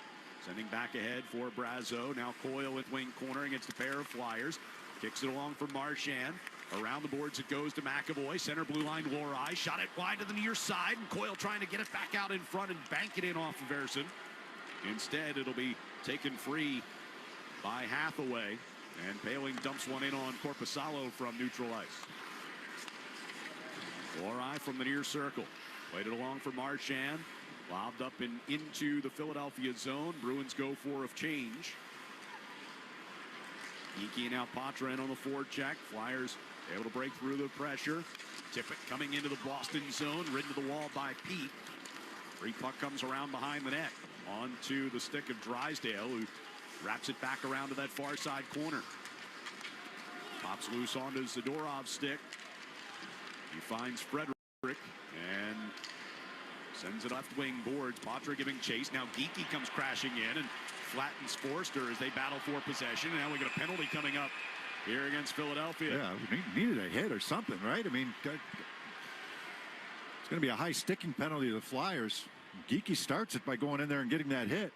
sending back ahead for Brazo. Now Coyle at wing corner against a pair of Flyers. Kicks it along for Marchand. Around the boards it goes to McAvoy. Center blue line, Lorai. Shot it wide to the near side, and Coyle trying to get it back out in front and bank it in off of Harrison. Instead, it'll be taken free by Hathaway, and Paling dumps one in on Korpisalo from neutral ice. Lorai from the near circle. Played it along for Marchand. Lobbed up and into the Philadelphia zone. Bruins go for a change. Geeky now Patra in on the forecheck. Flyers able to break through the pressure. Tippett coming into the Boston zone. Ridden to the wall by Pete. Free puck comes around behind the net. Onto the stick of Drysdale, who wraps it back around to that far side corner. Pops loose onto Zadorov's stick. He finds Frederick and sends it left wing boards. Patra giving chase. Now Geeky comes crashing in and flattens Forster as they battle for possession. Now we got a penalty coming up here against Philadelphia. Yeah, we needed a hit or something, right? I mean, it's going to be a high sticking penalty to the Flyers. Geeky starts it by going in there and getting that hit.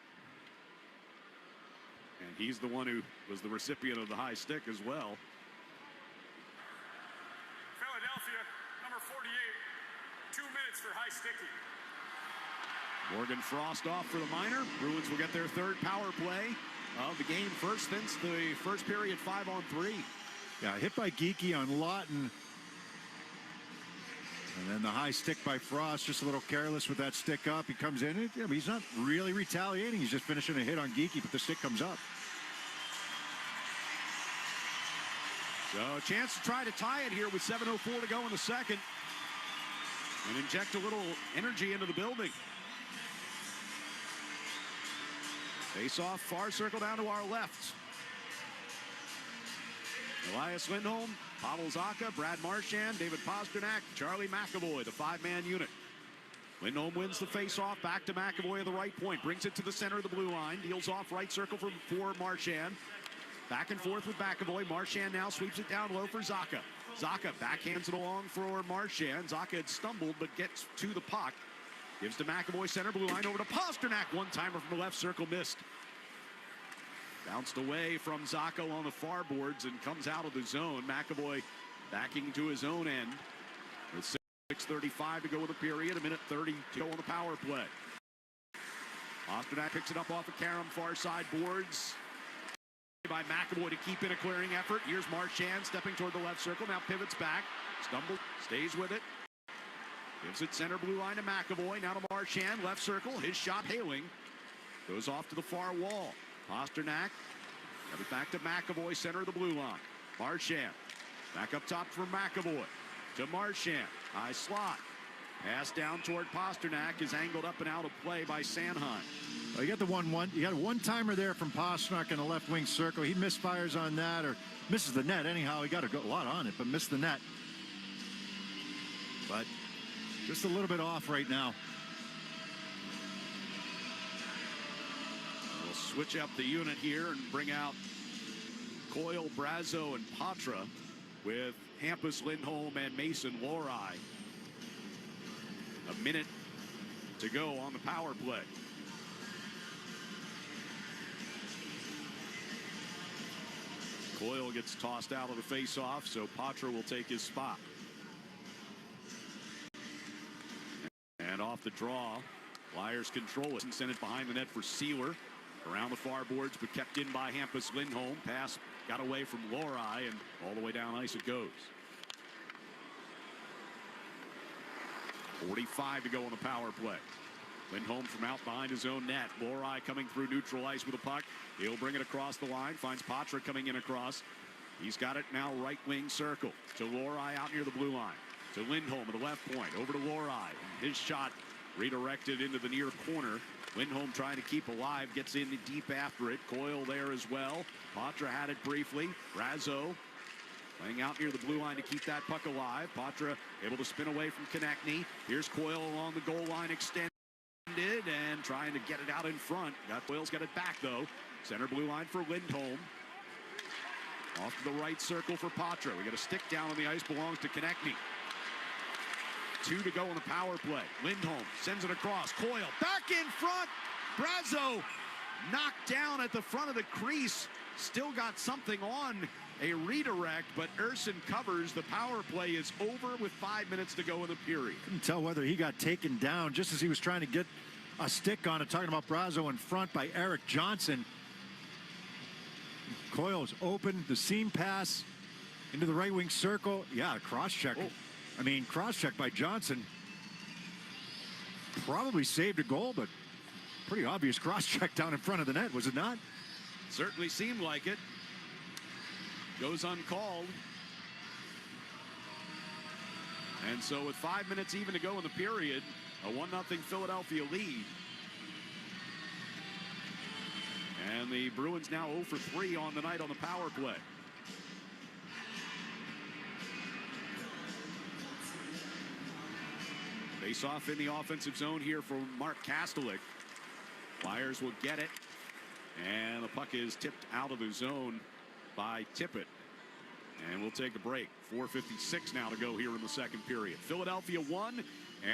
And he's the one who was the recipient of the high stick as well. Philadelphia, number 48, 2 minutes for high sticking. Morgan Frost off for the minor. Bruins will get their third power play of the game first since the first period, 5-on-3. Yeah, hit by Geeky on Lawton. And then the high stick by Frost, just a little careless with that stick up. He comes in, and he's not really retaliating. He's just finishing a hit on Geeky, but the stick comes up. So a chance to try to tie it here with 7:04 to go in the second. And inject a little energy into the building. Face off, far circle down to our left. Elias Lindholm, Pavel Zacha, Brad Marchand, David Pastrnak, Charlie McAvoy, the five-man unit. Lindholm wins the face-off, back to McAvoy at the right point, brings it to the center of the blue line, deals off right circle for Marchand. Back and forth with McAvoy. Marchand now sweeps it down low for Zacha. Zacha backhands it along for Marchand. Zacha had stumbled but gets to the puck. Gives to McAvoy, center blue line, over to Pastrnak. One-timer from the left circle, missed. Bounced away from Zacha on the far boards and comes out of the zone. McAvoy backing to his own end. With 6:35 to go in the period, 1:30 to go on the power play. Pastrnak picks it up off of Karam, far side boards. By McAvoy to keep in a clearing effort. Here's Marchand stepping toward the left circle. Now pivots back. Stumbles, stays with it. Gives it center blue line to McAvoy. Now to Marchand, left circle. His shot, Paling. Goes off to the far wall. Pastrnak. Got it back to McAvoy, center of the blue line. Marchand. Back up top for McAvoy. To Marchand. High slot. Pass down toward Pastrnak is angled up and out of play by Sanheim. Well, you got the 1-1. You got a one-timer there from Pastrnak in the left wing circle. He misfires on that, or misses the net. Anyhow, he got a lot on it, but missed the net. But just a little bit off right now. We'll switch up the unit here and bring out Coyle, Brazo, and Patra with Hampus, Lindholm, and Mason Lorai. A minute to go on the power play. Coyle gets tossed out of the face-off, so Patra will take his spot. And off the draw, Flyers control it and send it behind the net for Sealer. Around the far boards, but kept in by Hampus Lindholm. Pass got away from Lorai, and all the way down ice it goes. 45 to go on the power play. Lindholm from out behind his own net. Lorai coming through neutral ice with a puck. He'll bring it across the line. Finds Patra coming in across. He's got it now right wing circle. To Lorai out near the blue line. To Lindholm at the left point. Over to Lorai. His shot redirected into the near corner. Lindholm trying to keep alive. Gets in deep after it. Coyle there as well. Patra had it briefly. Brazo playing out near the blue line to keep that puck alive. Patra able to spin away from Konechny. Here's Coyle along the goal line extended, and trying to get it out in front. Boyle's got it back, though. Center blue line for Lindholm. Off to the right circle for Patra. We got a stick down on the ice, belongs to Konechny. 2 to go on the power play. Lindholm sends it across. Coyle back in front. Brazo knocked down at the front of the crease. Still got something on a redirect, but Urson covers. The power play is over with 5 minutes to go in the period. Couldn't tell whether he got taken down just as he was trying to get a stick on it. Talking about Brazo in front by Eric Johnson. Coyle's open, the seam pass into the right wing circle. Yeah, cross check. Oh. I mean, cross check by Johnson. Probably saved a goal, but pretty obvious cross check down in front of the net, was it not? Certainly seemed like it. Goes uncalled. And so with 5 minutes even to go in the period, a 1-0 Philadelphia lead. And the Bruins now 0 for 3 on the night on the power play. Face off in the offensive zone here for Mark Kastelik. Flyers will get it. And the puck is tipped out of the zone by Tippett. And we'll take a break. 4:56 now to go here in the second period. Philadelphia 1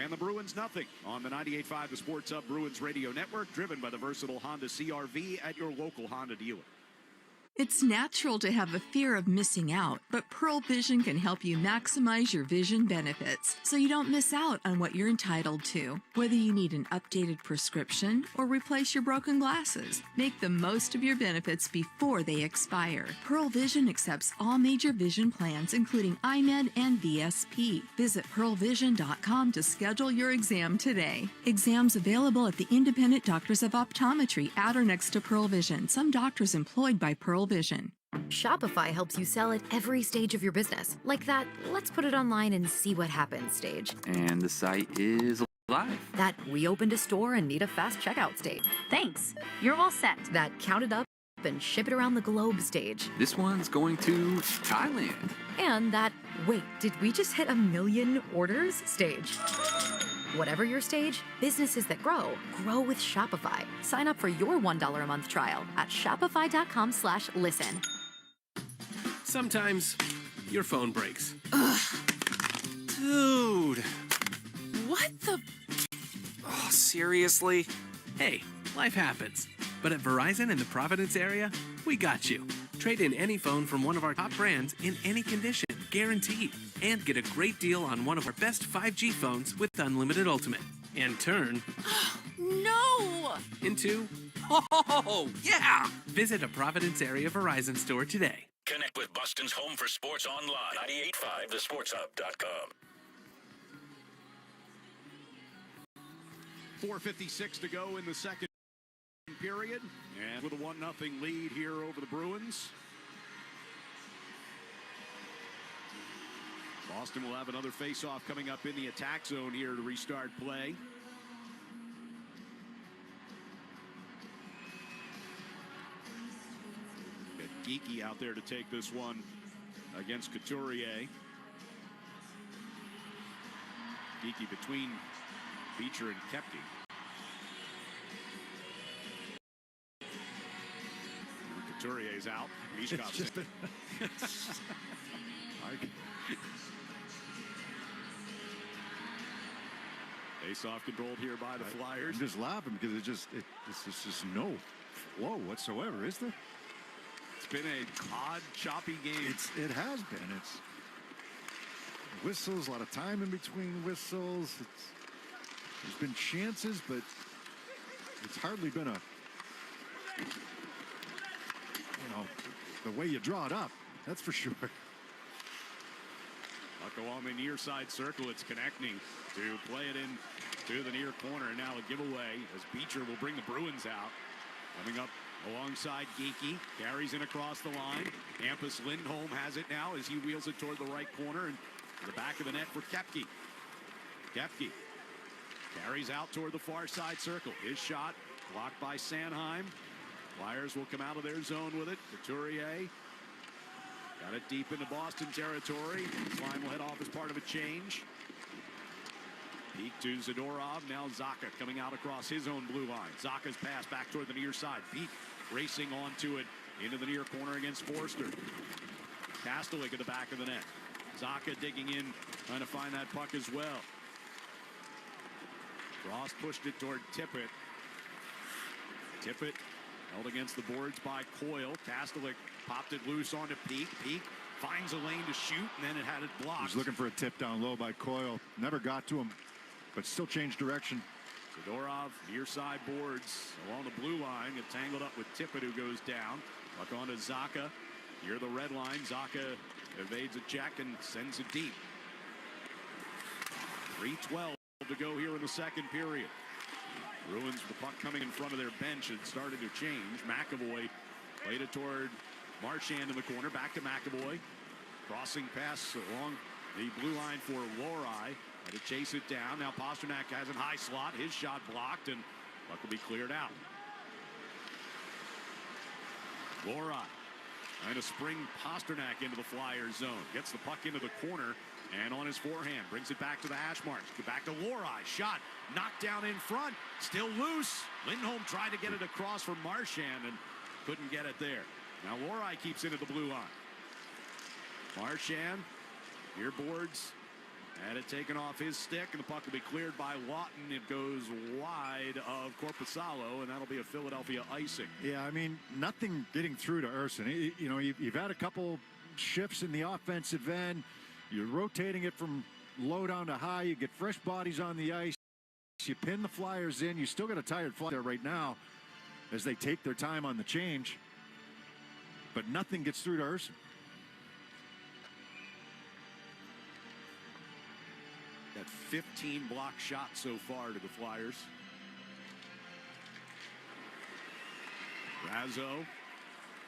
and the Bruins 0 on the 98.5 The Sports Hub Bruins Radio Network, driven by the versatile Honda CR-V at your local Honda dealer. It's natural to have a fear of missing out, but Pearl Vision can help you maximize your vision benefits so you don't miss out on what you're entitled to. Whether you need an updated prescription or replace your broken glasses, make the most of your benefits before they expire. Pearl Vision accepts all major vision plans, including iMed and VSP. Visit pearlvision.com to schedule your exam today. Exams available at the Independent Doctors of Optometry at or next to Pearl Vision. Some doctors employed by Pearl Vision. Shopify helps you sell at every stage of your business. Like that, let's put it online and see what happens stage. And the site is live. That we opened a store and need a fast checkout stage. Thanks. You're all set. That count it up and ship it around the globe stage. This one's going to Thailand. And that, wait, did we just hit 1 million orders stage? Whatever your stage, businesses that grow with Shopify. Sign up for your $1 a month trial at shopify.com/listen. Sometimes your phone breaks. Ugh. Dude. What the? Oh, seriously? Hey, life happens. But at Verizon in the Providence area, we got you. Trade in any phone from one of our top brands in any condition, guaranteed. And get a great deal on one of our best 5G phones with Unlimited Ultimate. And turn... No! Into... Oh, yeah! Visit a Providence area Verizon store today. Connect with Boston's home for sports online. 98.5 thesportshub.com. 4:56 to go in the second period. And with a 1-0 lead here over the Bruins. Boston will have another face-off coming up in the attack zone here to restart play. Got Geeky out there to take this one against Couturier. Geeky between Beecher and Kepke. Couturier's out. Mishkov's in. Face-off controlled here by the Flyers. I'm just laughing because it's just no flow whatsoever, is there? It's been an odd, choppy game. It has been. It's whistles, a lot of time in between whistles. There's been chances, but it's hardly been the way you draw it up. That's for sure. Puck on the near side circle. It's Konechny to play it in to the near corner. Now a giveaway as Beecher will bring the Bruins out. Coming up alongside Geeky. Carries in across the line. Hampus Lindholm has it now as he wheels it toward the right corner and to the back of the net for Kepke. Kepke carries out toward the far side circle. His shot blocked by Sanheim. Flyers will come out of their zone with it. Couturier got it deep into Boston territory. This line will head off as part of a change. Peek to Zadorov. Now Zacha coming out across his own blue line. Zacha's pass back toward the near side. Peek racing onto it into the near corner against Forster. Kastelik at the back of the net. Zacha digging in, trying to find that puck as well. Ross pushed it toward Tippett. Tippett held against the boards by Coyle. Kastelik popped it loose onto Peek. Peek finds a lane to shoot, and then it had it blocked. He's looking for a tip down low by Coyle. Never got to him, but still changed direction. Zadorov, near side boards along the blue line. Get tangled up with Tippett, who goes down. Puck on to Zacha. Near the red line, Zacha evades a check and sends it deep. 3:12 to go here in the second period. Bruins, the puck coming in front of their bench, had started to change. McAvoy played it toward Marchand in the corner. Back to McAvoy. Crossing pass along the blue line for Lori. Had to chase it down. Now Pasternak has a high slot. His shot blocked, and puck will be cleared out. Lori trying to spring Pasternak into the Flyers zone. Gets the puck into the corner, and on his forehand brings it back to the hash marks. Back to Lori. Shot knocked down in front. Still loose. Lindholm tried to get it across for Marchand and couldn't get it there. Now Lori keeps into the blue line. Marchand, near boards, had it taken off his stick, and the puck will be cleared by Lawton. It goes wide of Korpisalo, and that'll be a Philadelphia icing. Yeah, I mean, nothing getting through to Urson. You know, you've had a couple shifts in the offensive end. You're rotating it from low down to high. You get fresh bodies on the ice. You pin the Flyers in. You still got a tired Flyer there right now as they take their time on the change. But nothing gets through to Urson. Got 15 block shots so far to the Flyers. Brazo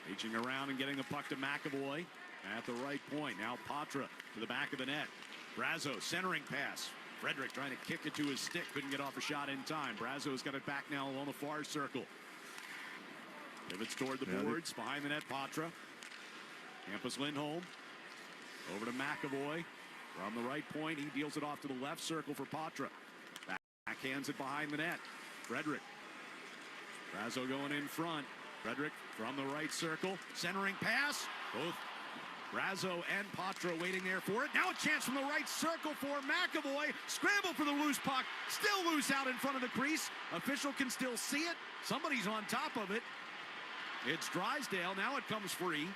reaching around and getting the puck to McAvoy at the right point. Now Patra to the back of the net. Brazo centering pass. Frederick trying to kick it to his stick. Couldn't get off a shot in time. Brazo's got it back now along the far circle. Pivots toward the boards. Behind the net, Patra. Hampus Lindholm. Over to McAvoy. From the right point, he deals it off to the left circle for Patra. Backhands it behind the net. Frederick. Brazo going in front. Frederick from the right circle. Centering pass. Both Brazo and Patra waiting there for it. Now a chance from the right circle for McAvoy. Scramble for the loose puck. Still loose out in front of the crease. Official can still see it. Somebody's on top of it. It's Drysdale. Now it comes free.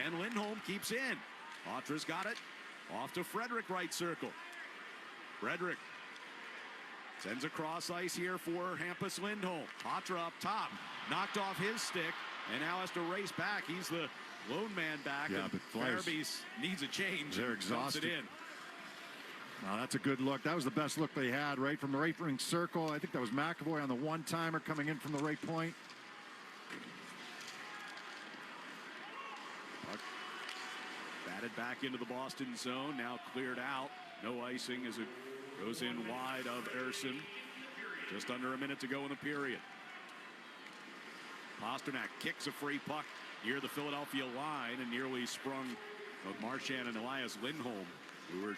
And Lindholm keeps in. Patra's got it. Off to Frederick, right circle. Frederick sends across ice here for Hampus Lindholm. Patra up top. Knocked off his stick. And now has to race back. He's the lone man back. Yeah, but Flyers needs a change. They're exhausted. It in. Now that's a good look. That was the best look they had, right from the right ring circle. I think that was McAvoy on the one-timer coming in from the right point. Puck batted back into the Boston zone. Now cleared out. No icing as it goes in wide of Erson. Just under a minute to go in the period. Pasternak kicks a free puck near the Philadelphia line and nearly sprung Marchand and Elias Lindholm, who were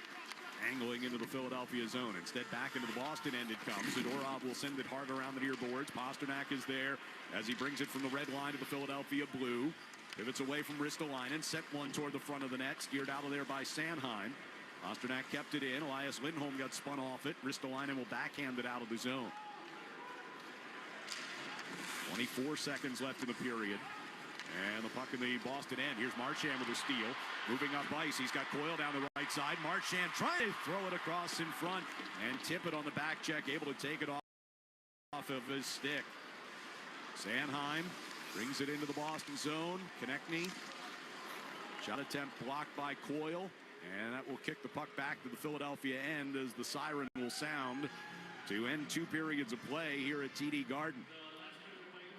angling into the Philadelphia zone. Instead, back into the Boston end it comes. Zadorov will send it hard around the near boards. Pasternak is there as he brings it from the red line to the Philadelphia blue. Pivots away from Ristolainen, set one toward the front of the net, steered out of there by Sanheim. Pasternak kept it in. Elias Lindholm got spun off it. Ristolainen will backhand it out of the zone. 24 seconds left in the period. And the puck in the Boston end. Here's Marchand with a steal. Moving up ice. He's got Coyle down the right side. Marchand trying to throw it across in front. And Tippett on the back check. Able to take it off of his stick. Sanheim brings it into the Boston zone. Konechny. Shot attempt blocked by Coyle. And that will kick the puck back to the Philadelphia end as the siren will sound to end 2 periods of play here at TD Garden.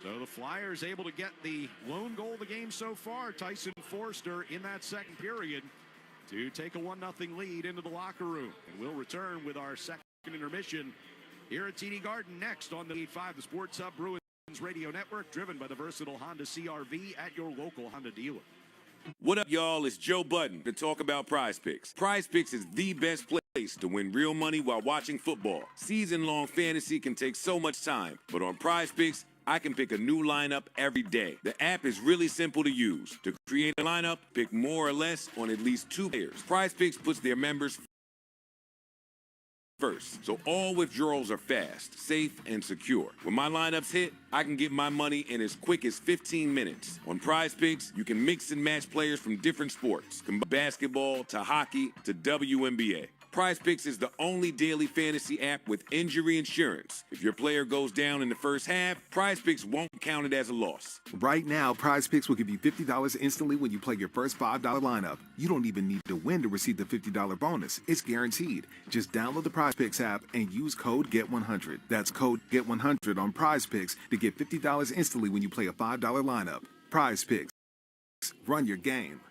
So the Flyers able to get the lone goal of the game so far, Tyson Forster, in that second period to take a 1-0 lead into the locker room. And we'll return with our second intermission here at TD Garden next on the 8-5, the Sports Hub Bruins Radio Network, driven by the versatile Honda CR-V at your local Honda dealer. What up, y'all? It's Joe Budden to talk about Prize Picks. Prize Picks is the best place to win real money while watching football. Season-long fantasy can take so much time, but on Prize Picks, I can pick a new lineup every day. The app is really simple to use. To create a lineup, pick more or less on at least 2 players. Prize Picks puts their members first, so all withdrawals are fast, safe, and secure. When my lineups hit, I can get my money in as quick as 15 minutes. On Prize Picks, you can mix and match players from different sports, from basketball to hockey to WNBA. Prize Picks is the only daily fantasy app with injury insurance. If your player goes down in the first half, Prize Picks won't count it as a loss. Right now, Prize Picks will give you $50 instantly when you play your first $5 lineup. You don't even need to win to receive the $50 bonus. It's guaranteed. Just download the Prize Picks app and use code GET100. That's code GET100 on Prize Picks to get $50 instantly when you play a $5 lineup. Prize Picks. Run your game.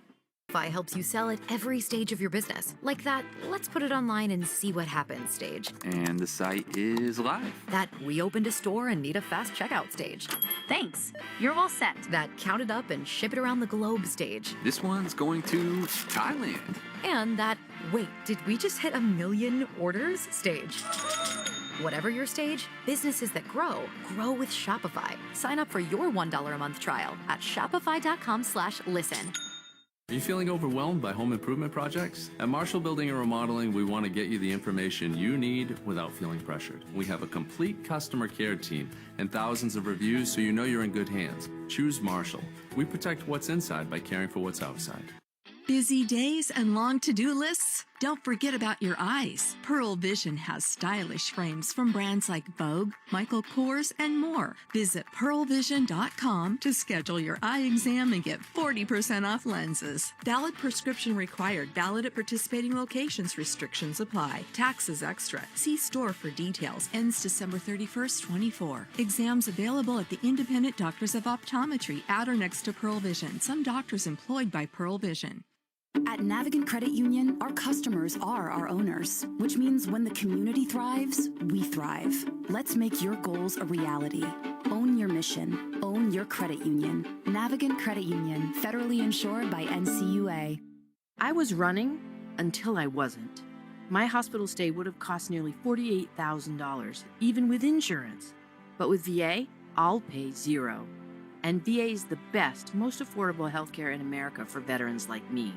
Shopify helps you sell at every stage of your business. Like that, let's put it online and see what happens stage. And the site is live. That we opened a store and need a fast checkout stage. Thanks. You're all set. That count it up and ship it around the globe stage. This one's going to Thailand. And that, wait, did we just hit 1 million orders stage? Whatever your stage, businesses that grow with Shopify. Sign up for your $1 a month trial at shopify.com/listen. Are you feeling overwhelmed by home improvement projects? At Marshall Building and Remodeling, we want to get you the information you need without feeling pressured. We have a complete customer care team and thousands of reviews, so you know you're in good hands. Choose Marshall. We protect what's inside by caring for what's outside. Busy days and long to-do lists? Don't forget about your eyes. Pearl Vision has stylish frames from brands like Vogue, Michael Kors, and more. Visit pearlvision.com to schedule your eye exam and get 40% off lenses. Valid prescription required. Valid at participating locations. Restrictions apply. Taxes extra. See store for details. Ends December 31st, 24. Exams available at the Independent Doctors of Optometry at or next to Pearl Vision. Some doctors employed by Pearl Vision. At Navigant Credit Union, our customers are our owners, which means when the community thrives, we thrive. Let's make your goals a reality. Own your mission. Own your credit union. Navigant Credit Union, federally insured by NCUA. I was running until I wasn't. My hospital stay would have cost nearly $48,000, even with insurance. But with VA, I'll pay $0. And VA is the best, most affordable healthcare in America for veterans like me.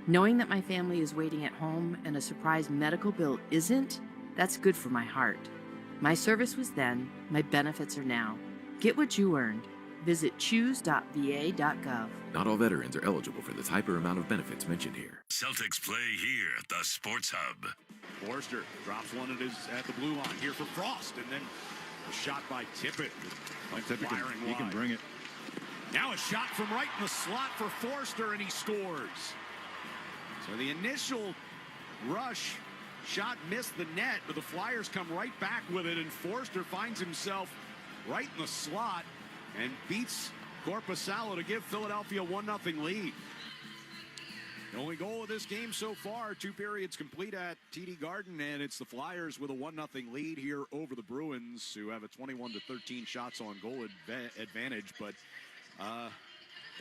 Knowing that my family is waiting at home and a surprise medical bill isn't, that's good for my heart. My service was then, my benefits are now. Get what you earned. Visit choose.va.gov. Not all veterans are eligible for the type or amount of benefits mentioned here. Celtics play here at the Sports Hub. Forster drops one at the blue line here for Frost, and then a shot by Tippett. He can bring it. Now a shot from right in the slot for Forster, and he scores. So the initial rush shot missed the net, but the Flyers come right back with it, and Forster finds himself right in the slot and beats Korpisalo to give Philadelphia a 1-0 lead. The only goal of this game so far, 2 periods complete at TD Garden, and it's the Flyers with a 1-0 lead here over the Bruins, who have a 21-13 shots on goal advantage. But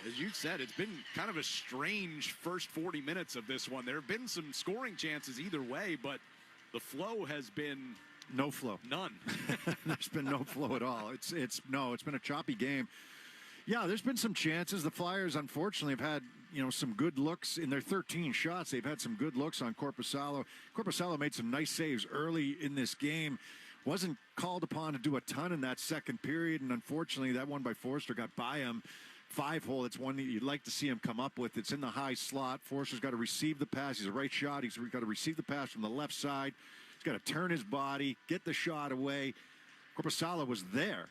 as you said, it's been kind of a strange first 40 minutes of this one. There have been some scoring chances either way, but the flow has been no flow. None. There's been no flow at all. It's been a choppy game. Yeah, there's been some chances. The Flyers, unfortunately, have had some good looks in their 13 shots. They've had some good looks on Korpisalo. Korpisalo made some nice saves early in this game. Wasn't called upon to do a ton in that second period, and unfortunately, that one by Forster got by him. 5-hole, it's one that you'd like to see him come up with. It's in the high slot. Forster's got to receive the pass. He's a right shot. He's got to receive the pass from the left side. He's got to turn his body, get the shot away. Korpisalo was there,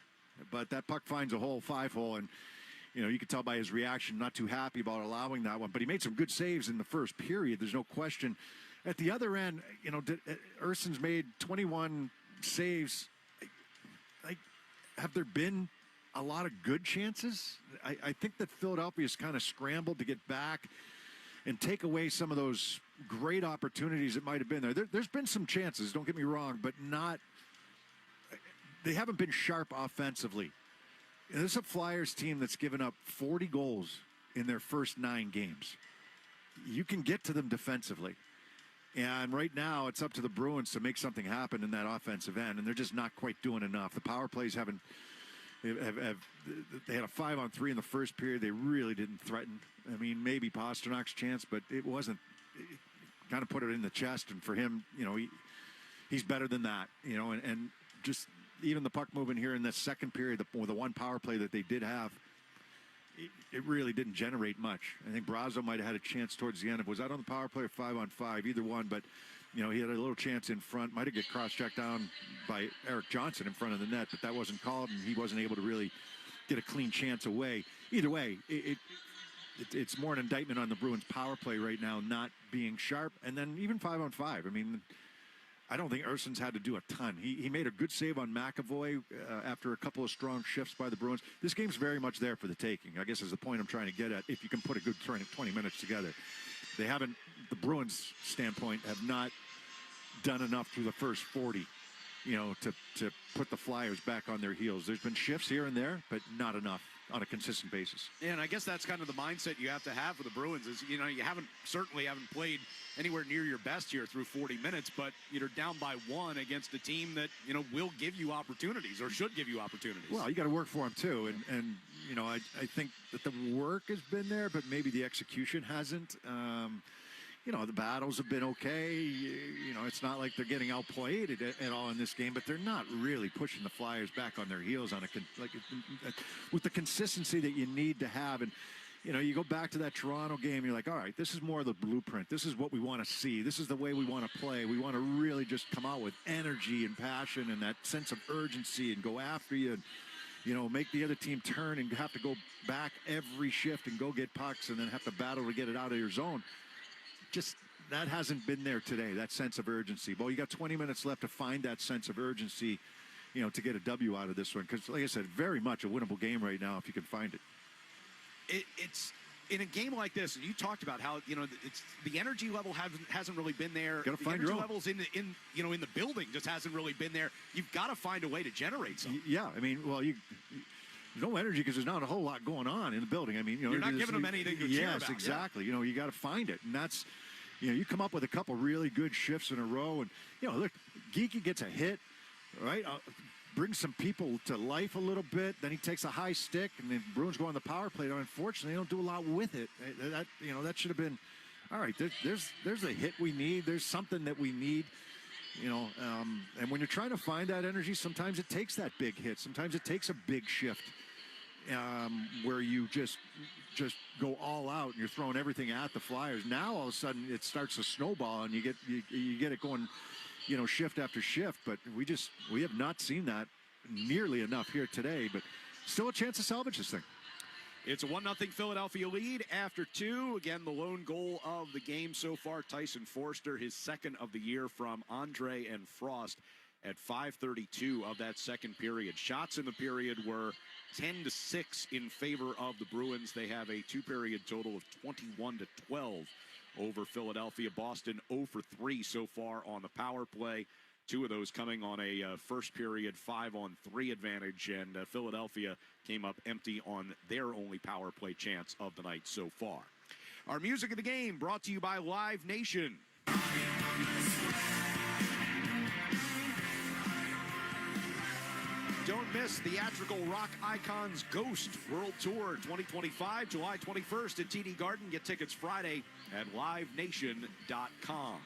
but that puck finds a hole, 5-hole, and you can tell by his reaction, not too happy about allowing that one. But he made some good saves in the first period. There's no question. At the other end, Erson's made 21 saves. Have there been a lot of good chances? I think that Philadelphia's kind of scrambled to get back and take away some of those great opportunities that might have been there. There's been some chances, don't get me wrong, but they haven't been sharp offensively. This is a Flyers team that's given up 40 goals in their first 9 games. You can get to them defensively. And right now, it's up to the Bruins to make something happen in that offensive end, and they're just not quite doing enough. The power plays haven't. They had a 5-on-3 in the first period. They really didn't threaten. I mean, maybe Pasternak's chance, but it wasn't. It kind of put it in the chest, and for him, he's better than that. And just even the puck movement here in the second period, the one power play that they did have. It really didn't generate much. I think Brazo might have had a chance towards the end. Was that on the power play or 5-on-5? Either one, but he had a little chance in front. Might have get cross-checked down by Eric Johnson in front of the net, but that wasn't called, and he wasn't able to really get a clean chance away. Either way, it's more an indictment on the Bruins power play right now not being sharp, and then even 5-on-5. I mean, I don't think Erson's had to do a ton. He made a good save on McAvoy after a couple of strong shifts by the Bruins. This game's very much there for the taking, I guess is the point I'm trying to get at, if you can put a good 20 minutes together. They haven't, the Bruins standpoint, have not done enough through the first 40, to put the Flyers back on their heels. There's been shifts here and there, but not enough on a consistent basis. Yeah, and I guess that's kind of the mindset you have to have for the Bruins is, you certainly haven't played anywhere near your best here through 40 minutes, but you're down by 1 against a team that, will give you opportunities or should give you opportunities. Well, you got to work for them too. And I think that the work has been there, but maybe the execution hasn't. The battles have been okay. It's not like they're getting outplayed at all in this game, but they're not really pushing the Flyers back on their heels with the consistency that you need to have. And, you go back to that Toronto game, you're like, all right, this is more of the blueprint. This is what we want to see. This is the way we want to play. We want to really just come out with energy and passion and that sense of urgency and go after you and, make the other team turn and have to go back every shift and go get pucks and then have to battle to get it out of your zone. Just that hasn't been there today, that sense of urgency. Well, you got 20 minutes left to find that sense of urgency, to get a W out of this one. Because, like I said, very much a winnable game right now if you can find it. It's in a game like this, and you talked about how it's the energy level hasn't really been there. Got to find your own. Levels in the building just hasn't really been there. You've got to find a way to generate something. Yeah, I mean, well, there's no energy because there's not a whole lot going on in the building. I mean, you're not giving them anything to cheer about. Yes, exactly. Yeah. You got to find it, and that's. You come up with a couple really good shifts in a row, and look, Geekie gets a hit, right? Brings some people to life a little bit. Then he takes a high stick, and then Bruins go on the power play. Unfortunately, they don't do a lot with it. That should have been all right. There's a hit we need. There's something that we need. And when you're trying to find that energy, sometimes it takes that big hit. Sometimes it takes a big shift where you just go all out and you're throwing everything at the Flyers. Now all of a sudden it starts to snowball and you get it going, shift after shift. But we have not seen that nearly enough here today. But still a chance to salvage this thing. It's a 1-0 Philadelphia lead after 2. Again, the lone goal of the game so far, Tyson Forster, his second of the year from Andre and Frost at 5:32 of that second period. Shots in the period were 10-6 in favor of the Bruins. They have a 2-period total of 21-12 over Philadelphia. Boston 0 for 3 so far on the power play. 2 of those coming on a first period 5-on-3 advantage, and Philadelphia came up empty on their only power play chance of the night so far. Our music of the game brought to you by Live Nation. Don't miss Theatrical Rock Icons Ghost World Tour 2025, July 21st at TD Garden. Get tickets Friday at livenation.com.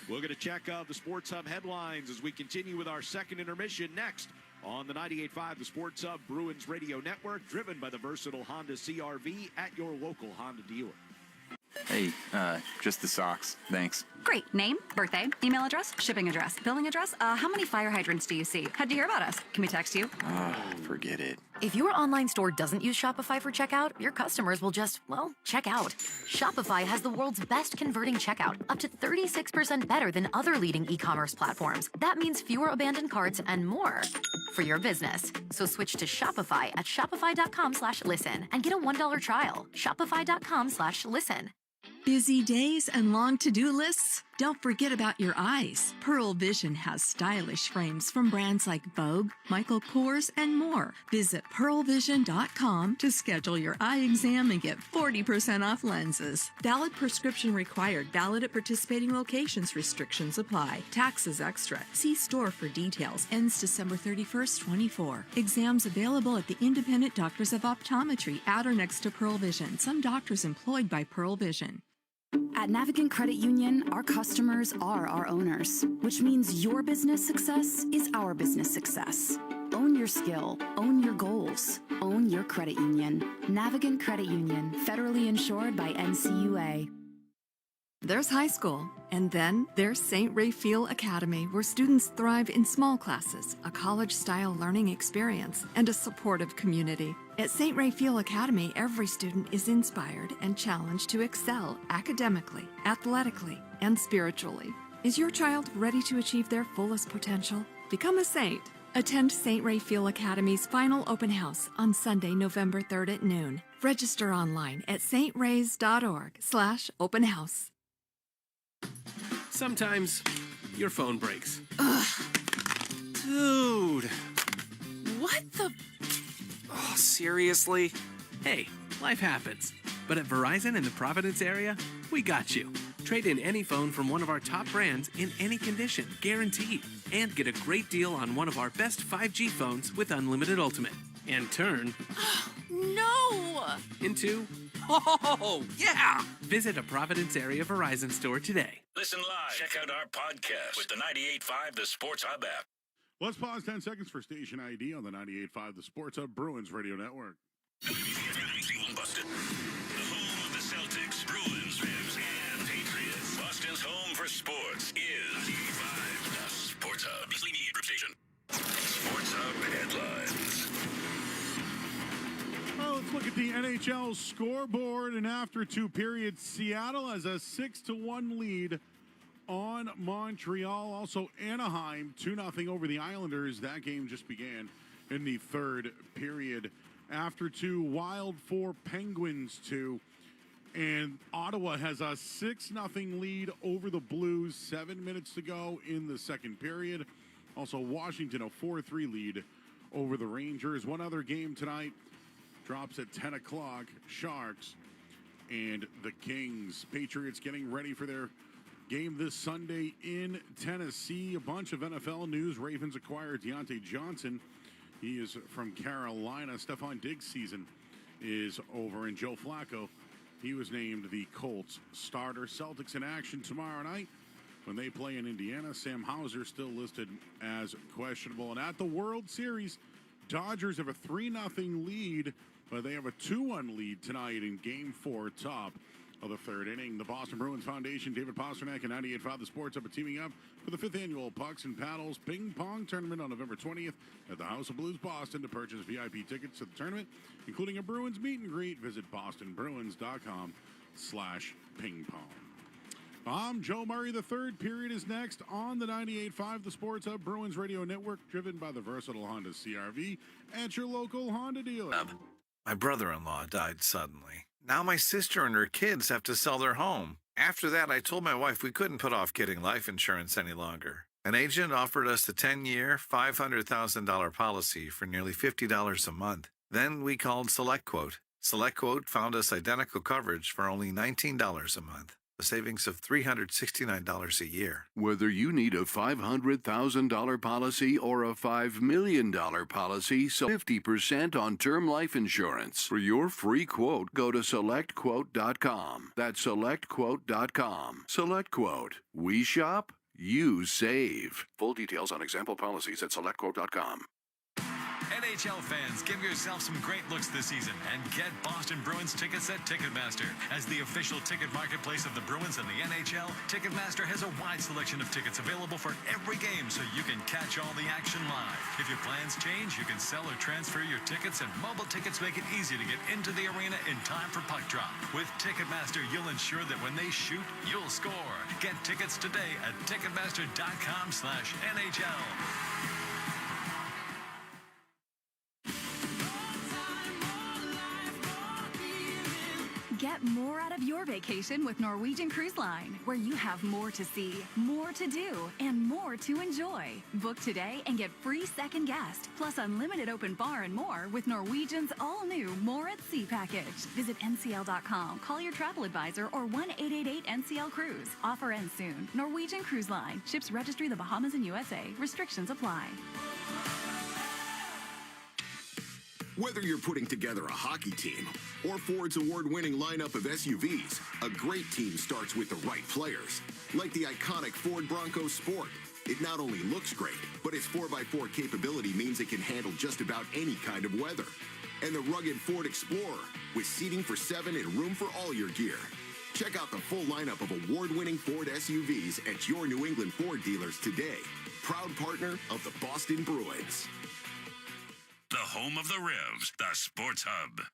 We're going to check the Sports Hub headlines as we continue with our second intermission next on the 98.5 The Sports Hub Bruins Radio Network, driven by the versatile Honda CR-V at your local Honda dealer. Hey, just the socks. Thanks. Great. Name, birthday, email address, shipping address, billing address. How many fire hydrants do you see? How'd you hear about us? Can we text you? Forget it. If your online store doesn't use Shopify for checkout, your customers will just, check out. Shopify has the world's best converting checkout, up to 36% better than other leading e-commerce platforms. That means fewer abandoned carts and more for your business. So switch to Shopify at shopify.com/listen and get a $1 trial. Shopify.com/listen. Busy days and long to-do lists? Don't forget about your eyes. Pearl Vision has stylish frames from brands like Vogue, Michael Kors, and more. Visit pearlvision.com to schedule your eye exam and get 40% off lenses. Valid prescription required. Valid at participating locations. Restrictions apply. Taxes extra. See store for details. Ends December 31st, 24. Exams available at the Independent Doctors of Optometry at or next to Pearl Vision. Some doctors employed by Pearl Vision. At Navigant Credit Union, our customers are our owners, which means your business success is our business success. Own your skill, own your goals, own your credit union. Navigant Credit Union, federally insured by NCUA. There's high school, and then there's St. Raphael Academy, where students thrive in small classes, a college-style learning experience, and a supportive community. At St. Raphael Academy, every student is inspired and challenged to excel academically, athletically, and spiritually. Is your child ready to achieve their fullest potential? Become a saint. Attend St. Raphael Academy's final open house on Sunday, November 3rd at noon. Register online at strays.org/open house. Sometimes your phone breaks. Ugh. Dude. What the? Oh, seriously? Hey, life happens. But at Verizon in the Providence area, we got you. Trade in any phone from one of our top brands in any condition, guaranteed. And get a great deal on one of our best 5G phones with Unlimited Ultimate. And turn... No! Into... Oh, yeah! Visit a Providence area Verizon store today. Listen live. Check out our podcast with the 98.5 The Sports Hub app. Let's pause 10 seconds for station ID on the 98.5 The Sports Hub Bruins Radio Network. Boston, the home of the Celtics, Bruins, Rams, and Patriots. Boston's home for sports is 95 The Sports Hub. Beasley Media Group Station. Sports Hub headlines. Well, let's look at the NHL scoreboard. And after two periods, Seattle has a 6-1 lead on Montreal. Also, Anaheim 2-0 over the Islanders. That game just began in the third period. After two, Wild 4, Penguins 2. And Ottawa has a 6-0 lead over the Blues. 7 minutes to go in the second period. Also, Washington a 4-3 lead over the Rangers. One other game tonight drops at 10 o'clock. Sharks and the Kings. Patriots getting ready for their game this Sunday in Tennessee. A bunch of NFL news. Ravens acquired Deontay Johnson. He is from Carolina. Stephon Diggs' season is over. And Joe Flacco, he was named the Colts starter. Celtics in action tomorrow night when they play in Indiana. Sam Hauser still listed as questionable. And at the World Series, Dodgers have a 3-0 lead, but they have a 2-1 lead tonight in Game 4, top of the third inning. The Boston Bruins Foundation, David Pasternak, and 98.5 The Sports Hub are teaming up for the 5th annual Pucks and Paddles Ping Pong Tournament on November 20th at the House of Blues, Boston. To purchase VIP tickets to the tournament, including a Bruins meet and greet, visit bostonbruins.com/ping pong. I'm Joe Murray. The third period is next on the 98.5 The Sports Hub Bruins Radio Network, driven by the versatile Honda CR-V at your local Honda dealer. My brother-in-law died suddenly. Now my sister and her kids have to sell their home. After that, I told my wife we couldn't put off getting life insurance any longer. An agent offered us a 10-year, $500,000 policy for nearly $50 a month. Then we called SelectQuote. SelectQuote found us identical coverage for only $19 a month. A savings of $369 a year. Whether you need a $500,000 policy or a $5 million policy, so 50% on term life insurance. For your free quote, go to SelectQuote.com. That's SelectQuote.com. SelectQuote. We shop, you save. Full details on example policies at SelectQuote.com. NHL fans, give yourself some great looks this season and get Boston Bruins tickets at Ticketmaster. As the official ticket marketplace of the Bruins and the NHL, Ticketmaster has a wide selection of tickets available for every game so you can catch all the action live. If your plans change, you can sell or transfer your tickets, and mobile tickets make it easy to get into the arena in time for puck drop. With Ticketmaster, you'll ensure that when they shoot, you'll score. Get tickets today at Ticketmaster.com/NHL. Get more out of your your vacation with Norwegian Cruise Line, where you have more to see, more to do, and more to enjoy. Book today and get free second guest, plus unlimited open bar and more with Norwegian's all-new More at Sea package. Visit ncl.com, call your travel advisor, or 1-888-NCL-CRUISE. Offer ends soon. Norwegian Cruise Line. Ships registry the Bahamas and USA. Restrictions apply. Whether you're putting together a hockey team or Ford's award-winning lineup of SUVs, a great team starts with the right players. Like the iconic Ford Bronco Sport. It not only looks great, but its 4x4 capability means it can handle just about any kind of weather. And the rugged Ford Explorer, with seating for 7 and room for all your gear. Check out the full lineup of award-winning Ford SUVs at your New England Ford dealers today. Proud partner of the Boston Bruins. The home of the Revs, the Sports Hub.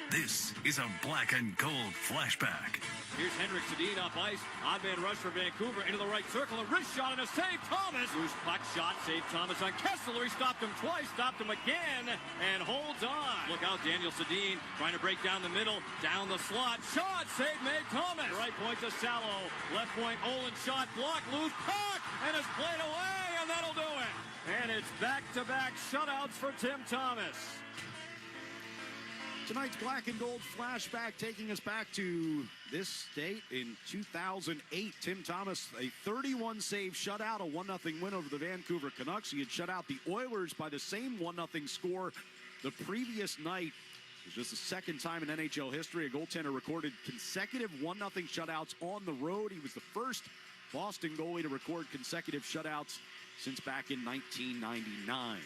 This is a black and gold flashback. Here's Henrik Sedin up ice. Odd man rush for Vancouver into the right circle. A wrist shot and a save. Thomas. Loose puck shot. Save Thomas on Kessler. He stopped him twice. Stopped him again. And holds on. Look out, Daniel Sedin trying to break down the middle. Down the slot. Shot. Save made Thomas. Right point to Salo. Left point Olin shot. Block. Loose puck. And it's played away. And that'll do it. And it's back-to-back shutouts for Tim Thomas. Tonight's black and gold flashback taking us back to this date in 2008. Tim Thomas, a 31-save shutout, a 1-0 win over the Vancouver Canucks. He had shut out the Oilers by the same 1-0 score the previous night. It was just the second time in NHL history a goaltender recorded consecutive 1-0 shutouts on the road. He was the first Boston goalie to record consecutive shutouts since back in 1999.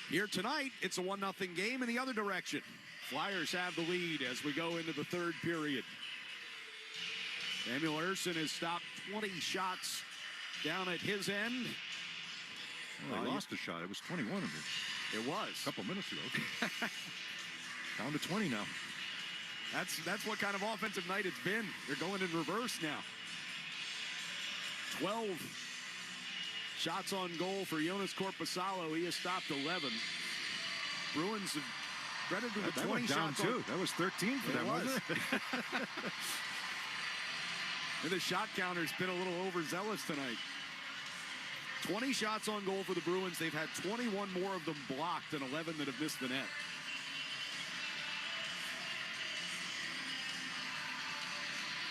Here tonight, it's a 1-0 game in the other direction. Flyers have the lead as we go into the third period. Samuel Ersson has stopped 20 shots down at his end. Well, they lost a shot. It was 21 of them. It was. A couple minutes ago. Down to 20 now. That's what kind of offensive night it's been. They're going in reverse now. 12 shots on goal for Jonas Korpisalo. He has stopped 11. Bruins have credited with 20 went down shots too. on. That was 13 for them, wasn't it? And the shot counter's been a little overzealous tonight. 20 shots on goal for the Bruins. They've had 21 more of them blocked and 11 that have missed the net.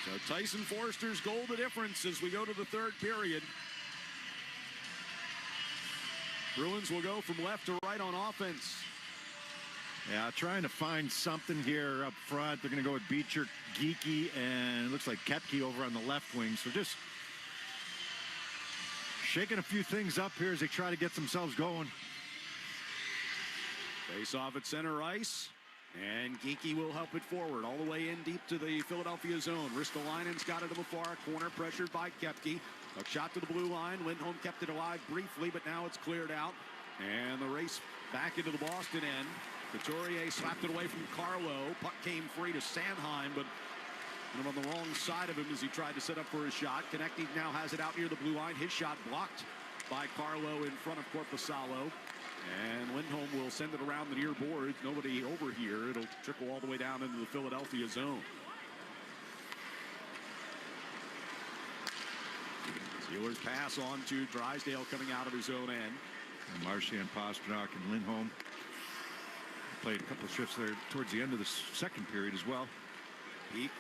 So Tyson Forster's goal the difference as we go to the third period. Bruins will go from left to right on offense. Yeah, trying to find something here up front. They're going to go with Beecher, Geeky, and it looks like Koepke over on the left wing. So just shaking a few things up here as they try to get themselves going. Face off at center ice. And Geeky will help it forward all the way in deep to the Philadelphia zone. Ristolainen's got it to the far corner, pressured by Koepke. A shot to the blue line. Lindholm kept it alive briefly, but now it's cleared out. And the race back into the Boston end. Couturier slapped it away from Carlo. Puck came free to Sanheim, but kind of on the wrong side of him as he tried to set up for his shot. Konecny now has it out near the blue line. His shot blocked by Carlo in front of Korpisalo. And Lindholm will send it around the near boards. Nobody over here. It'll trickle all the way down into the Philadelphia zone. Steelers pass on to Drysdale coming out of his own end. And Marchand, Pastrnak, and Lindholm played a couple of shifts there towards the end of the second period as well. Peak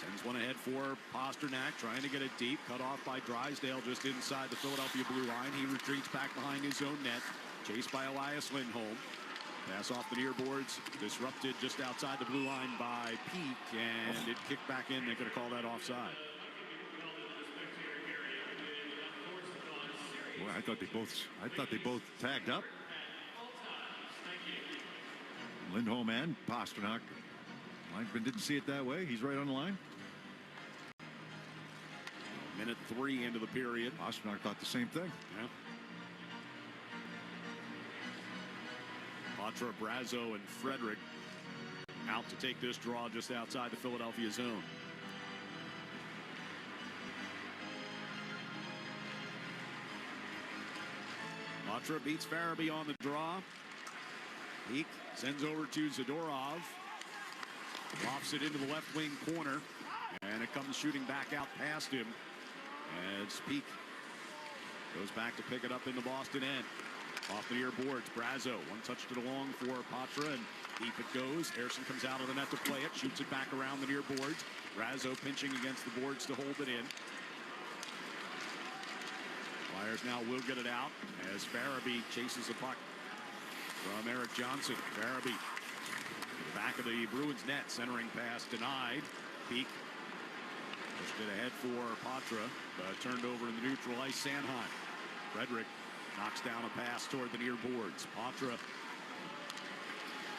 sends one ahead for Pastrnak, trying to get it deep. Cut off by Drysdale just inside the Philadelphia blue line. He retreats back behind his own net. Chased by Elias Lindholm. Pass off the near boards. Disrupted just outside the blue line by Peak. And it kicked back in. They're going to call that offside. Boy, I thought they both tagged up. Lindholm and Pastrnak. Linesman didn't see it that way. He's right on the line. Minute 3 into the period. Pastrnak thought the same thing. Yeah. Patra, Brazo, and Frederick out to take this draw just outside the Philadelphia zone. Patra beats Farabee on the draw. Peak sends over to Zadorov. Lofts it into the left wing corner. And it comes shooting back out past him. As Peak goes back to pick it up in the Boston end. Off the near boards, Brazo one-touched it along for Patra, and deep it goes. Ersson comes out of the net to play it, shoots it back around the near boards. Brazo pinching against the boards to hold it in. Flyers now will get it out as Farabee chases the puck from Eric Johnson. Farabee to the back of the Bruins net, centering pass denied. Peak pushed it ahead for Patra, but turned over in the neutral ice. Sanheim. Frederick knocks down a pass toward the near boards. Patra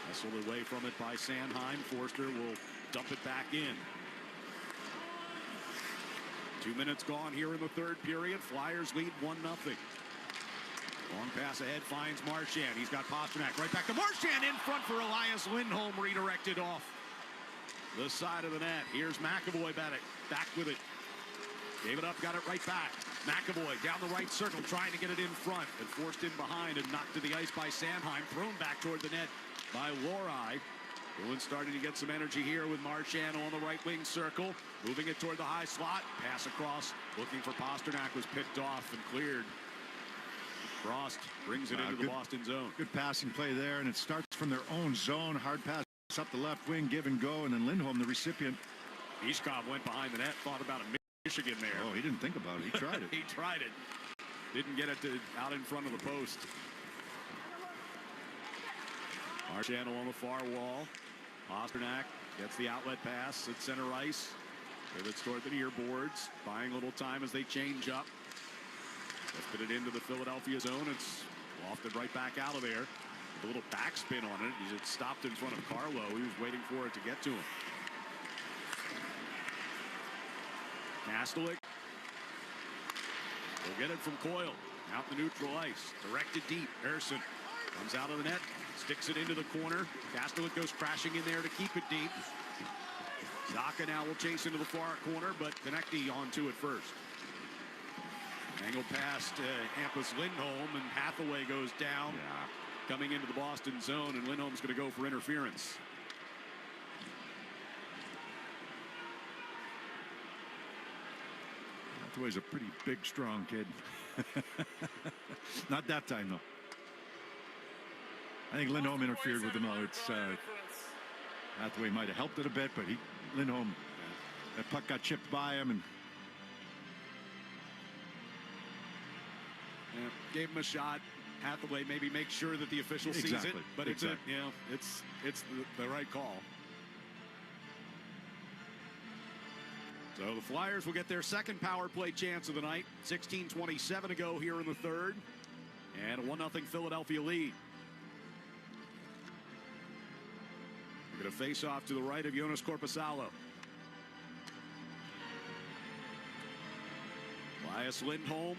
wrestled away from it by Sanheim. Forster will dump it back in. 2 minutes gone here in the third period. Flyers lead 1-0. Long pass ahead finds Marchand. He's got Pastrnak right back to Marchand in front for Elias Lindholm, redirected off the side of the net. Here's McAvoy back with it. Gave it up, got it right back. McAvoy down the right circle, trying to get it in front, and forced in behind and knocked to the ice by Sanheim. Thrown back toward the net by Lohrei. Bruins starting to get some energy here with Marchand on the right wing circle. Moving it toward the high slot. Pass across, looking for Pastrnak, was picked off and cleared. Frost brings it into the Boston zone. Good passing play there, and it starts from their own zone. Hard pass up the left wing, give and go, and then Lindholm, the recipient. Ishkov went behind the net, thought about a Michigan there. Oh, he didn't think about it. He tried it. He tried it. Didn't get it out in front of the post. Marchand on the far wall. Pastrnak gets the outlet pass at center ice. Pivots toward the near boards. Buying a little time as they change up. Lifted it into the Philadelphia zone. It's lofted right back out of there. With a little backspin on it. It stopped in front of Carlo. He was waiting for it to get to him. Kastelik will get it from Coyle. Out in the neutral ice. Directed deep. Ersson comes out of the net. Sticks it into the corner. Kastelik goes crashing in there to keep it deep. Zaka now will chase into the far corner, but Konecny onto it first. Angle past Hampus Lindholm, and Hathaway goes down. Coming into the Boston zone, and Lindholm's going to go for interference. Hathaway's a pretty big, strong kid. Not that time, though. I think Lindholm interfered with him, though. It's Hathaway might have helped it a bit, but Lindholm, that puck got chipped by him, and gave him a shot. Hathaway maybe make sure that the official sees it, but it's the right call. So the Flyers will get their second power play chance of the night. 16:27 to go here in the third, and a 1-0 Philadelphia lead. We're going to face off to the right of Jonas Korpisalo. Elias Lindholm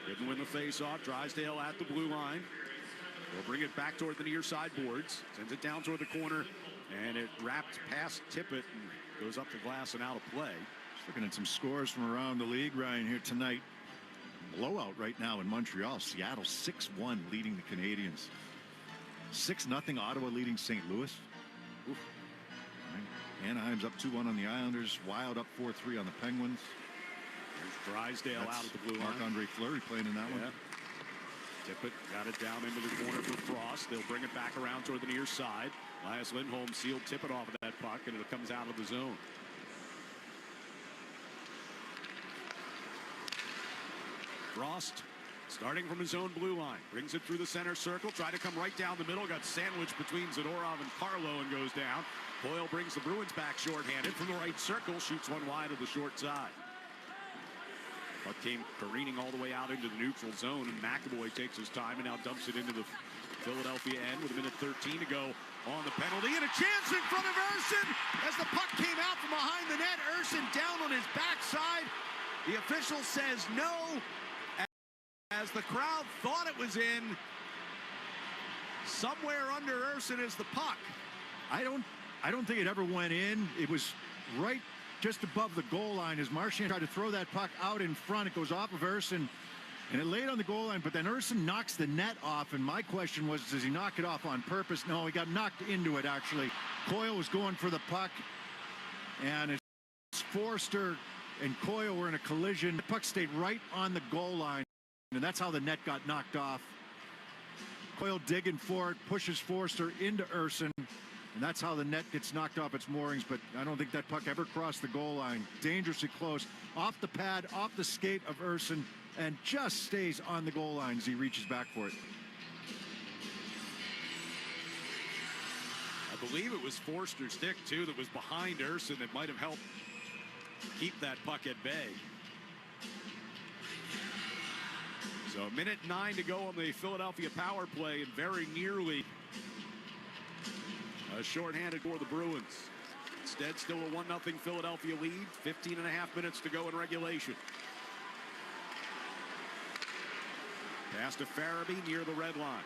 didn't win the face-off. Drysdale at the blue line. They'll bring it back toward the near side boards. Sends it down toward the corner, and it wrapped past Tippett and goes up the glass and out of play. Just looking at some scores from around the league, Ryan, here tonight. Blowout right now in Montreal. Seattle 6-1 leading the Canadiens. 6-0 Ottawa leading St. Louis. Oof. Right. Anaheim's up 2-1 on the Islanders. Wild up 4-3 on the Penguins. There's Drysdale out at the blue line. Marc-Andre Fleury playing in that one. Tippett got it down into the corner for Frost. They'll bring it back around toward the near side. Elias Lindholm sealed Tippett off of that puck, and it comes out of the zone. Frost starting from his own blue line. Brings it through the center circle. Tried to come right down the middle. Got sandwiched between Zadorov and Carlo and goes down. Coyle brings the Bruins back shorthanded from the right circle. Shoots one wide of the short side. Puck came careening all the way out into the neutral zone, and McAvoy takes his time and now dumps it into the Philadelphia end with 1:13 to go on the penalty. And a chance in front of Ersson as the puck came out from behind the net. Ersson down on his backside. The official says no, as the crowd thought it was in. Somewhere under Ersson is the puck. I don't think it ever went in. It was right just above the goal line as Marchand tried to throw that puck out in front. It goes off of Ersson, And it laid on the goal line, but then Urson knocks the net off, and my question was, does he knock it off on purpose? No, he got knocked into it, actually. Coyle was going for the puck, and it's Forster and Coyle were in a collision. The puck stayed right on the goal line, and that's how the net got knocked off. Coyle digging for it, pushes Forster into Urson, and that's how the net gets knocked off its moorings, but I don't think that puck ever crossed the goal line. Dangerously close, off the pad, off the skate of Urson, and just stays on the goal line as he reaches back for it. I believe it was Forster's stick, too, that was behind Urson that might have helped keep that puck at bay. So 1:09 to go on the Philadelphia power play, and very nearly a shorthanded for the Bruins. Instead, still a 1-0 Philadelphia lead. 15.5 minutes to go in regulation. Pass to Farabee near the red line.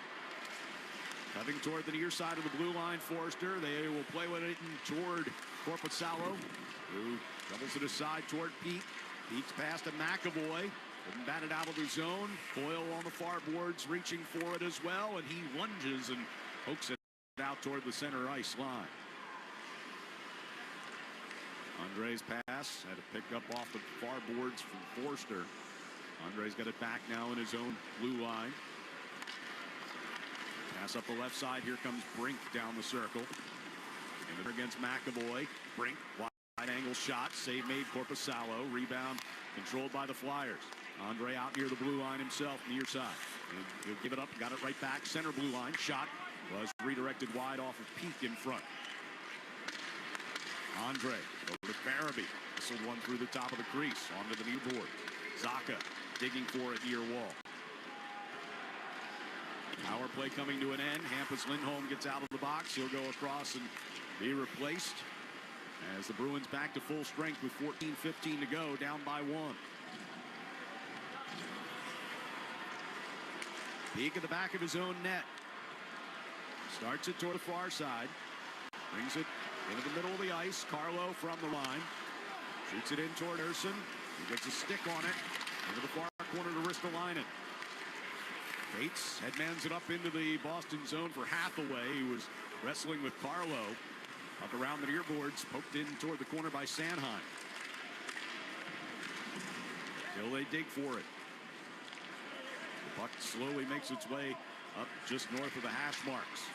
Coming toward the near side of the blue line, Forster. They will play with it toward Korpisalo, who doubles it aside toward Pete. Pete's pass to McAvoy. Couldn't bat it out of the zone. Coyle on the far boards, reaching for it as well, and he lunges and pokes it out toward the center ice line. Andre's pass had to pick up off the far boards from Forster. Andre's got it back now in his own blue line. Pass up the left side. Here comes Brink down the circle. And against McAvoy. Brink, wide angle shot. Save made. Korpisalo. Rebound controlled by the Flyers. Andre out near the blue line himself, near side. He'll give it up. Got it right back. Center blue line. Shot was redirected wide off of Peak in front. Andre over to Farabee. Whistled one through the top of the crease. Onto the near board. Zaka digging for it near wall. Power play coming to an end. Hampus Lindholm gets out of the box. He'll go across and be replaced as the Bruins back to full strength with 14:15 to go, down by 1. Peak at the back of his own net. Starts it toward the far side. Brings it into the middle of the ice. Carlo from the line. Shoots it in toward Urson. He gets a stick on it. Into the far corner to Ristolainen. Bates headmans it up into the Boston zone for Hathaway. He was wrestling with Carlo. Up around the near boards. Poked in toward the corner by Sanheim. Still they dig for it. The puck slowly makes its way up just north of the hash marks.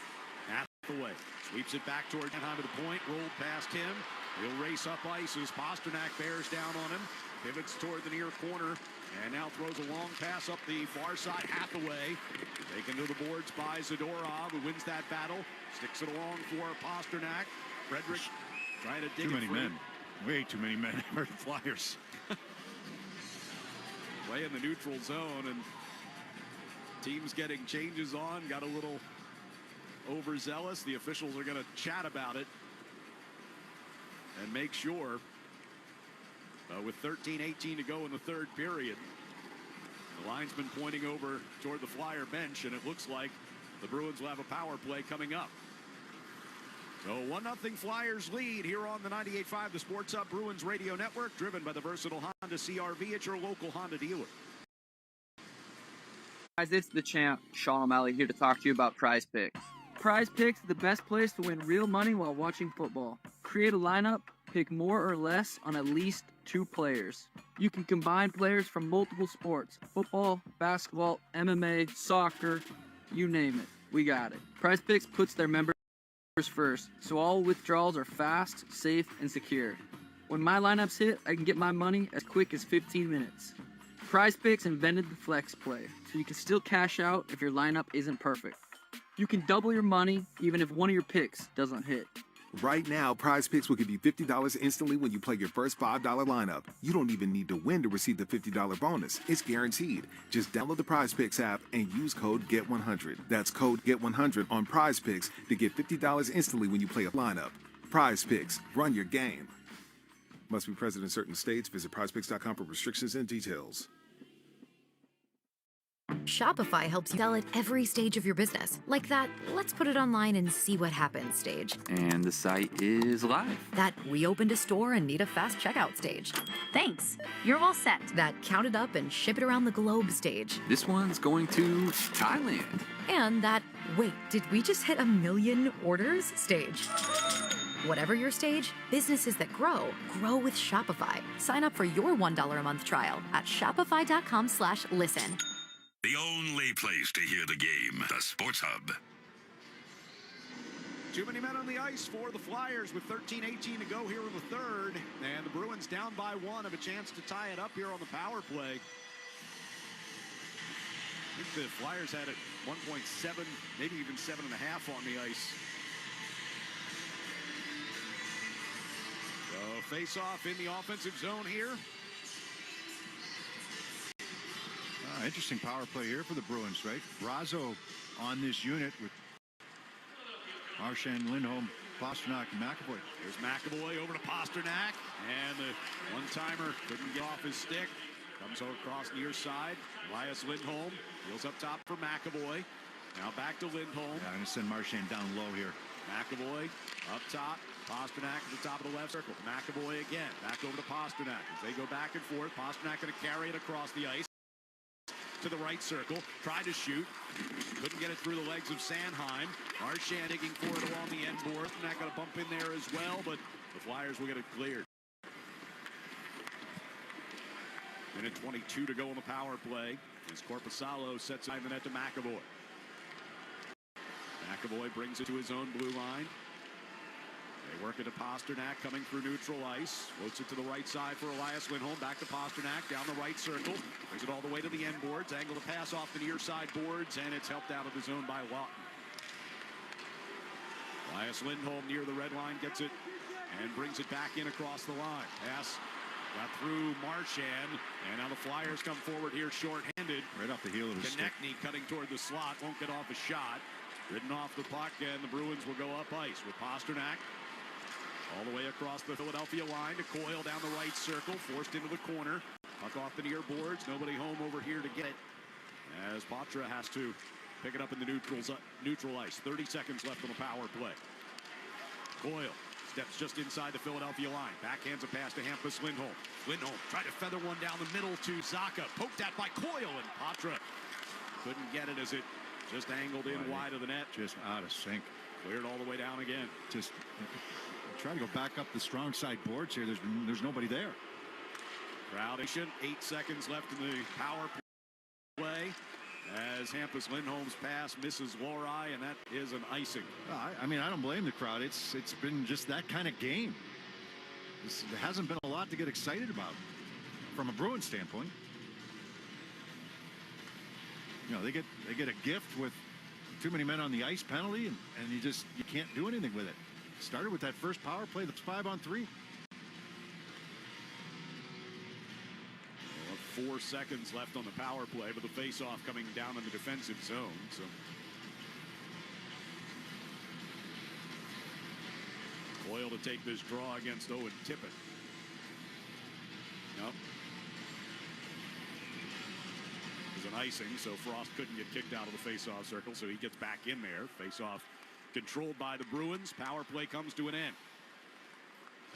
Hathaway sweeps it back toward Sanheim to the point. Rolled past him. He'll race up ice as Pasternak bears down on him. Pivots toward the near corner. And now throws a long pass up the far side. Hathaway taken to the boards by Zadorov, who wins that battle. Sticks it along for Pasternak. Frederick trying to dig it free. Too many men. Way too many men for the Flyers. Play in the neutral zone, and teams getting changes on. Got a little overzealous. The officials are going to chat about it and make sure. With 13:18 to go in the third period, the linesman pointing over toward the Flyer bench, and it looks like the Bruins will have a power play coming up. So 1-0 Flyers lead here on the 98.5 The Sports Hub Bruins Radio Network, driven by the versatile Honda CRV at your local Honda dealer. Guys, it's the champ, Sean O'Malley, here to talk to you about Prize Picks. Prize Picks is the best place to win real money while watching football. Create a lineup, pick more or less on at least 2 players. You can combine players from multiple sports: football, basketball, MMA, soccer, you name it. We got it. Prize Picks puts their members first, so all withdrawals are fast, safe, and secure. When my lineups hit, I can get my money as quick as 15 minutes. Prize Picks invented the flex play, so you can still cash out if your lineup isn't perfect. You can double your money even if one of your picks doesn't hit. Right now, Prize Picks will give you $50 instantly when you play your first $5 lineup. You don't even need to win to receive the $50 bonus. It's guaranteed. Just download the Prize Picks app and use code GET100. That's code GET100 on Prize Picks to get $50 instantly when you play a lineup. Prize Picks. Run your game. Must be present in certain states. Visit prizepicks.com for restrictions and details. Shopify helps you sell at every stage of your business. Like that, let's put it online and see what happens stage. And the site is live. That we opened a store and need a fast checkout stage. Thanks. You're all set. That count it up and ship it around the globe stage. This one's going to Thailand. And that, wait, did we just hit 1 million orders stage? Whatever your stage, businesses that grow with Shopify. Sign up for your $1 a month trial at shopify.com/listen. The only place to hear the game, the Sports Hub. Too many men on the ice for the Flyers with 13-18 to go here in the third. And the Bruins down by 1 have a chance to tie it up here on the power play. I think the Flyers had it 1.7, maybe even 7.5 on the ice. So face-off in the offensive zone here. Interesting power play here for the Bruins, right? Brazo on this unit with Marchand, Lindholm, Pasternak, and McAvoy. Here's McAvoy over to Pasternak, and the one-timer couldn't get off his stick. Comes across near side. Elias Lindholm wheels up top for McAvoy. Now back to Lindholm. Yeah, I'm going to send Marchand down low here. McAvoy up top. Pasternak at the top of the left circle. McAvoy again. Back over to Pasternak. As they go back and forth, Pasternak going to carry it across the ice to the right circle. Tried to shoot. Couldn't get it through the legs of Sanheim. Marchand digging for it along the end board. Not going to bump in there as well, but the Flyers will get it cleared. Minute 22 to go on the power play as Korpisalo sets it in the net to McAvoy. McAvoy brings it to his own blue line. They work it to Pasternak coming through neutral ice. Floats it to the right side for Elias Lindholm. Back to Pasternak down the right circle. Brings it all the way to the end boards. Angle the pass off the near side boards, and it's helped out of the zone by Lawton. Elias Lindholm near the red line gets it and brings it back in across the line. Pass got through Marchand, and now the Flyers come forward here short-handed. Right off the heel of his stick. Konechny cutting toward the slot. Won't get off a shot. Ridden off the puck, and the Bruins will go up ice with Pasternak all the way across the Philadelphia line to Coyle down the right circle, forced into the corner. Puck off the near boards. Nobody home over here to get it, as Patra has to pick it up in the neutral ice. 30 seconds left on the power play. Coyle steps just inside the Philadelphia line. Backhands a pass to Hampus Lindholm. Lindholm tried to feather one down the middle to Zacha. Poked at by Coyle, and Patra couldn't get it as it just angled in wide of the net. Just out of sync. Cleared all the way down again. Just trying to go back up the strong side boards here. There's nobody there. Crowd action. 8 seconds left in the power play as Hampus Lindholm's pass misses Lohrei, and that is an icing. I mean, I don't blame the crowd. It's been just that kind of game. There hasn't been a lot to get excited about from a Bruins standpoint. You know, they get a gift with too many men on the ice penalty, and you can't do anything with it. Started with that first power play that's 5-on-3. 4 seconds left on the power play, but the face-off coming down in the defensive zone. So Coyle to take this draw against Owen Tippett. Nope. It was an icing, so Frost couldn't get kicked out of the face-off circle, so he gets back in there. Face-off controlled by the Bruins. Power play comes to an end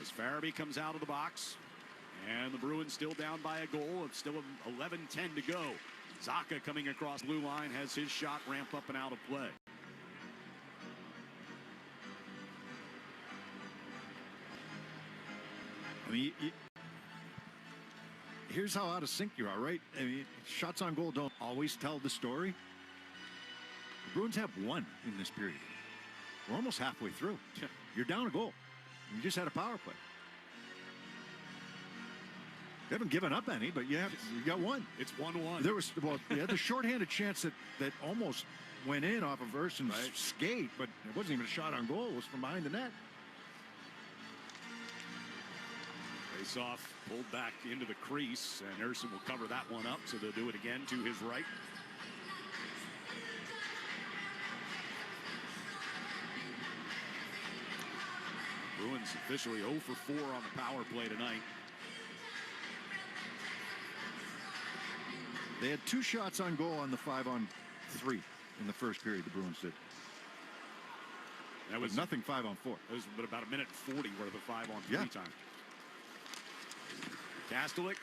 as Farabee comes out of the box. And the Bruins still down by a goal. It's still 11-10 to go. Zacha coming across blue line has his shot ramp up and out of play. I mean, here's how out of sync you are, right? I mean, shots on goal don't always tell the story. The Bruins have one in this period. We're almost halfway through. You're down a goal. You just had a power play. You haven't given up any, but you got one. It's 1-1. There was the shorthanded chance that almost went in off of Erson's skate, but it wasn't even a shot on goal. It was from behind the net. Face off, pulled back into the crease, and Erson will cover that one up, so they'll do it again to his right. Bruins officially 0 for 4 on the power play tonight. They had 2 shots on goal on the 5-on-3 in the first period, the Bruins did. That was nothing 5-on-4. It was about a minute 40 worth of 5-on-3 time. Kastelik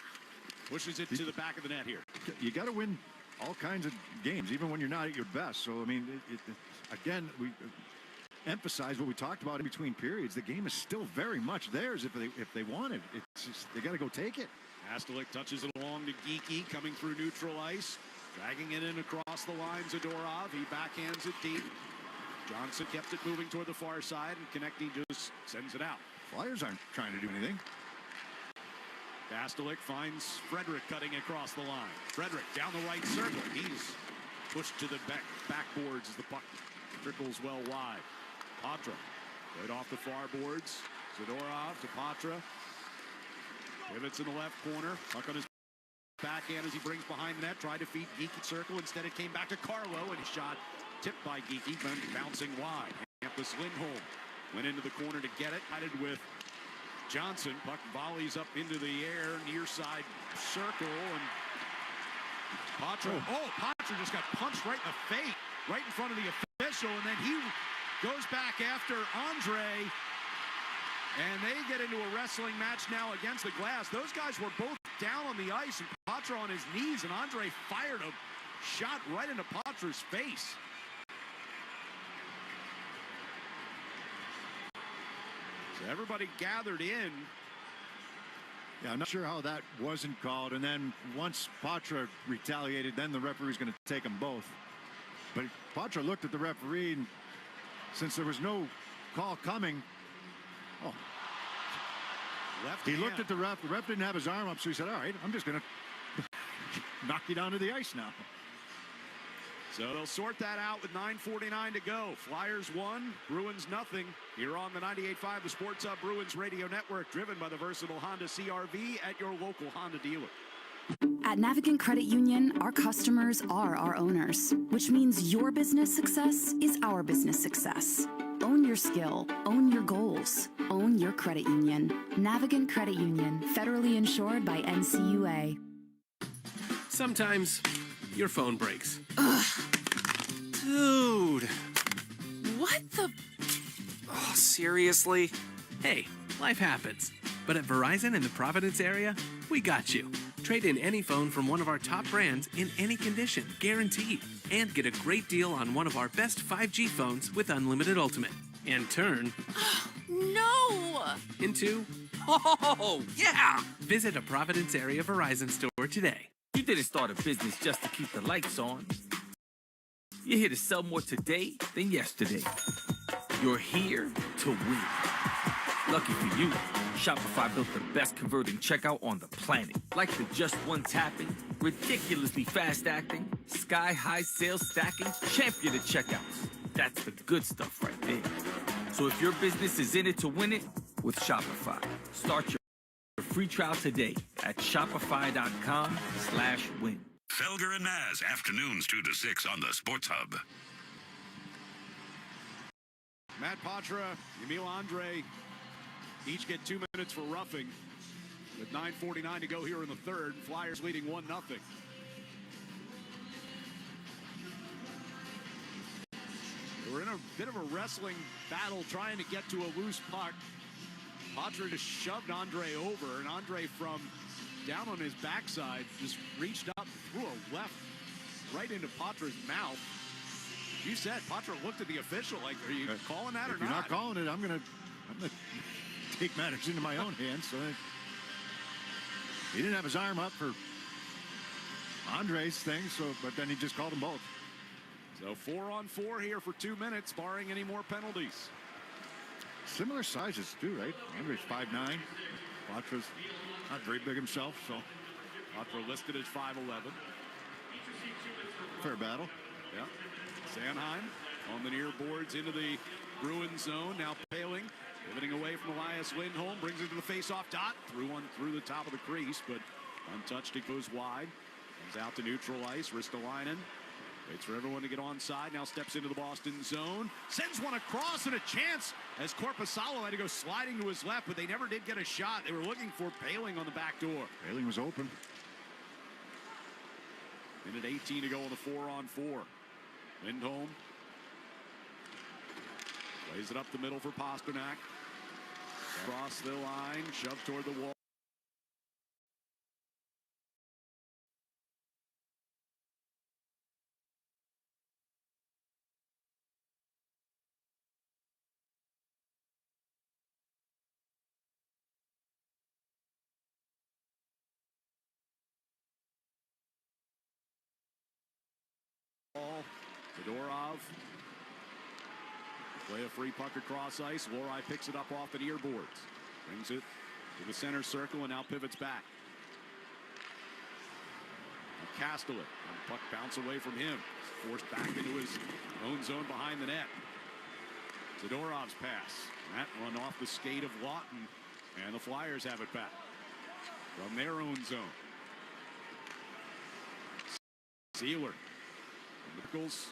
pushes it to the back of the net here. You got to win all kinds of games, even when you're not at your best. So, I mean, again, we emphasize what we talked about in between periods. The game is still very much theirs if they want it. It's just, they got to go take it. Kastelik touches it along to Geekie, coming through neutral ice, dragging it in across the line. Zadorov, he backhands it deep. Johnson kept it moving toward the far side, and Konechny just sends it out. Flyers aren't trying to do anything. Kastelik finds Frederick cutting across the line. Frederick down the right circle. He's pushed to the backboards as the puck trickles well wide. Patra right off the far boards. Zadorov to Patra. Pivots in the left corner. Puck on his backhand as he brings behind the net. Tried to feed Geekie circle. Instead it came back to Carlo, and he shot tipped by Geekie, bouncing wide. Hampus Lindholm went into the corner to get it. Headed with Johnson. Puck volleys up into the air, near side circle, and Patra. Oh, Patra just got punched right in the face, right in front of the official, and then he goes back after Andre, and they get into a wrestling match now against the glass. Those guys were both down on the ice, and Patra on his knees, and Andre fired a shot right into Patra's face. So everybody gathered in. Yeah, I'm not sure how that wasn't called. And then once Patra retaliated, then the referee's going to take them both. But Patra looked at the referee, and since there was no call coming, he looked at the ref. The ref didn't have his arm up, so he said, all right, I'm just going to knock you down to the ice now. So they'll sort that out with 9:49 to go. Flyers 1, Bruins nothing. Here on the 98.5, the Sports Hub Bruins Radio Network, driven by the versatile Honda CR-V at your local Honda dealer. At Navigant Credit Union, our customers are our owners, which means your business success is our business success. Own your skill, own your goals, own your credit union. Navigant Credit Union, federally insured by NCUA. Sometimes your phone breaks. Ugh. Dude. What the? Oh, seriously? Hey, life happens. But at Verizon in the Providence area, we got you. Trade in any phone from one of our top brands in any condition, guaranteed. And get a great deal on one of our best 5G phones with Unlimited Ultimate. And turn... No! Into... Oh, yeah! Visit a Providence area Verizon store today. You didn't start a business just to keep the lights on. You're here to sell more today than yesterday. You're here to win. Lucky for you, Shopify built the best converting checkout on the planet. Like the just one tapping, ridiculously fast acting, sky-high sales stacking, champion of checkouts. That's the good stuff right there. So if your business is in it to win it, with Shopify, start your free trial today at shopify.com/win. Felger and Maz, afternoons 2 to 6 on the Sports Hub. Matt Patra, Emil Andre each get 2 minutes for roughing. With 9:49 to go here in the third, Flyers leading 1-0. We're in a bit of a wrestling battle trying to get to a loose puck. Patra just shoved Andre over, and Andre from down on his backside just reached up, threw a left right into Patra's mouth. You said Patra looked at the official like, are you calling that or not? If you're not calling it, I'm gonna take matters into my own hands. So he didn't have his arm up for Andre's thing, but then he just called them both. So 4-on-4 here for 2 minutes, barring any more penalties. Similar sizes too, right? Andre's 5'9". Patra's not very big himself, so Patra listed as 5'11". Fair battle. Yeah. Sanheim on the near boards into the Bruins zone. Now Paling pivoting away from Elias Lindholm, brings it to the face-off dot. Threw one through the top of the crease, but untouched. It goes wide. Comes out to neutral ice. Ristolainen waits for everyone to get onside. Now steps into the Boston zone. Sends one across, and a chance as Korpisalo had to go sliding to his left, but they never did get a shot. They were looking for Paling on the back door. Paling was open. Minute 18 to go in the 4-on-4. Lindholm plays it up the middle for Pasternak. Across the line, shoved toward the wall. Fedorov. Play a free puck across ice. Lohrei picks it up off the near boards. Brings it to the center circle and now pivots back. Castellet. And the puck bounce away from him. Forced back into his own zone behind the net. Zadorov's pass. That run off the skate of Lawton. And the Flyers have it back from their own zone. Sealer. Nichols.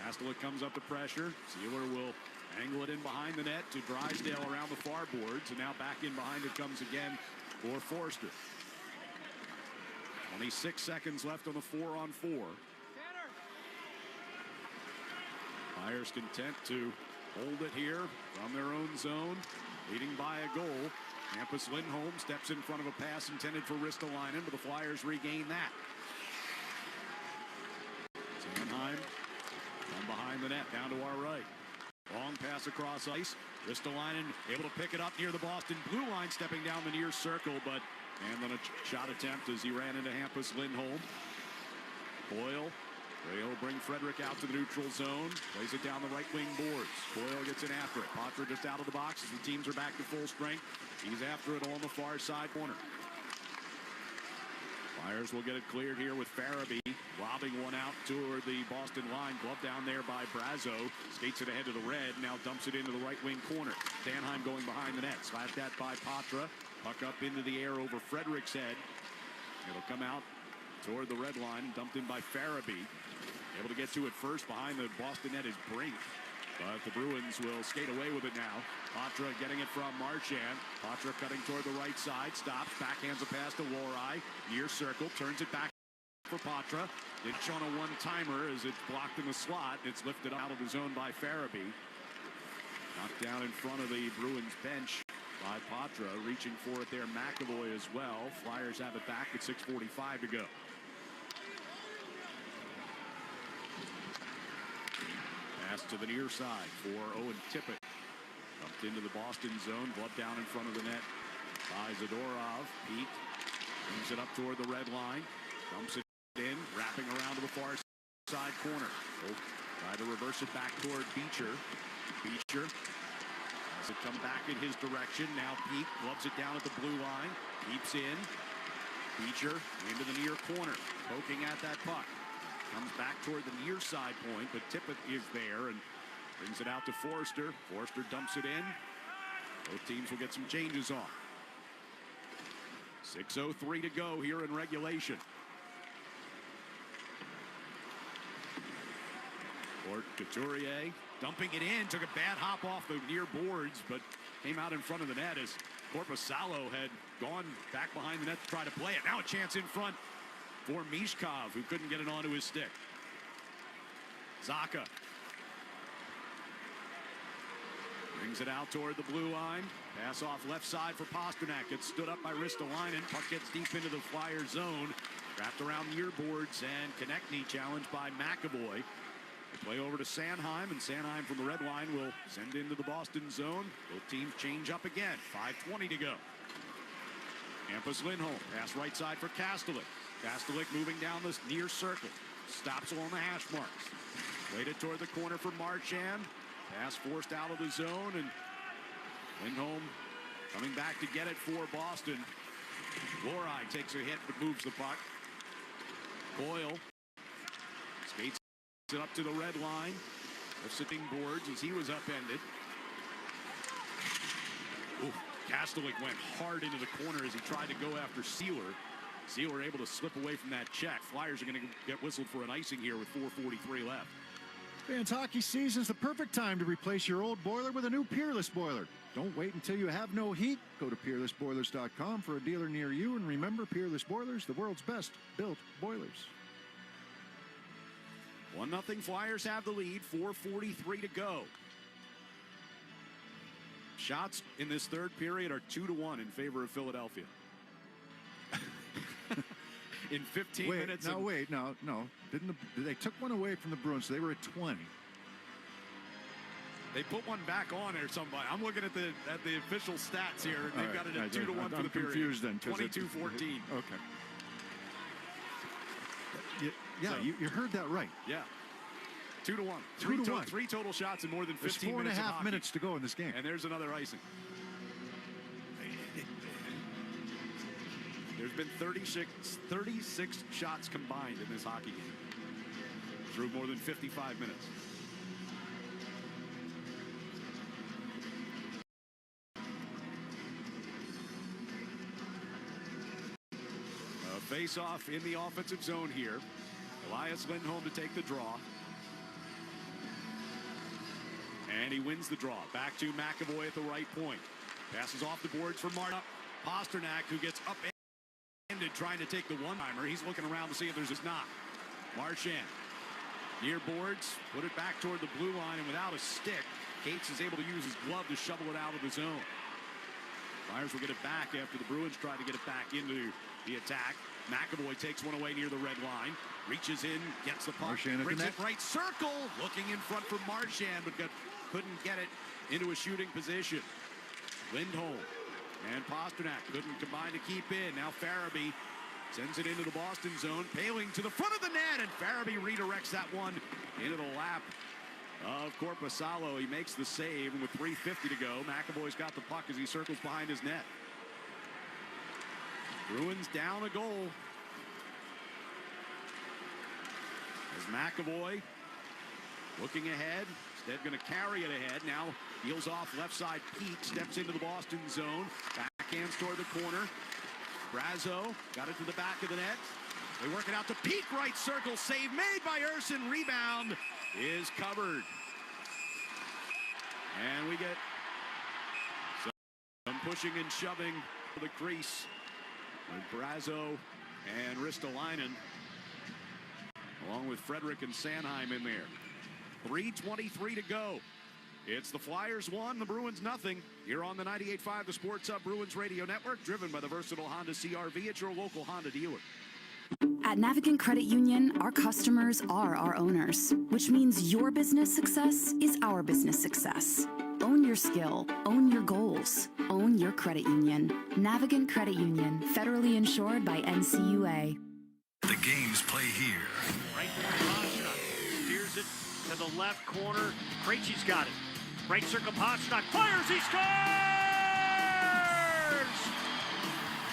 Castellet comes up to pressure. Sealer will angle it in behind the net to Drysdale around the far boards. And now back in behind it comes again for Forster. 26 seconds left on the 4-on-4. Flyers content to hold it here from their own zone, leading by a goal. Hampus Lindholm steps in front of a pass intended for Ristolainen, but the Flyers regain that. Sanheim from behind the net down to our right. Long pass across ice. Ristolainen able to pick it up near the Boston blue line, stepping down the near circle, but and then a shot attempt as he ran into Hampus Lindholm. Boyle. He'll bring Frederick out to the neutral zone. Plays it down the right wing boards. Boyle gets in after it. Poitras just out of the box as the teams are back to full strength. He's after it on the far side corner. Flyers will get it cleared here with Farabee. Lobbing one out toward the Boston line. Glove down there by Brazo. Skates it ahead to the red. Now dumps it into the right wing corner. Sanheim going behind the net. Slashed at by Poitras. Puck up into the air over Frederick's head. It'll come out toward the red line. Dumped in by Farabee. Able to get to it first behind the Boston net is Brink. But the Bruins will skate away with it now. Poitras getting it from Marchand. Poitras cutting toward the right side. Stops. Backhands a pass to Lohrei. Near circle. Turns it back for Poitras. It's on a one-timer as it's blocked in the slot. It's lifted out of the zone by Farabee. Knocked down in front of the Bruins bench by Poitras. Reaching for it there, McAvoy as well. Flyers have it back with 6:45 to go. Pass to the near side for Owen Tippett. Dumped into the Boston zone. Glove down in front of the net by Zadorov. Pete brings it up toward the red line. Dumps it in. Wrapping around to the far side corner. Try to reverse it back toward Beecher. Beecher has it come back in his direction. Now Pete gloves it down at the blue line. Keeps in. Beecher into the near corner. Poking at that puck. Comes back toward the near side point, but Tippett is there and brings it out to Forster. Forster dumps it in. Both teams will get some changes on. 6:03 to go here in regulation. Fort Couturier dumping it in. Took a bad hop off the near boards, but came out in front of the net as Korpisalo had gone back behind the net to try to play it. Now a chance in front for Mishkov, who couldn't get it onto his stick. Zacha brings it out toward the blue line. Pass off left side for Pasternak. It's stood up by Ristolainen. Puck gets deep into the Flyer zone. Wrapped around near boards, and Konechny challenged by McAvoy. They play over to Sanheim, and Sanheim from the red line will send into the Boston zone. Both teams change up again. 5:20 to go. Hampus Lindholm. Pass right side for Castellet. Castellet moving down this near circle. Stops along the hash marks. Played it toward the corner for Marchand. Pass forced out of the zone, and Lindholm coming back to get it for Boston. Lohrei takes a hit but moves the puck. Boyle skates it up to the red line. The sitting boards as he was upended. Castellet went hard into the corner as he tried to go after Sealer. Sealer able to slip away from that check. Flyers are going to get whistled for an icing here with 4:43 left. Fans, hockey season's the perfect time to replace your old boiler with a new Peerless boiler. Don't wait until you have no heat. Go to peerlessboilers.com for a dealer near you. And remember, Peerless Boilers, the world's best built boilers. 1-0 Flyers have the lead, 4:43 to go. Shots in this third period are 2-1 in favor of Philadelphia. In 15 minutes. No. They took one away from the Bruins. So they were at 20. They put one back on or somebody. I'm looking at the official stats here, and they've got it at 2-1 for the period. I'm confused then. 22-14. Okay. You heard that right. Yeah. 2-1. 2-1. Three total shots in more than 15 minutes. minutes. 4.5 minutes to go in this game. And there's another icing. There's been 36 shots combined in this hockey game through more than 55 minutes. A face-off in the offensive zone here. Elias Lindholm to take the draw. And he wins the draw. Back to McAvoy at the right point. Passes off the boards for Marta. Pasternak, who gets upended trying to take the one-timer. He's looking around to see if there's a knock. Marchand near boards. Put it back toward the blue line, and without a stick, Cates is able to use his glove to shovel it out of the zone. Flyers will get it back after the Bruins try to get it back into the attack. McAvoy takes one away near the red line. Reaches in, gets the puck, brings it right circle. Looking in front for Marchand, but couldn't get it into a shooting position. Lindholm and Pasternak couldn't combine to keep in. Now Farabee sends it into the Boston zone. Paling to the front of the net, and Farabee redirects that one into the lap of Korpisalo. He makes the save, and with 3:50 to go, McAvoy's got the puck as he circles behind his net. Bruins down a goal. As McAvoy looking ahead, instead going to carry it ahead. Now deals off left side. Pete steps into the Boston zone. Backhands toward the corner. Brazo got it to the back of the net. They work it out to Pete, right circle. Save made by Urson. Rebound is covered. And we get some pushing and shoving to the crease with Brazo and Ristolainen, along with Frederick and Sanheim in there. 3:23 to go. It's the Flyers 1, the Bruins nothing. Here on the 98.5, the Sports Hub Bruins Radio Network, driven by the versatile Honda CR-V at your local Honda dealer. At Navigant Credit Union, our customers are our owners, which means your business success is our business success. Own your skill, own your goals, own your credit union. Navigant Credit Union, federally insured by NCUA. The games play here. Right there, Pasternak steers it to the left corner. Krejci's got it. Right circle, Pasternak fires, he scores!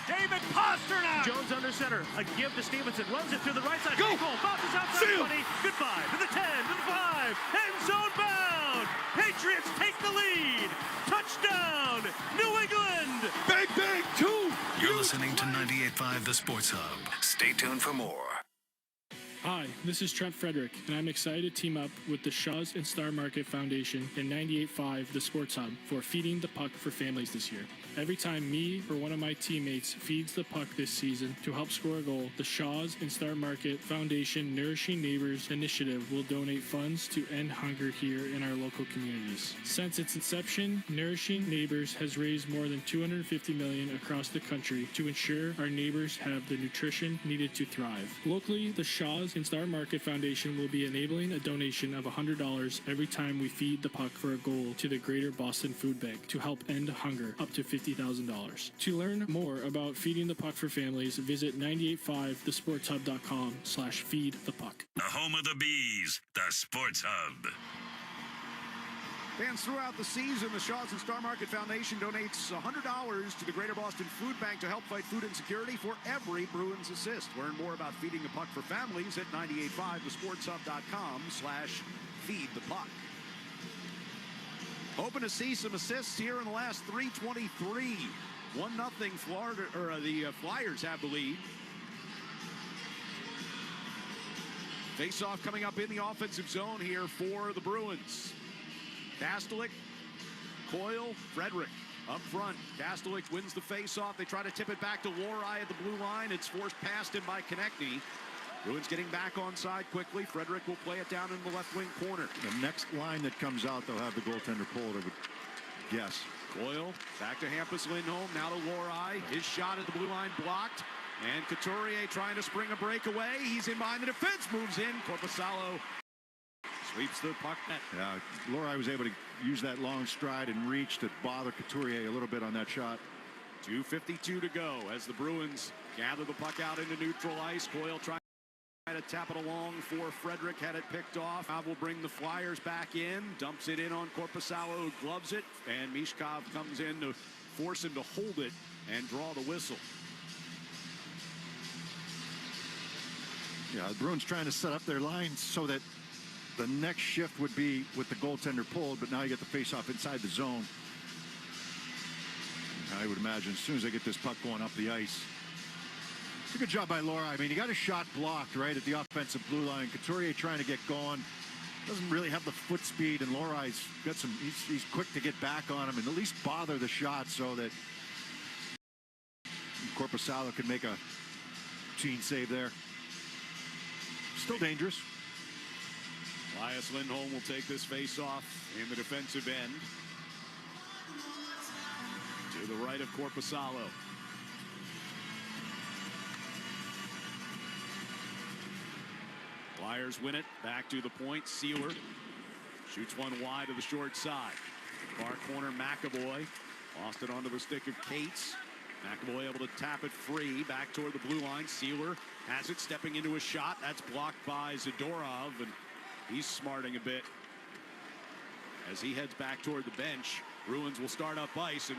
David Pasternak! Jones under center, a give to Stevenson, runs it to the right side. Go! Goal, bounces outside 20, goodbye, to the 10, to the 5, end zone bound! Patriots take the lead! Touchdown, New England! Bang, bang, 2! You're listening to 98.5 The Sports Hub. Stay tuned for more. Hi, this is Trent Frederick, and I'm excited to team up with the Shaws and Star Market Foundation and 98.5 The Sports Hub for Feeding the Puck for Families this year. Every time me or one of my teammates feeds the puck this season to help score a goal, the Shaws and Star Market Foundation Nourishing Neighbors initiative will donate funds to end hunger here in our local communities. Since its inception, Nourishing Neighbors has raised more than $250 million across the country to ensure our neighbors have the nutrition needed to thrive. Locally, the Shaws and Star Market Foundation will be enabling a donation of $100 every time we feed the puck for a goal to the Greater Boston Food Bank to help end hunger, up to $50,000. To learn more about Feeding the Puck for Families, visit 985thesportshub.com/feedthepuck. The home of the Bees, the Sports Hub. Fans throughout the season, the Shaws and Star Market Foundation donates $100 to the Greater Boston Food Bank to help fight food insecurity for every Bruins assist. Learn more about Feeding the Puck for Families at 985thesportshub.com/feedthepuck. Hoping to see some assists here in the last 3:23. 1-0 Florida, or the Flyers have the lead. Face-off coming up in the offensive zone here for the Bruins. Kastelik, Coyle, Frederick up front. Kastelik wins the face-off. They try to tip it back to Lohrei at the blue line. It's forced past him by Konechny. Bruins getting back onside quickly. Frederick will play it down in the left wing corner. The next line that comes out, they'll have the goaltender pulled, I would guess. Coyle back to Hampus Lindholm. Now to Lohrei. His shot at the blue line blocked. And Couturier trying to spring a breakaway. He's in behind the defense. Moves in. Korpisalo sweeps the puck net. Yeah, Lohrei was able to use that long stride and reach to bother Couturier a little bit on that shot. 2:52 to go as the Bruins gather the puck out into neutral ice. Coyle trying to tap it along for Frederick. Had it picked off. Now will bring the Flyers back in. Dumps it in on Korpisalo, who gloves it. And Mishkov comes in to force him to hold it and draw the whistle. Yeah, the Bruins trying to set up their lines so that the next shift would be with the goaltender pulled, but now you get the face-off inside the zone. I would imagine as soon as they get this puck going up the ice. It's a good job by Lohrei. I mean, he got a shot blocked right at the offensive blue line. Couturier trying to get going. Doesn't really have the foot speed, and Lohrai's got some, he's quick to get back on him and at least bother the shot so that Korpisalo can make a clean save there. Still dangerous. Elias Lindholm will take this face-off in the defensive end. To the right of Korpisalo. Flyers win it. Back to the point. Sealer shoots one wide to the short side. Far corner, McAvoy. Lost it onto the stick of Cates. McAvoy able to tap it free. Back toward the blue line. Sealer has it, stepping into a shot. That's blocked by Zadorov, and he's smarting a bit as he heads back toward the bench. Bruins will start up ice, and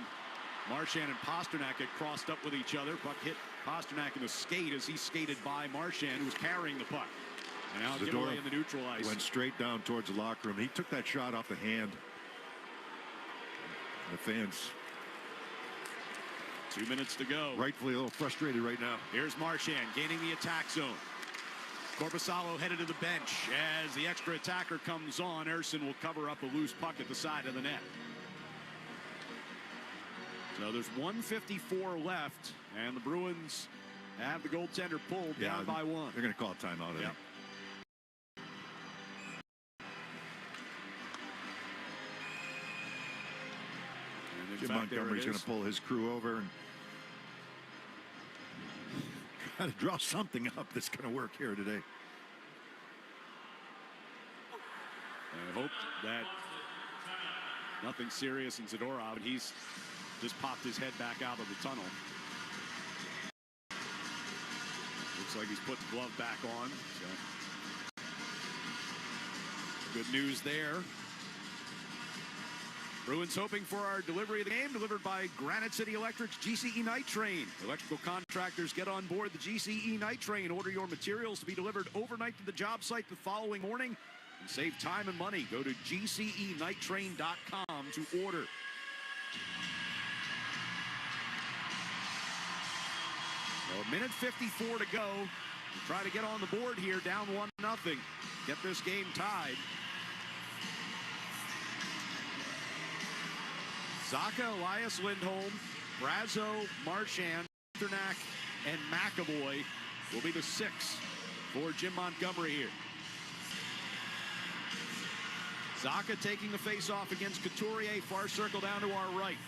Marchand and Pasternak get crossed up with each other. Puck hit Pasternak in the skate as he skated by Marchand, who was carrying the puck. And now giveaway in the neutral ice. Went straight down towards the locker room. He took that shot off the hand. The fans. 2 minutes to go. Rightfully a little frustrated right now. Here's Marchand gaining the attack zone. Korpisalo headed to the bench as the extra attacker comes on. Ersson will cover up a loose puck at the side of the net. So there's 1:54 left, and the Bruins have the goaltender pulled down by one. They're going to call a timeout. Yep. Jim Montgomery's going to pull his crew over and try to draw something up that's going to work here today. I hope that nothing serious in Zadorov, and he's just popped his head back out of the tunnel. Looks like he's put the glove back on. So good news there. Bruins hoping for our delivery of the game, delivered by Granite City Electric's GCE Night Train. Electrical contractors, get on board the GCE Night Train. Order your materials to be delivered overnight to the job site the following morning and save time and money. Go to GCEnighttrain.com to order. So a minute 54 to go. Try to get on the board here, down 1-0. Get this game tied. Zacha, Elias Lindholm, Brazo, Marchand, Pasternak, and McAvoy will be the 6 for Jim Montgomery here. Zacha taking the face-off against Couturier, far circle down to our right.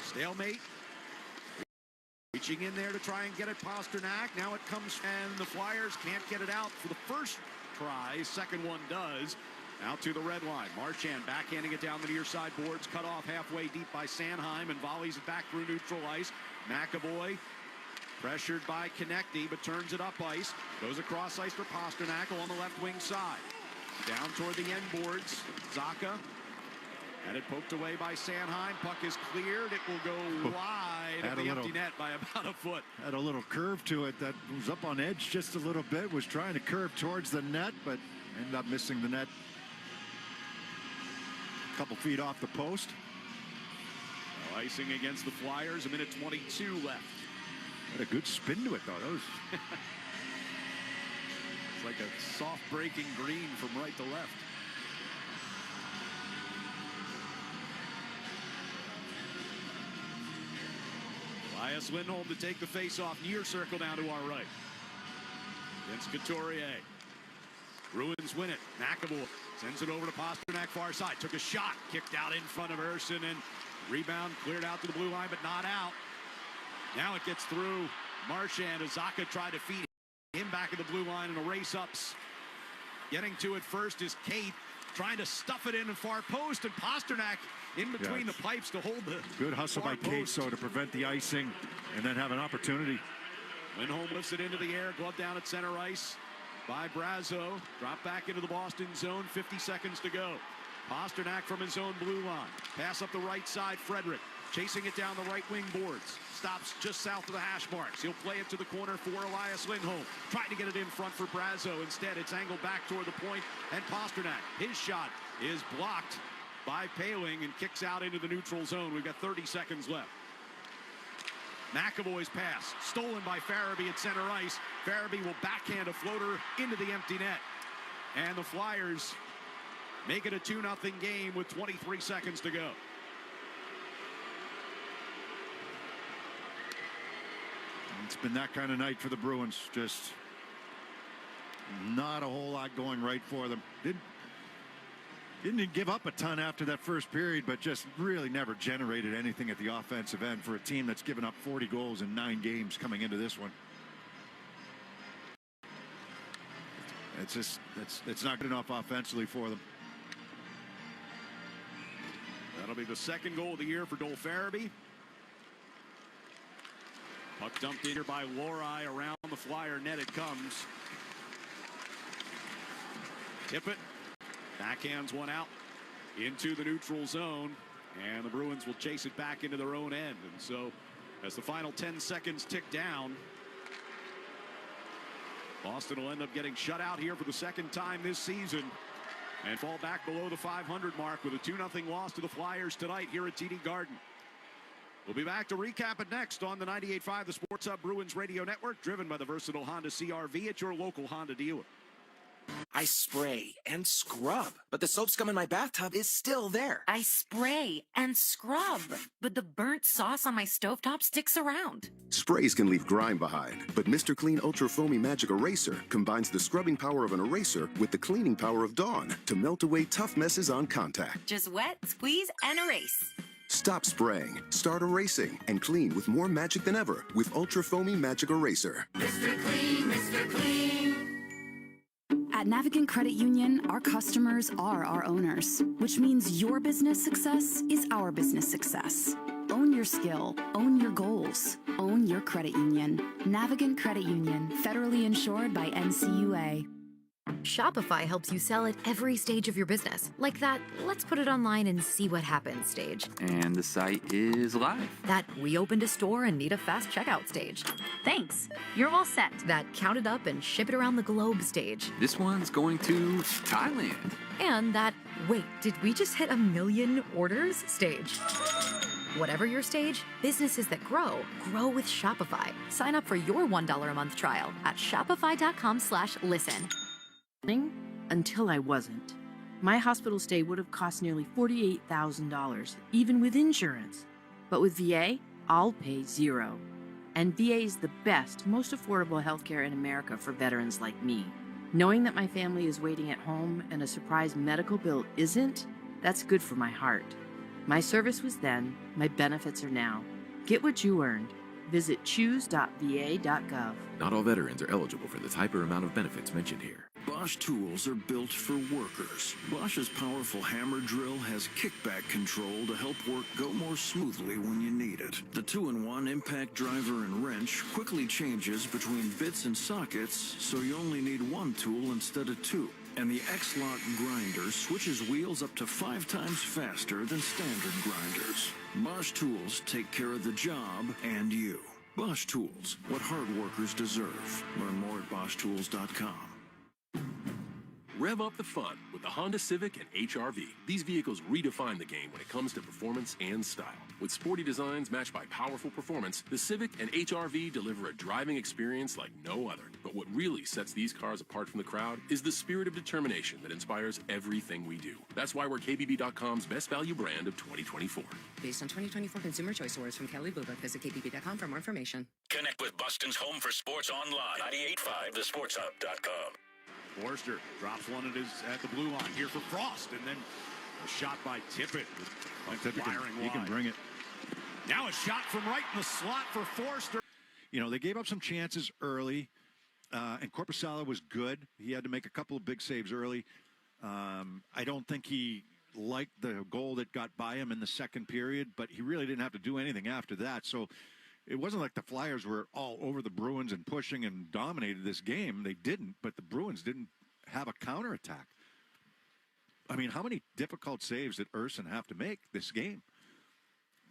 Stalemate. Reaching in there to try and get it, Pasternak. Now it comes, and the Flyers can't get it out for the first try. Second one does. Out to the red line. Marchand backhanding it down the near side boards. Cut off halfway deep by Sanheim and volleys it back through neutral ice. McAvoy pressured by Konecny, but turns it up ice. Goes across ice for Pasternak on the left wing side. Down toward the end boards. Zacha. And it poked away by Sanheim. Puck is cleared. It will go wide of the empty net by about a foot. Had a little curve to it that was up on edge just a little bit. Was trying to curve towards the net, but ended up missing the net. Couple feet off the post. Well, icing against the Flyers, a minute 22 left. Had a good spin to it, though. That was it's like a soft breaking green from right to left. Elias Lindholm to take the face-off near circle down to our right. Vince Couturier. Bruins win it. McAvoy sends it over to Pasternak, far side. Took a shot, kicked out in front of Erson, and rebound cleared out to the blue line, but not out. Now it gets through Marchand as Zacha tried to feed him back at the blue line in a race-ups. Getting to it first is Kate, trying to stuff it in the far post, and Pasternak in between the pipes to hold the good hustle by Kate, so to prevent the icing and then have an opportunity. Lindholm lifts it into the air, glove down at center ice by Brazo. Drop back into the Boston zone, 50 seconds to go. Pasternak from his own blue line. Pass up the right side, Frederick. Chasing it down the right wing boards. Stops just south of the hash marks. He'll play it to the corner for Elias Lindholm. Trying to get it in front for Brazo. Instead, it's angled back toward the point, and Pasternak. His shot is blocked by Paling and kicks out into the neutral zone. We've got 30 seconds left. McAvoy's pass, stolen by Farabee at center ice. Farabee will backhand a floater into the empty net. And the Flyers make it a 2-0 game with 23 seconds to go. It's been that kind of night for the Bruins. Just not a whole lot going right for them. Didn't give up a ton after that first period, but just really never generated anything at the offensive end for a team that's given up 40 goals in 9 games coming into this one. It's just, it's not good enough offensively for them. That'll be the second goal of the year for Joel Farabee. Puck dumped in here by Lohrei around the Flyer net. It comes. Tippett backhands one out into the neutral zone, and the Bruins will chase it back into their own end. And so as the final 10 seconds tick down, Boston will end up getting shut out here for the second time this season and fall back below the 500 mark with a 2-0 loss to the Flyers tonight here at TD Garden. We'll be back to recap it next on the 98.5 The Sports Hub Bruins Radio Network, driven by the versatile Honda CR-V at your local Honda dealer. I spray and scrub, but the soap scum in my bathtub is still there. I spray and scrub, but the burnt sauce on my stovetop sticks around. Sprays can leave grime behind, but Mr. Clean Ultra Foamy Magic Eraser combines the scrubbing power of an eraser with the cleaning power of Dawn to melt away tough messes on contact. Just wet, squeeze, and erase. Stop spraying, start erasing, and clean with more magic than ever with Ultra Foamy Magic Eraser. Mr. Clean, Mr. Clean. At Navigant Credit Union, our customers are our owners, which means your business success is our business success. Own your skill, own your goals, own your credit union. Navigant Credit Union, federally insured by NCUA. Shopify helps you sell at every stage of your business. Like that, let's put it online and see what happens stage. And the site is live. That we opened a store and need a fast checkout stage. Thanks, you're all set. That count it up and ship it around the globe stage. This one's going to Thailand. And that, wait, did we just hit 1 million orders stage? Whatever your stage, businesses that grow with Shopify. Sign up for your $1 a month trial at shopify.com/listen. Until I wasn't. My hospital stay would have cost nearly $48,000, even with insurance. But with VA, I'll pay $0. And VA is the best, most affordable healthcare in America for veterans like me. Knowing that my family is waiting at home and a surprise medical bill isn't, that's good for my heart. My service was then, my benefits are now. Get what you earned. Visit choose.va.gov. Not all veterans are eligible for the type or amount of benefits mentioned here. Bosch tools are built for workers. Bosch's powerful hammer drill has kickback control to help work go more smoothly when you need it. The 2-in-1 impact driver and wrench quickly changes between bits and sockets, so you only need one tool instead of two. And the X-Lock grinder switches wheels up to 5 times faster than standard grinders. Bosch tools take care of the job and you. Bosch tools, what hard workers deserve. Learn more at BoschTools.com. Rev up the fun with the Honda Civic and HR-V. These vehicles redefine the game when it comes to performance and style. With sporty designs matched by powerful performance, the Civic and HR-V deliver a driving experience like no other. But what really sets these cars apart from the crowd is the spirit of determination that inspires everything we do. That's why we're KBB.com's best value brand of 2024. Based on 2024 Consumer Choice Awards from Kelly Blue Book, visit KBB.com for more information. Connect with Boston's home for sports online. 98.5thesportshub.com. Forster drops one at the blue line here for Frost, and then a shot by Tippett. He can bring it. Now a shot from right in the slot for Forster. You know, they gave up some chances early, and Korpisalo was good. He had to make a couple of big saves early. I don't think he liked the goal that got by him in the second period, but he really didn't have to do anything after that. So it wasn't like the Flyers were all over the Bruins and pushing and dominated this game. They didn't, but the Bruins didn't have a counterattack. I mean, how many difficult saves did Urson have to make this game?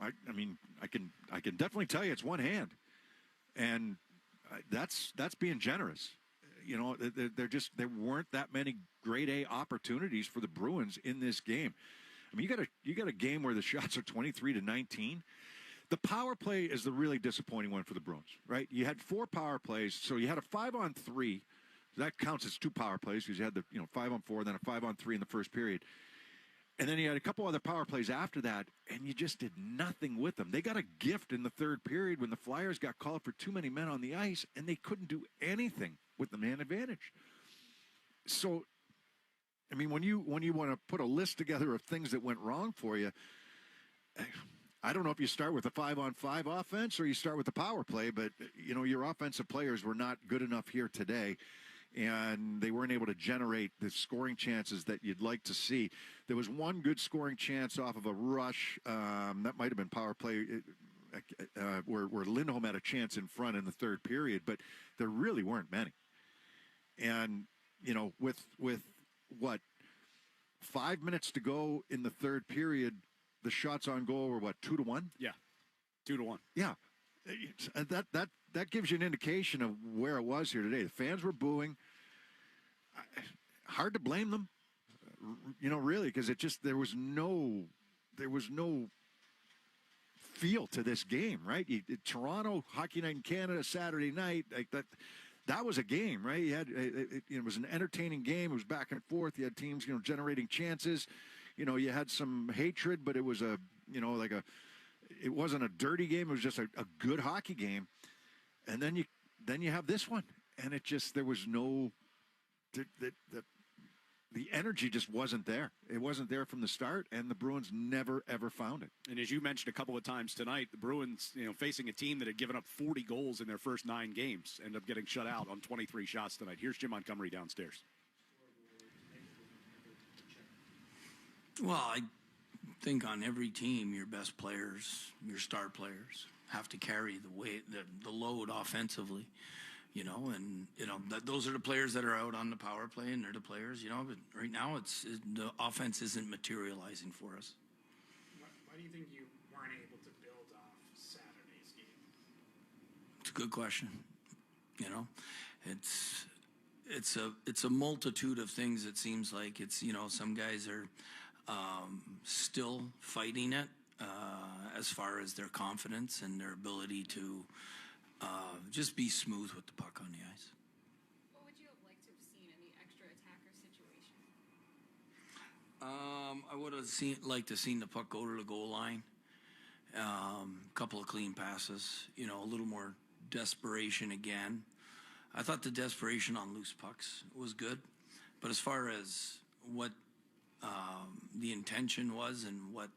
I mean, I can definitely tell you it's one hand, and that's being generous. You know, there weren't that many grade A opportunities for the Bruins in this game. I mean, you got a game where the shots are 23-19. The power play is the really disappointing one for the Bruins, right? You had 4 power plays, so you had a 5-on-3. That counts as 2 power plays because you had the 5-on-4, then a 5-on-3 in the first period. And then you had a couple other power plays after that, and you just did nothing with them. They got a gift in the third period when the Flyers got called for too many men on the ice, and they couldn't do anything with the man advantage. So, I mean, when you want to put a list together of things that went wrong for you, I don't know if you start with a 5-on-5 offense or you start with the power play, but, you know, your offensive players were not good enough here today, and they weren't able to generate the scoring chances that you'd like to see. There was one good scoring chance off of a rush. That might have been power play where Lindholm had a chance in front in the third period, but there really weren't many. And, you know, with what, 5 minutes to go in the third period, the shots on goal were, what, 2-1? Yeah, 2-1. Yeah. That gives you an indication of where it was here today. The fans were booing. Hard to blame them, you know, really, because there was no feel to this game, right? Toronto Hockey Night in Canada Saturday night, like that was a game, right? You had it was an entertaining game. It was back and forth. You had teams, you know, generating chances. You know, you had some hatred, but it was it wasn't a dirty game. It was just a good hockey game. And then you have this one, and it just, there was no, the energy just wasn't there. It wasn't there from the start, and the Bruins never, ever found it. And as you mentioned a couple of times tonight, the Bruins, you know, facing a team that had given up 40 goals in their first 9 games, end up getting shut out on 23 shots tonight. Here's Jim Montgomery downstairs. Well, I think on every team, your best players, your star players, have to carry the weight, the load offensively, you know, and, you know, those are the players that are out on the power play, and they're the players, you know, but right now the offense isn't materializing for us. Why do you think you weren't able to build off Saturday's game? It's a good question. You know, it's a multitude of things. It seems like it's, you know, some guys are still fighting it as far as their confidence and their ability to just be smooth with the puck on the ice. What would you have liked to have seen in the extra attacker situation? I would have liked to seen the puck go to the goal line. Couple of clean passes, you know, a little more desperation again. I thought the desperation on loose pucks was good, but as far as what the intention was and what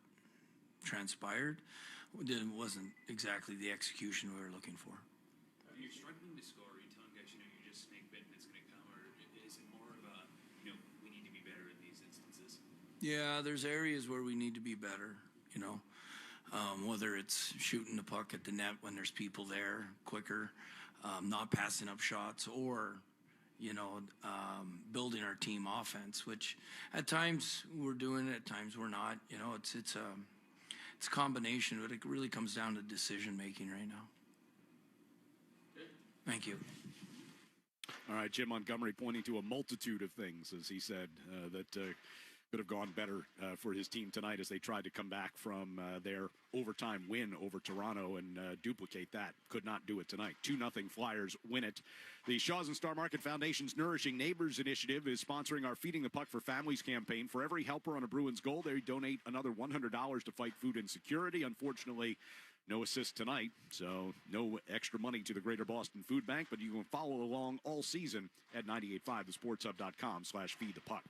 transpired, it wasn't exactly the execution we were looking for. When you're struggling to score, are you telling guys, you know, you're just snake bitten, it's going to come, or is it more of a, you know, we need to be better in these instances? Yeah, there's areas where we need to be better, you know, whether it's shooting the puck at the net when there's people there quicker, not passing up shots, or, you know, building our team offense, which at times we're doing it, at times we're not. You know, it's a combination, but it really comes down to decision making right now. Thank you. All right, Jim Montgomery pointing to a multitude of things, as he said, that Could have gone better for his team tonight as they tried to come back from their overtime win over Toronto and duplicate that. Could not do it tonight. 2-0 Flyers win it. The Shaws and Star Market Foundation's Nourishing Neighbors initiative is sponsoring our Feeding the Puck for Families campaign. For every helper on a Bruins goal, they donate another $100 to fight food insecurity. Unfortunately, no assist tonight, so no extra money to the Greater Boston Food Bank, but you can follow along all season at 985thesportshub.com/feedthepuck.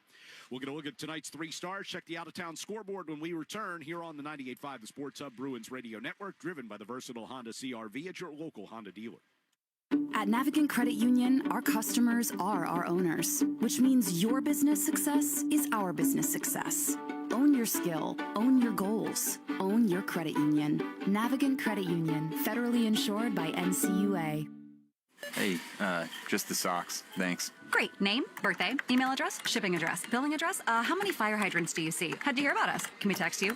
We'll get a look at tonight's 3 stars. Check the out-of-town scoreboard when we return here on the 98.5 The Sports Hub Bruins Radio Network, driven by the versatile Honda CR-V at your local Honda dealer. At Navigant Credit Union, our customers are our owners, which means your business success is our business success. Own your skill, own your goals, own your credit union. Navigant Credit Union, federally insured by NCUA. Hey, just the socks. Thanks. Great. Name, birthday, email address, shipping address, billing address. How many fire hydrants do you see? How'd you hear about us? Can we text you?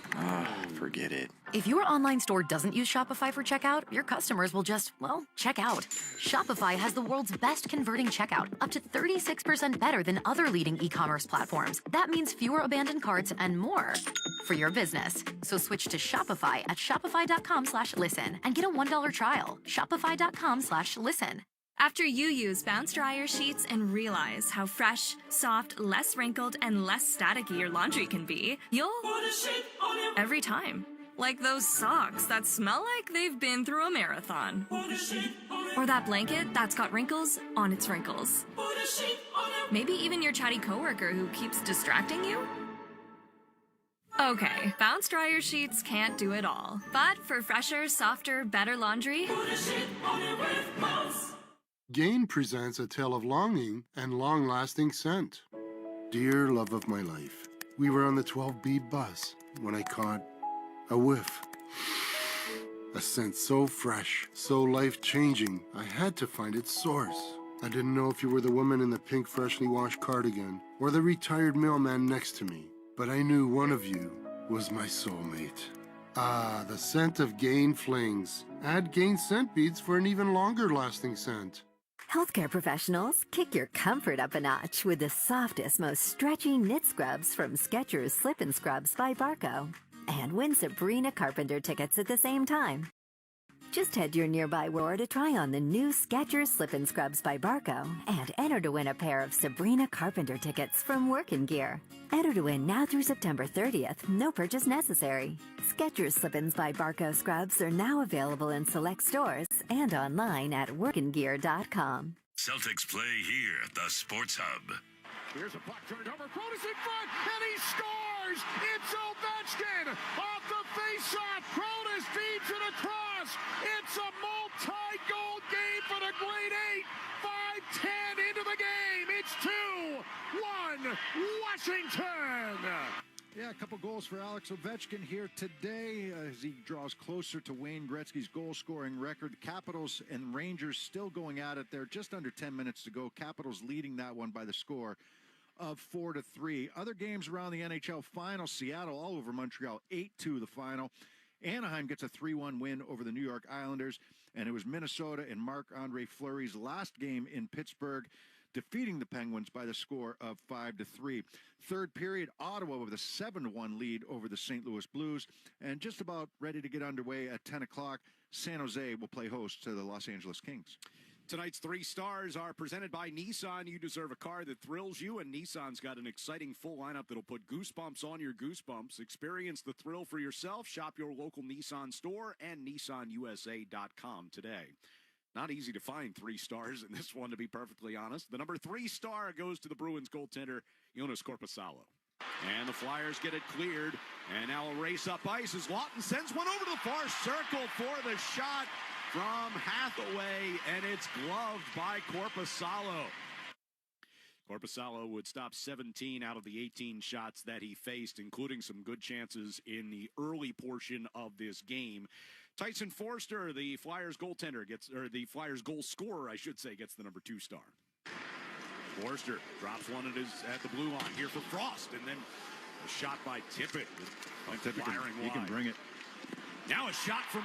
Forget it. If your online store doesn't use Shopify for checkout, your customers will just, well, check out. Shopify has the world's best converting checkout, up to 36% better than other leading e-commerce platforms. That means fewer abandoned carts and more for your business. So switch to Shopify at shopify.com/listen and get a $1 trial. Shopify.com/listen. After you use Bounce Dryer Sheets and realize how fresh, soft, less wrinkled, and less staticky your laundry can be, you'll put a sheet on your every time. Like those socks that smell like they've been through a marathon. Put a sheet on or that blanket that's got wrinkles on its wrinkles. Put a sheet on maybe even your chatty coworker who keeps distracting you. Okay, Bounce Dryer Sheets can't do it all. But for fresher, softer, better laundry, put a sheet on it with Bounce. Gain presents a tale of longing and long-lasting scent. Dear love of my life, we were on the 12B bus when I caught a whiff. A scent so fresh, so life-changing, I had to find its source. I didn't know if you were the woman in the pink freshly washed cardigan or the retired mailman next to me, but I knew one of you was my soulmate. Ah, the scent of Gain Flings. Add Gain scent beads for an even longer-lasting scent. Healthcare professionals, kick your comfort up a notch with the softest, most stretchy knit scrubs from Skechers Slip & Scrubs by Barco. And win Sabrina Carpenter tickets at the same time. Just head to your nearby store to try on the new Skechers Slip & Scrubs by Barco and enter to win a pair of Sabrina Carpenter tickets from Workin' Gear. Enter to win now through September 30th, no purchase necessary. Skechers Slip-ins by Barco Scrubs are now available in select stores and online at workinggear.com. Celtics play here at the Sports Hub. Here's a puck turned over. Protas in front, and he scores! It's Ovechkin! Off the face-off, Protas feeds it across! It's a multi-goal game for the Great Eight! 5:10 into the game! It's 2-1 Washington! Yeah, a couple goals for Alex Ovechkin here today as he draws closer to Wayne Gretzky's goal-scoring record. The Capitals and Rangers still going at it there. Just under 10 minutes to go. Capitals leading that one by the score of 4-3. Other games around the NHL final. Seattle all over Montreal, 8-2 the final. Anaheim gets a 3-1 win over the New York Islanders. And it was Minnesota and Marc-Andre Fleury's last game in Pittsburgh, defeating the Penguins by the score of 5-3. Third period, Ottawa with a 7-1 lead over the St. Louis Blues. And just about ready to get underway at 10 o'clock, San Jose will play host to the Los Angeles Kings. Tonight's 3 stars are presented by Nissan. You deserve a car that thrills you, and Nissan's got an exciting full lineup that'll put goosebumps on your goosebumps. Experience the thrill for yourself. Shop your local Nissan store and nissanusa.com today. Not easy to find 3 stars in this one, to be perfectly honest. The number 3 star goes to the Bruins goaltender, Jonas Korpisalo. And the Flyers get it cleared. And now a race up ice as Lawton sends one over to the far circle for the shot from Hathaway, and it's gloved by Korpisalo. Korpisalo would stop 17 out of the 18 shots that he faced, including some good chances in the early portion of this game. Tyson Forster, the Flyers goaltender, or the Flyers goal scorer, I should say, gets the number 2 star. Forster drops one at the blue line here for Frost, and then a shot by Tippett. He can bring it. Now a shot from